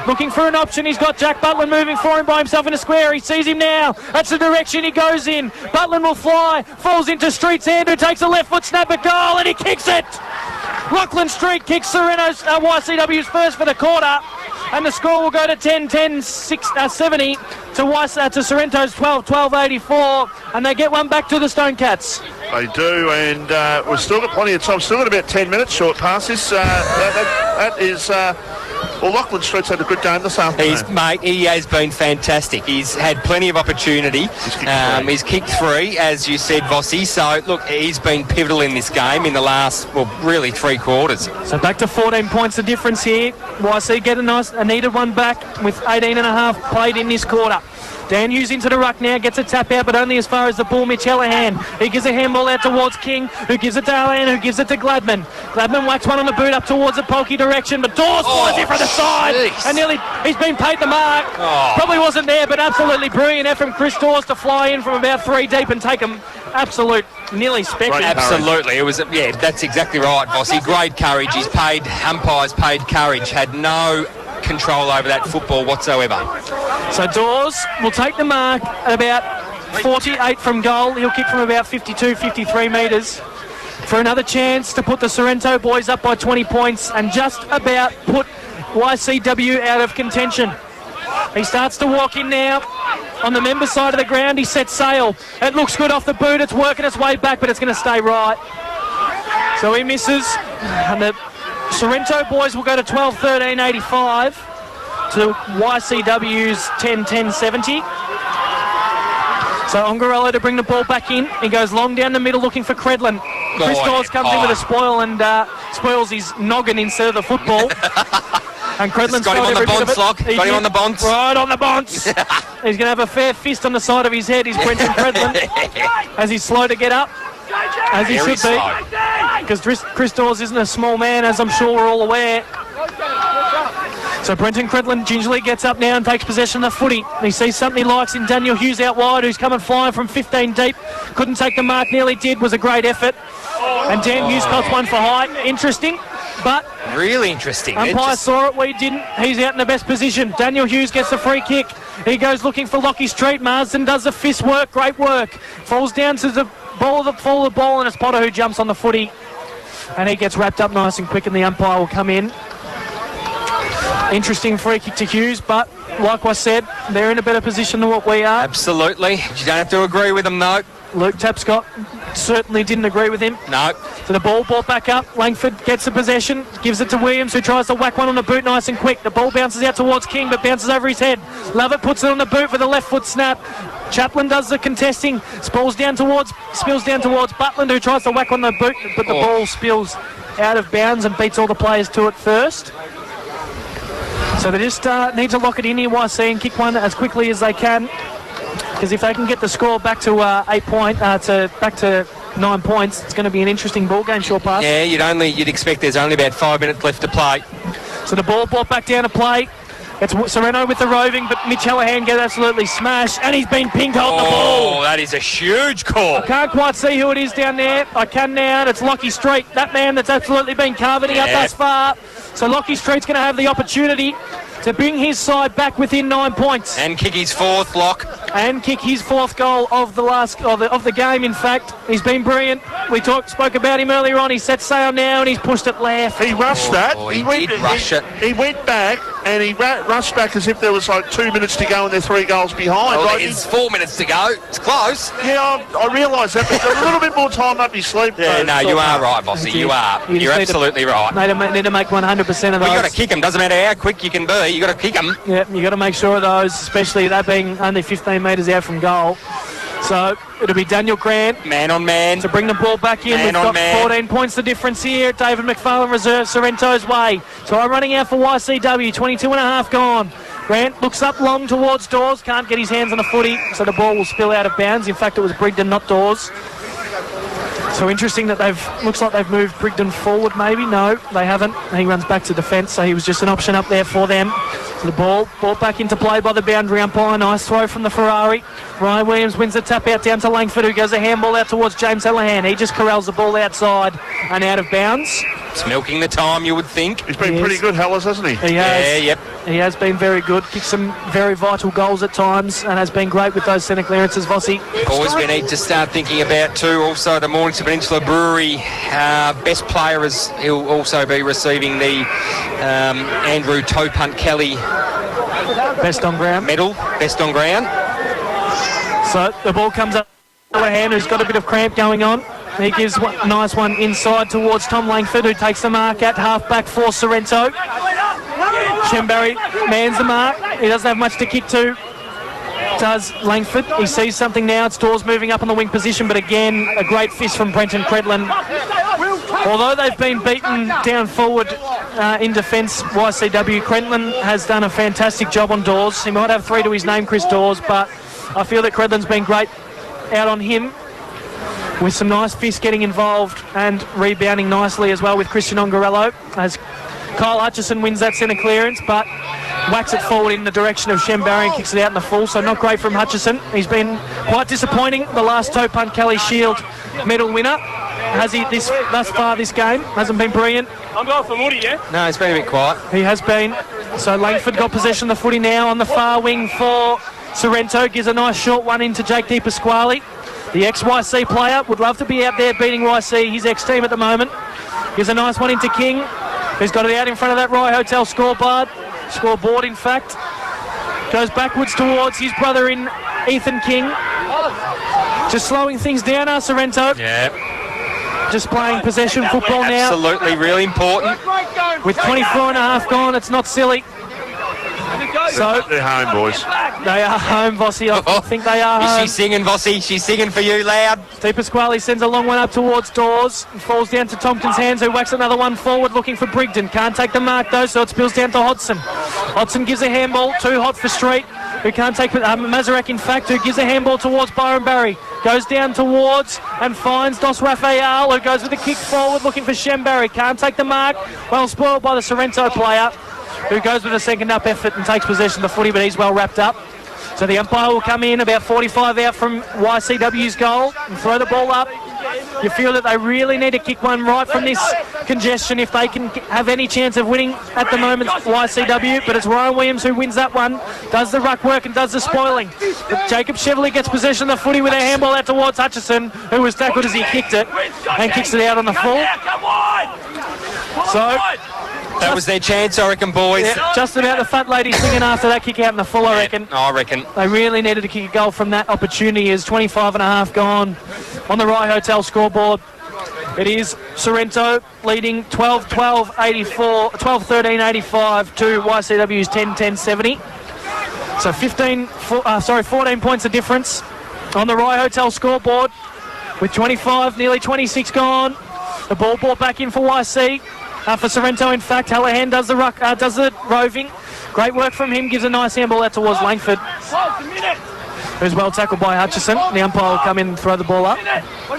Looking for an option. He's got Jack Butland moving for him by himself in a square. He sees him now. That's the direction he goes in. Butland will fly. Falls into Street's hand, who takes a left foot snap at goal, and he kicks it. Lachlan Street kicks Sereno's YCW's first for the quarter. And the score will go to 10-10-70 to Sorrento's 12-12-84. And they get one back to the Stone Cats. They do, and we've still got plenty of time. Still got about 10 minutes short past this. That is... Well, Lachlan Street's had a good game this afternoon. He has been fantastic. He's had plenty of opportunity. He's kicked three, as you said, Vossi. So, look, he's been pivotal in this game in the last, really 3 quarters. So back to 14 points the difference here. YC get a needed one back with 18.5 played in this quarter. Dan Hughes into the ruck now, gets a tap out, but only as far as the ball. Mitch Allahan, he gives a handball out towards King, who gives it to Allahan, who gives it to Gladman. Gladman whacks one on the boot up towards the Polky direction, but Dawes flies in from the side, and nearly he's been paid the mark. Probably wasn't there, but absolutely brilliant effort from Chris Dawes to fly in from about 3 deep and take him absolute nearly spectacular. Absolutely, it was that's exactly right, Vossi. Great courage. He's paid umpires, paid courage, had no control over that football whatsoever. So Dawes will take the mark at about 48 from goal. He'll kick from about 52, 53 metres for another chance to put the Sorrento boys up by 20 points and just about put YCW out of contention. He starts to walk in now on the member side of the ground. He sets sail. It looks good off the boot. It's working its way back, but it's going to stay right. So he misses, and the Sorrento boys will go to 12-13-85 to YCW's 10-10-70. So Ongarello to bring the ball back in. He goes long down the middle looking for Credlin. Chris Dawes comes in with a spoil and spoils his noggin instead of the football. And Credlin's got him on the bonds, Lock. Got him on the bonds. Right on the bonds. He's going to have a fair fist on the side of his head, is Brenton Credlin, as he's slow to get up, as he should be. Because Chris Dawes isn't a small man, as I'm sure we're all aware. So Brenton Credlin gingerly gets up now and takes possession of the footy. And he sees something he likes in Daniel Hughes out wide, who's coming flying from 15 deep. Couldn't take the mark, nearly did, was a great effort. And Dan Hughes cost one for height. Interesting, but really interesting. umpire saw it, we didn't. He's out in the best position. Daniel Hughes gets the free kick. He goes looking for Lockie Street. Marsden does the fist work, great work. Falls down to the ball of the ball, and it's Potter who jumps on the footy. And he gets wrapped up nice and quick, and the umpire will come in. Interesting free kick to Hughes, but like I said, they're in a better position than what we are. Absolutely. You don't have to agree with them, though. Luke Tapscott certainly didn't agree with him. No. So the ball brought back up. Langford gets the possession, gives it to Williams, who tries to whack one on the boot nice and quick. The ball bounces out towards King, but bounces over his head. Lovett puts it on the boot with a left foot snap. Chaplin does the contesting, spills down towards Butland, who tries to whack on the boot, but the ball spills out of bounds and beats all the players to it first. So they just need to lock it in here, YC, and kick one as quickly as they can. Because if they can get the score back to 9 points, it's going to be an interesting ball game, short pass. Yeah, you'd expect there's only about 5 minutes left to play. So the ball brought back down to play. It's Sereno with the roving, but Mitch Hallahan gets absolutely smashed, and he's been pink-holed the ball. Oh, that is a huge call. I can't quite see who it is down there. I can now, and it's Lockie Street, that man that's absolutely been carving up thus far. So Lockie Street's going to have the opportunity to bring his side back within 9 points. And kick his fourth, Lock. And kick his fourth goal of the game, in fact. He's been brilliant. We spoke about him earlier on. He's set sail now and he's pushed it left. He rushed that. He did rush it. He went back and he rushed back as if there was like 2 minutes to go and they're 3 goals behind. Well, it's 4 minutes to go. It's close. Yeah, I realise that, but a little bit more time up his sleeve. Yeah, no, you are right, Bossy. You are. You're absolutely right. Need to make 100% of those. You've got to kick them. Doesn't matter how quick you can be. You've got to kick them. Yeah, you've got to make sure of those, especially that being only 15 metres out from goal. So it'll be Daniel Grant. Man on man. To bring the ball back in. We've got 14 points the difference here. David McFarlane reserves Sorrento's way. So I'm running out for YCW. 22 and a half gone. Grant looks up long towards Dawes. Can't get his hands on the footy, so the ball will spill out of bounds. In fact, it was Brigden, not Dawes. So interesting that looks like they've moved Brigden forward maybe. No, they haven't. He runs back to defence, so he was just an option up there for them. So the ball brought back into play by the boundary umpire. Nice throw from the Ferrari. Ryan Williams wins the tap out down to Langford, who goes a handball out towards James Hallahan. He just corrals the ball outside and out of bounds. It's milking the time, you would think. He's been pretty good, Hellas, hasn't he? He has. Yeah, yep. He has been very good. Kicked some very vital goals at times and has been great with those centre clearances, Vossi. Boys, we need to start thinking about too. Also, the Mornington Peninsula Brewery best player he'll also be receiving the Andrew Toe Punt Kelly Best on ground medal. Best on ground. So the ball comes up to a hand who's got a bit of cramp going on. He gives a nice one inside towards Tom Langford, who takes the mark at half-back for Sorrento. Shembarry mans the mark. He doesn't have much to kick to. Does Langford. He sees something now. It's Dawes moving up on the wing position, but again, a great fist from Brenton Credlin. Although they've been beaten down forward in defence, YCW, Credlin has done a fantastic job on Dawes. He might have 3 to his name, Chris Dawes, but I feel that Credlin's been great out on him, with some nice fists getting involved and rebounding nicely as well with Christian Ongarello, as Kyle Hutchison wins that centre clearance, but whacks it forward in the direction of Shembarry and kicks it out in the full, so not great from Hutchison. He's been quite disappointing, the last Toe Punt Kelly Shield medal winner. Has he thus far this game? Hasn't been brilliant. I'm going for Moody, yeah? No, he's been a bit quiet. He has been. So Langford got possession of the footy now on the far wing for Sorrento. Gives a nice short one into Jake DePasquale. The ex-YC player would love to be out there beating YC, his ex-team at the moment. Gives a nice one into King, who's got it out in front of that Rye Hotel scoreboard, in fact. Goes backwards towards his brother in Ethan King. Just slowing things down, Sorrento. Yeah. Just playing possession football now. Absolutely, really important. With 24 and a half gone, it's not silly. So they're home, boys. they are home, Vossi. I think they are home. Is she singing, Vossi? She's singing for you loud. Di Pasquale sends a long one up towards Dawes. Falls down to Tompkins' hands, who whacks another one forward looking for Brigden. Can't take the mark though, so it spills down to Hodson. Hodson gives a handball, too hot for Street, who can't take Mazarek, in fact, who gives a handball towards Byron Barry. Goes down towards and finds Dos Rafael, who goes with a kick forward looking for Shem Barry. Can't take the mark. Well spoiled by the Sorrento player, who goes with a second up effort and takes possession of the footy, but he's well wrapped up. So the umpire will come in about 45 out from YCW's goal and throw the ball up. You feel that they really need to kick one right from this congestion if they can have any chance of winning at the moment, YCW. But it's Ryan Williams who wins that one, does the ruck work and does the spoiling. But Jacob Chevrolet gets possession of the footy with a handball out towards Hutchison, who was tackled as he kicked it and kicks it out on the full. So that was their chance, I reckon, boys. Yeah, just about the fat lady singing after that kick out in the full, I reckon. I reckon. They really needed to kick a goal from that opportunity as 25 and a half gone on the Rye Hotel scoreboard. It is Sorrento leading 12-13-85 to YCW's 10-10-70. So 14 points of difference on the Rye Hotel scoreboard with 25, nearly 26 gone. The ball brought back in for YC. For Sorrento, in fact, Hallahan does the roving. Great work from him, gives a nice handball out towards Langford, who's well tackled by Hutchison. The umpire will come in and throw the ball up. 1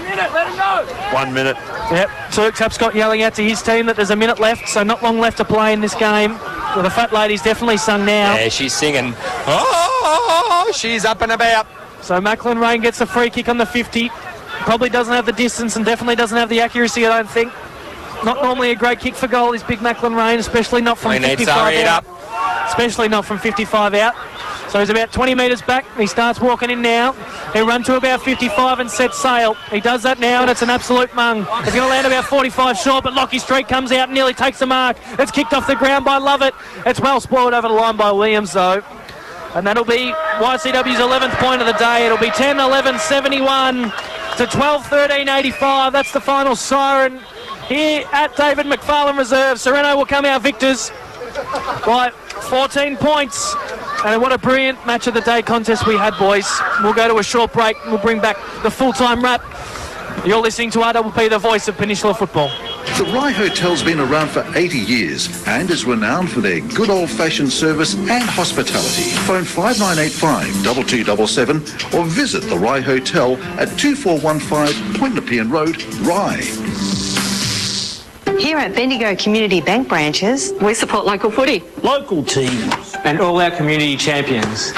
minute, let him go. 1 minute. Yep, Turk Tapscott yelling out to his team that there's a minute left, so not long left to play in this game. Well, the fat lady's definitely sung now. Yeah, she's singing. Oh, she's up and about. So Macklin Rain gets a free kick on the 50. Probably doesn't have the distance and definitely doesn't have the accuracy, I don't think. Not normally a great kick for goal is Big Macklin Rain, especially not from 55 out. Especially not from 55 out. So he's about 20 metres back. He starts walking in now. He'll run to about 55 and set sail. He does that now, and it's an absolute mung. He's going to land about 45 short, but Lockie Street comes out and nearly takes the mark. It's kicked off the ground by Lovett. It's well spoiled over the line by Williams, though. And that'll be YCW's 11th point of the day. It'll be 10-11-71 to 12-13-85. That's the final siren here at David McFarlane Reserve. Sorrento will come out victors by 14 points. And what a brilliant match of the day contest we had, boys. We'll go to a short break and we'll bring back the full-time wrap. You're listening to RWP, the voice of Peninsula football. The Rye Hotel's been around for 80 years and is renowned for their good old-fashioned service and hospitality. Phone 5985-2277 or visit the Rye Hotel at 2415 Point Nepean Road, Rye. Here at Bendigo Community Bank branches, we support local footy, Local teams. And all our community champions.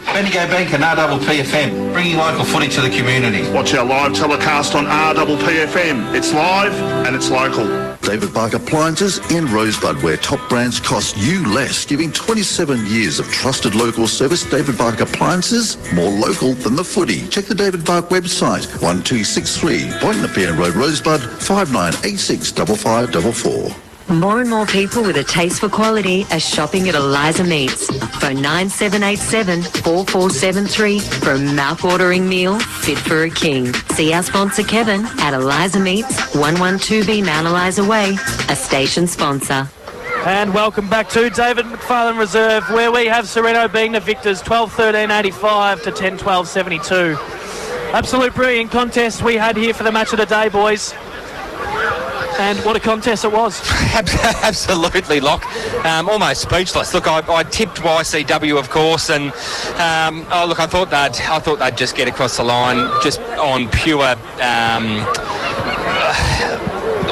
Bendigo Bank and RWP-FM, bringing local footy to the community. Watch our live telecast on RWP-FM. It's live and it's local. David Bark Appliances in Rosebud, where top brands cost you less, giving 27 years of trusted local service. David Bark Appliances, more local than the footy. Check the David Bark website, 1263 Point Nepean Road, Rosebud, 5986 5544. More and more people with a taste for quality are shopping at Eliza Meats. Phone 9787-4473 for a mouth-watering meal fit for a king. See our sponsor Kevin at Eliza Meats, 112B Mount Eliza Way, a station sponsor. And welcome back to David McFarlane Reserve, where we have Sorrento being the victors, 12-13-85 to 10-12-72. Absolute brilliant contest we had here for the match of the day, boys. And what a contest it was. Absolutely, Locke. Almost speechless. Look, I tipped YCW, of course, and look, I thought they'd just get across the line just on pure.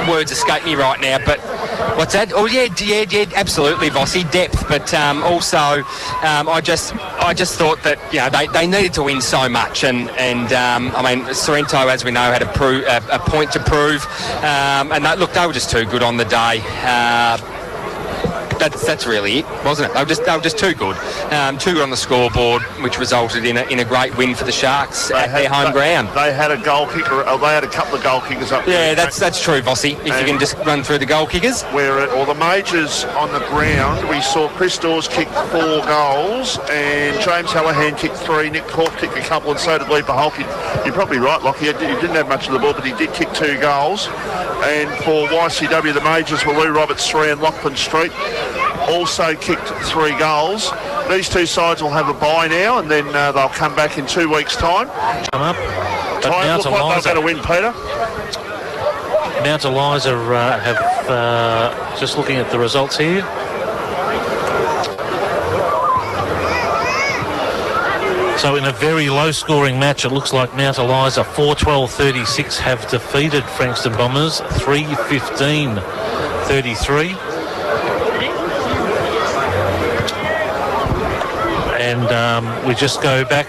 Words escape me right now, but what's that? Oh yeah, absolutely, Vossi, depth. But also, I just thought that they needed to win so much, and I mean Sorrento, as we know, had a point to prove, and they were just too good on the day. That's really it, wasn't it? They were just too good on the scoreboard, which resulted in a great win for the Sharks at their home ground. They had a goal kicker. They had a couple of goal kickers up there. Yeah, that's true, Vossi. If you can just run through the goal kickers. Where at all the majors on the ground, we saw Chris Dawes kick 4 goals and James Hallahan kicked 3. Nick Cork kicked a couple, and so did Lee Paholke. You're probably right, Lockie. He didn't have much of the ball, but he did kick 2 goals. And for YCW, the majors were Lou Roberts 3 and Lachlan Street also kicked 3 goals. These two sides will have a bye now, and then they'll come back in 2 weeks' time. Come up. But Time look like they're going to win, Peter. Mount Eliza have just looking at the results here. So in a very low-scoring match, it looks like Mount Eliza 4-12-36 have defeated Frankston Bombers 3-15-33. And we just go back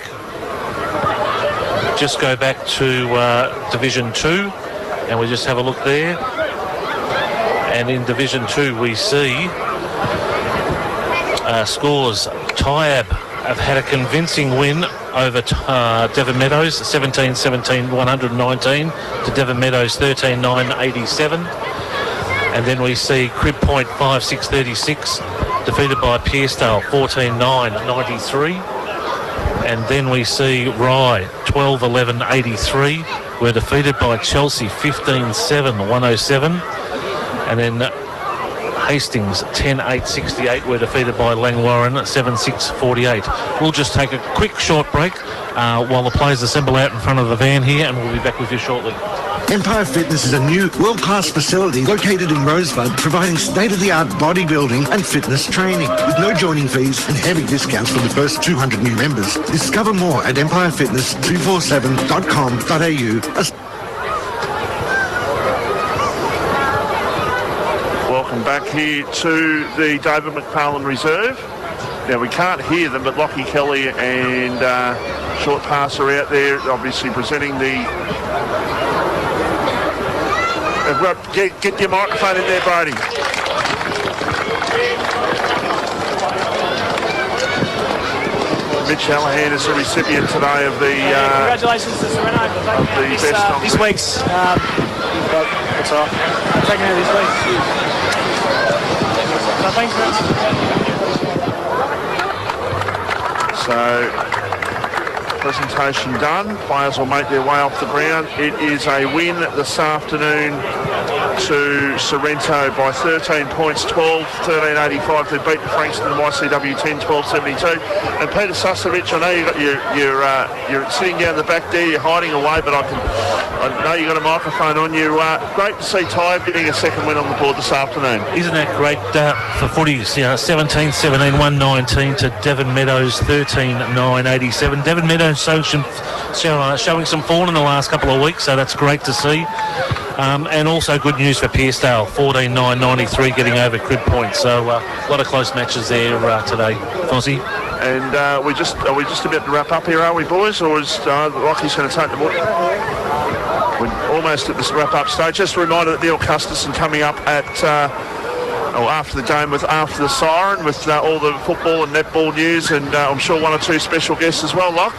to Division 2, and we just have a look there. And in Division 2, we see scores. Tyab have had a convincing win over Devon Meadows, 17-17, 119 to Devon Meadows, 13-9, 87. And then we see Crib Point 5-6-36, defeated by Pearcedale, 14-9, 93. And then we see Rye, 12-11, 83, were defeated by Chelsea, 15-7, 107. And then Hastings, 10-8, 68, were defeated by Langwarrin, 7-6, 48. We'll just take a quick short break while the players assemble out in front of the van here, and we'll be back with you shortly. Empire Fitness is a new world-class facility located in Rosebud, providing state-of-the-art bodybuilding and fitness training with no joining fees and heavy discounts for the first 200 new members. Discover more at empirefitness247.com.au. Welcome back here to the David McFarlane Reserve. Now, we can't hear them, but Lockie Kelly and Short Pass are out there, obviously presenting the... Get your microphone in there, Brody. Mitch Hallahan is the recipient today of the... congratulations to Sereno for taking this week's... That's all right. Taking out this week. So thanks, man. So, presentation done. Players will make their way off the ground. It is a win this afternoon to Sorrento by 13 points, 12-13-85. They beat the Frankston YCW 10-12-72. And Peter Susovich, I know you're sitting down the back there, you're hiding away, but I know you've got a microphone on you. Great to see Ty getting a second win on the board this afternoon. Isn't that great for footies? 17-17, 119 to Devon Meadows, 13-9, 87. Devon Meadows showing some form in the last couple of weeks, so that's great to see. And also good news for Pearcedale, 14-9, 93, getting over Crib Point. So a lot of close matches there today, Fozzie. And are we just about to wrap up here, are we, boys? Or is Lockie's going to take the ball? We're almost at this wrap-up stage. Just a reminder that Neil Custerson coming up at after the game after the siren with all the football and netball news, and I'm sure one or two special guests as well, Lock.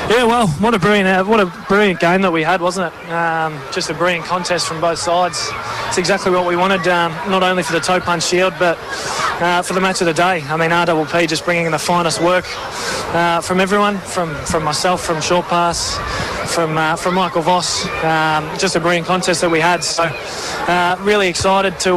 Yeah, well, what a brilliant game that we had, wasn't it? Just a brilliant contest from both sides. It's exactly what we wanted, not only for the Toe Punch Shield, but for the match of the day. I mean, RPP just bringing in the finest work from everyone, from myself, from Short Pass, from Michael Voss. Just a brilliant contest that we had. So really excited to